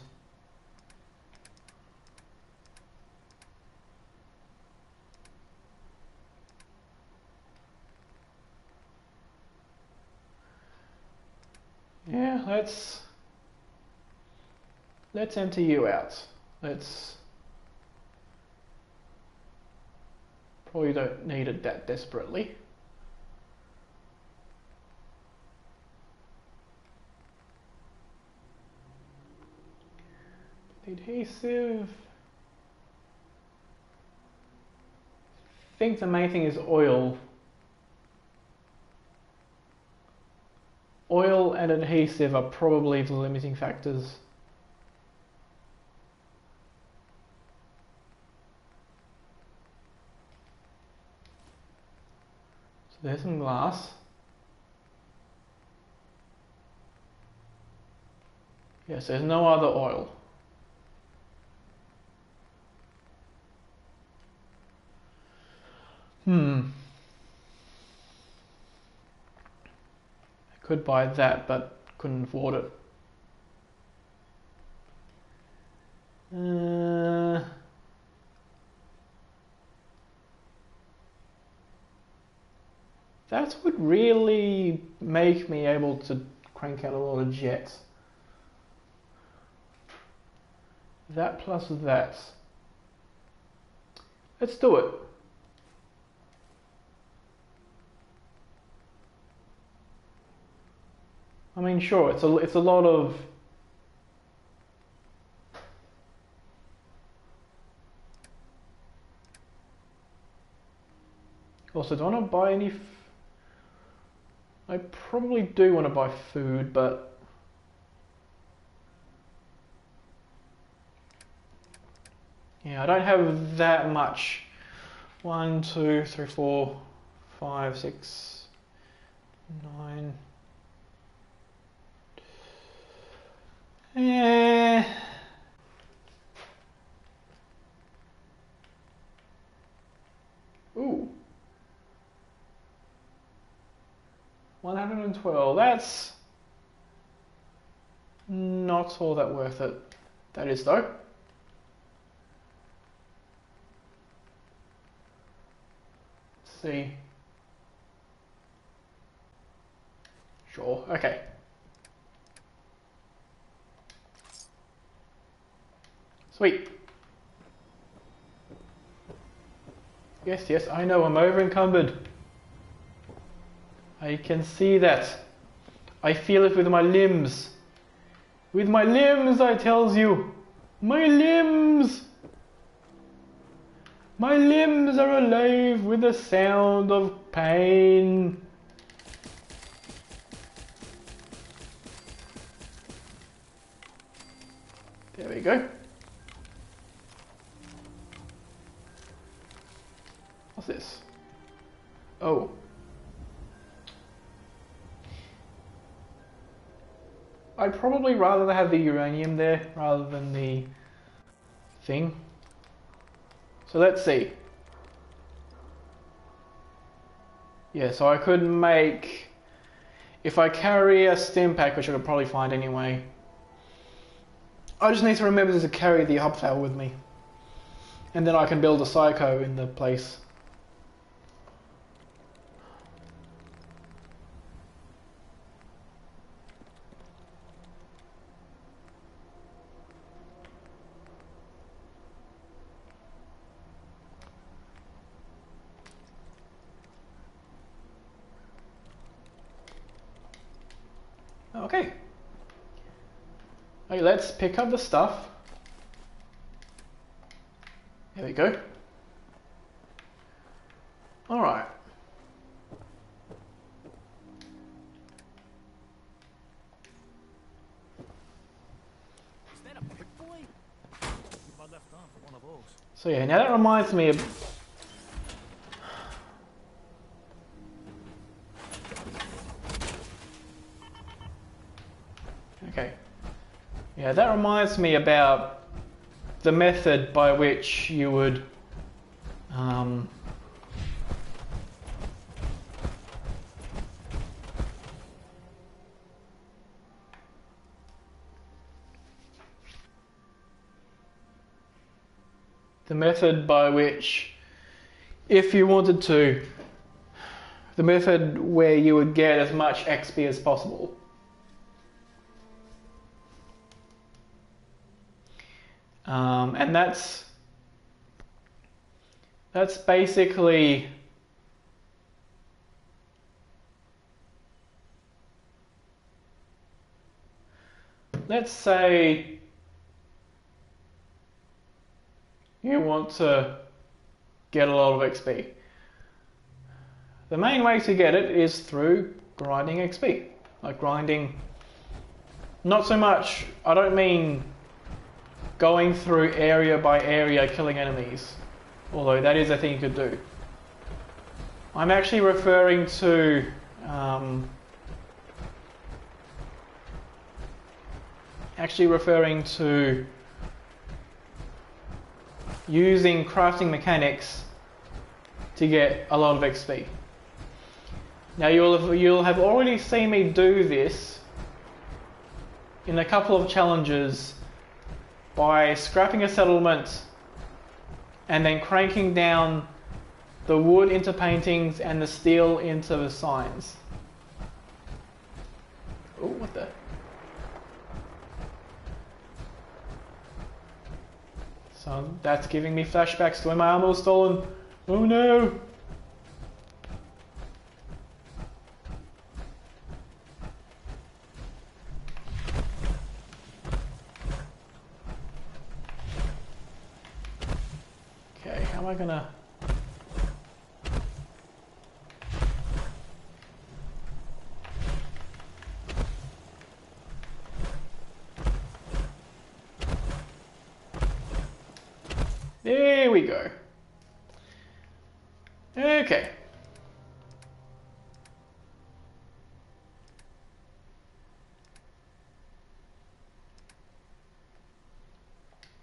Yeah, let's empty you out. Let's probably don't need it that desperately. Adhesive. I think the main thing is oil. Oil and adhesive are probably the limiting factors. So there's some glass. Yes, there's no other oil. I could buy that, but couldn't afford it. That would really make me able to crank out a lot of jets. That plus that. Let's do it. I mean, sure, it's a lot of. Also, do I want to buy any? I probably do want to buy food, but yeah, I don't have that much. 1, 2, 3, 4, 5, 6, 9. Ooh. 112. That's not all that worth it. That is though. Let's see. Sure. Okay. Sweet. Yes, I know, I'm over encumbered. I can see that. I feel it with my limbs. With my limbs, I tells you. My limbs! My limbs are alive with the sound of pain. There we go. What's this? Oh. I'd probably rather have the uranium there rather than the thing. So let's see. Yeah, so I could make... If I carry a stim pack, which I could probably find anyway, I just need to remember to carry the hubflower with me. And then I can build a psycho in the place. Okay. Okay, let's pick up the stuff. There we go. Alright. Is that a big boy? Keep my left arm for one of those. So yeah, now that reminds me of... Okay. Yeah, that reminds me about the method by which you would the method by which, if you wanted to, the method where you would get as much XP as possible. And that's basically let's say you want to get a lot of XP. The main way to get it is through grinding XP. Like grinding, not so much, I don't mean going through area by area killing enemies, although that is a thing you could do. I'm actually referring to using crafting mechanics to get a lot of XP. Now you'll have already seen me do this in a couple of challenges by scrapping a settlement and then cranking down the wood into paintings and the steel into the signs. Oh, what the? So that's giving me flashbacks to when my armor was stolen. Oh no! Okay, how am I gonna... There we go. Okay.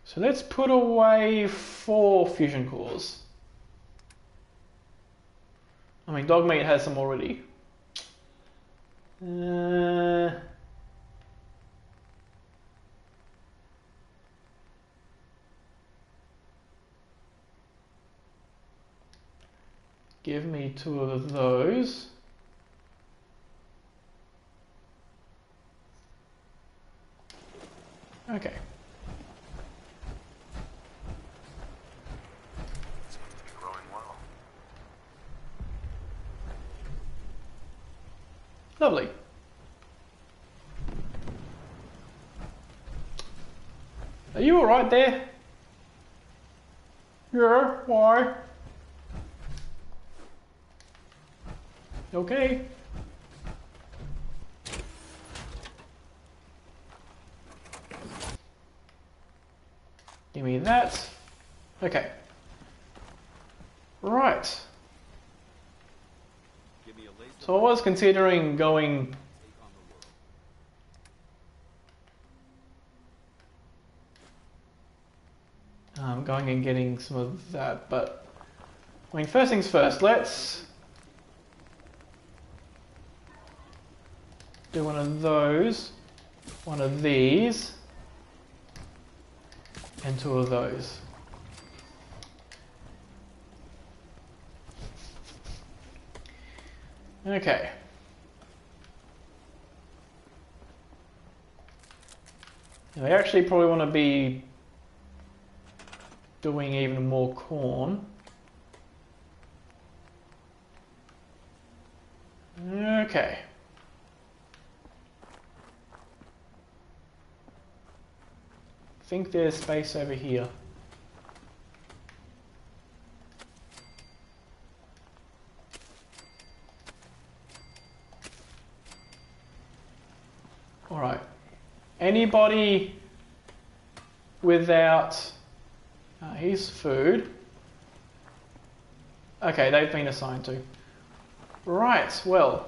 So let's put away 4 fusion cores. I mean, Dogmeat has some already. Give me 2 of those. Okay. Seems to be growing well. Lovely. Are you alright there? Yeah, why? Okay. Give me that. Okay. Right. So I was considering going going and getting some of that, but I mean, first things first, let's do one of those, one of these, and 2 of those. Okay. Now I actually probably want to be doing even more corn. Okay. I think there's space over here. All right. Anybody without... here's food. Okay, they've been assigned to. Right, well.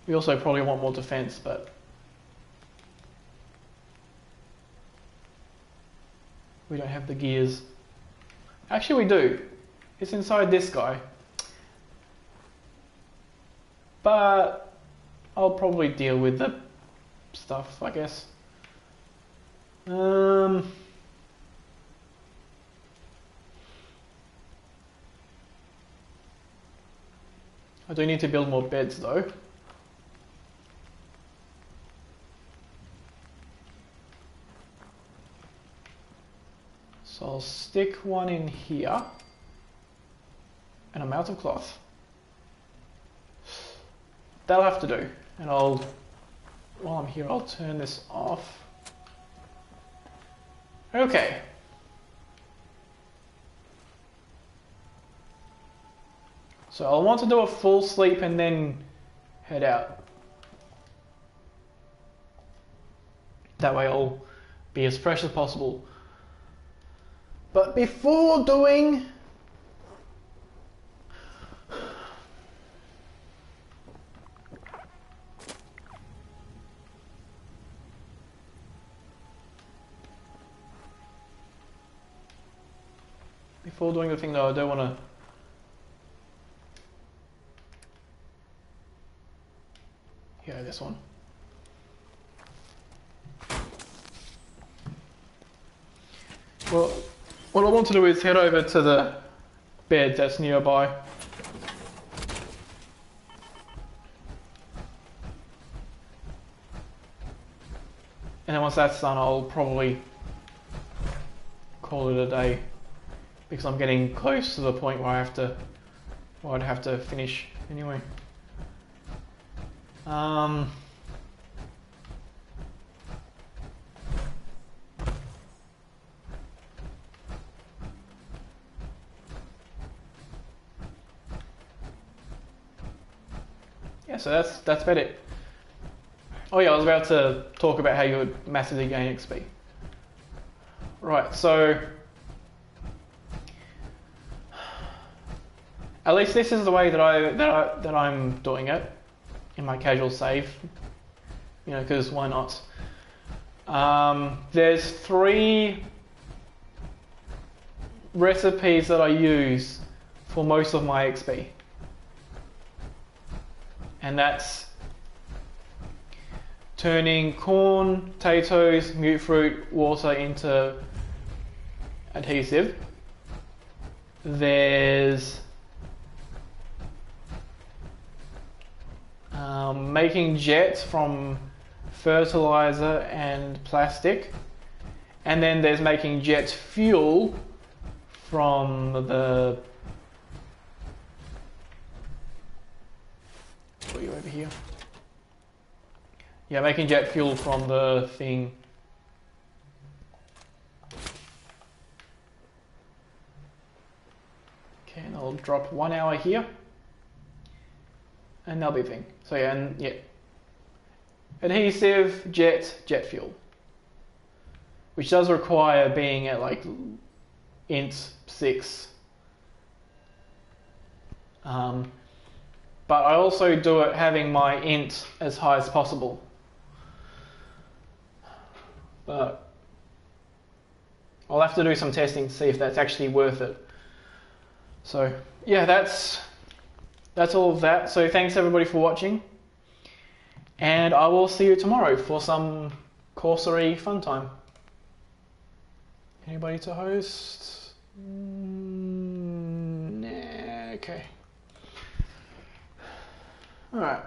We also probably want more defense, but... we don't have the gears. Actually, we do. It's inside this guy. But I'll probably deal with the stuff, I guess. I do need to build more beds though. So I'll stick one in here. And I'm out of cloth. That'll have to do. And while I'm here, I'll turn this off. Okay. So I'll want to do a full sleep and then head out. That way I'll be as fresh as possible. But before doing... Before doing the thing though, I don't want to... Yeah, this one. Well, what I want to do is head over to the bed that's nearby. And then once that's done, I'll probably call it a day. Because I'm getting close to the point where I'd have to finish anyway. Yeah, so that's about it. Oh yeah, I was about to talk about how you would massively gain XP. Right, so at least this is the way that I'm doing it in my casual save. You know, because why not? There's 3 recipes that I use for most of my XP. And that's turning corn, potatoes, mutfruit, water into adhesive. There's making jet from fertilizer and plastic, and then there's making jet fuel from the... Put you over here. Yeah, making jet fuel from the thing. Okay, and I'll drop 1 hour here. And that'll be a thing. So yeah, and yeah. Adhesive, jet fuel. Which does require being at like int 6. But I also do it having my int as high as possible. But I'll have to do some testing to see if that's actually worth it. So yeah, that's all of that. So thanks everybody for watching. And I will see you tomorrow for some Corsair fun time. Anybody to host? Nah, okay. Alright.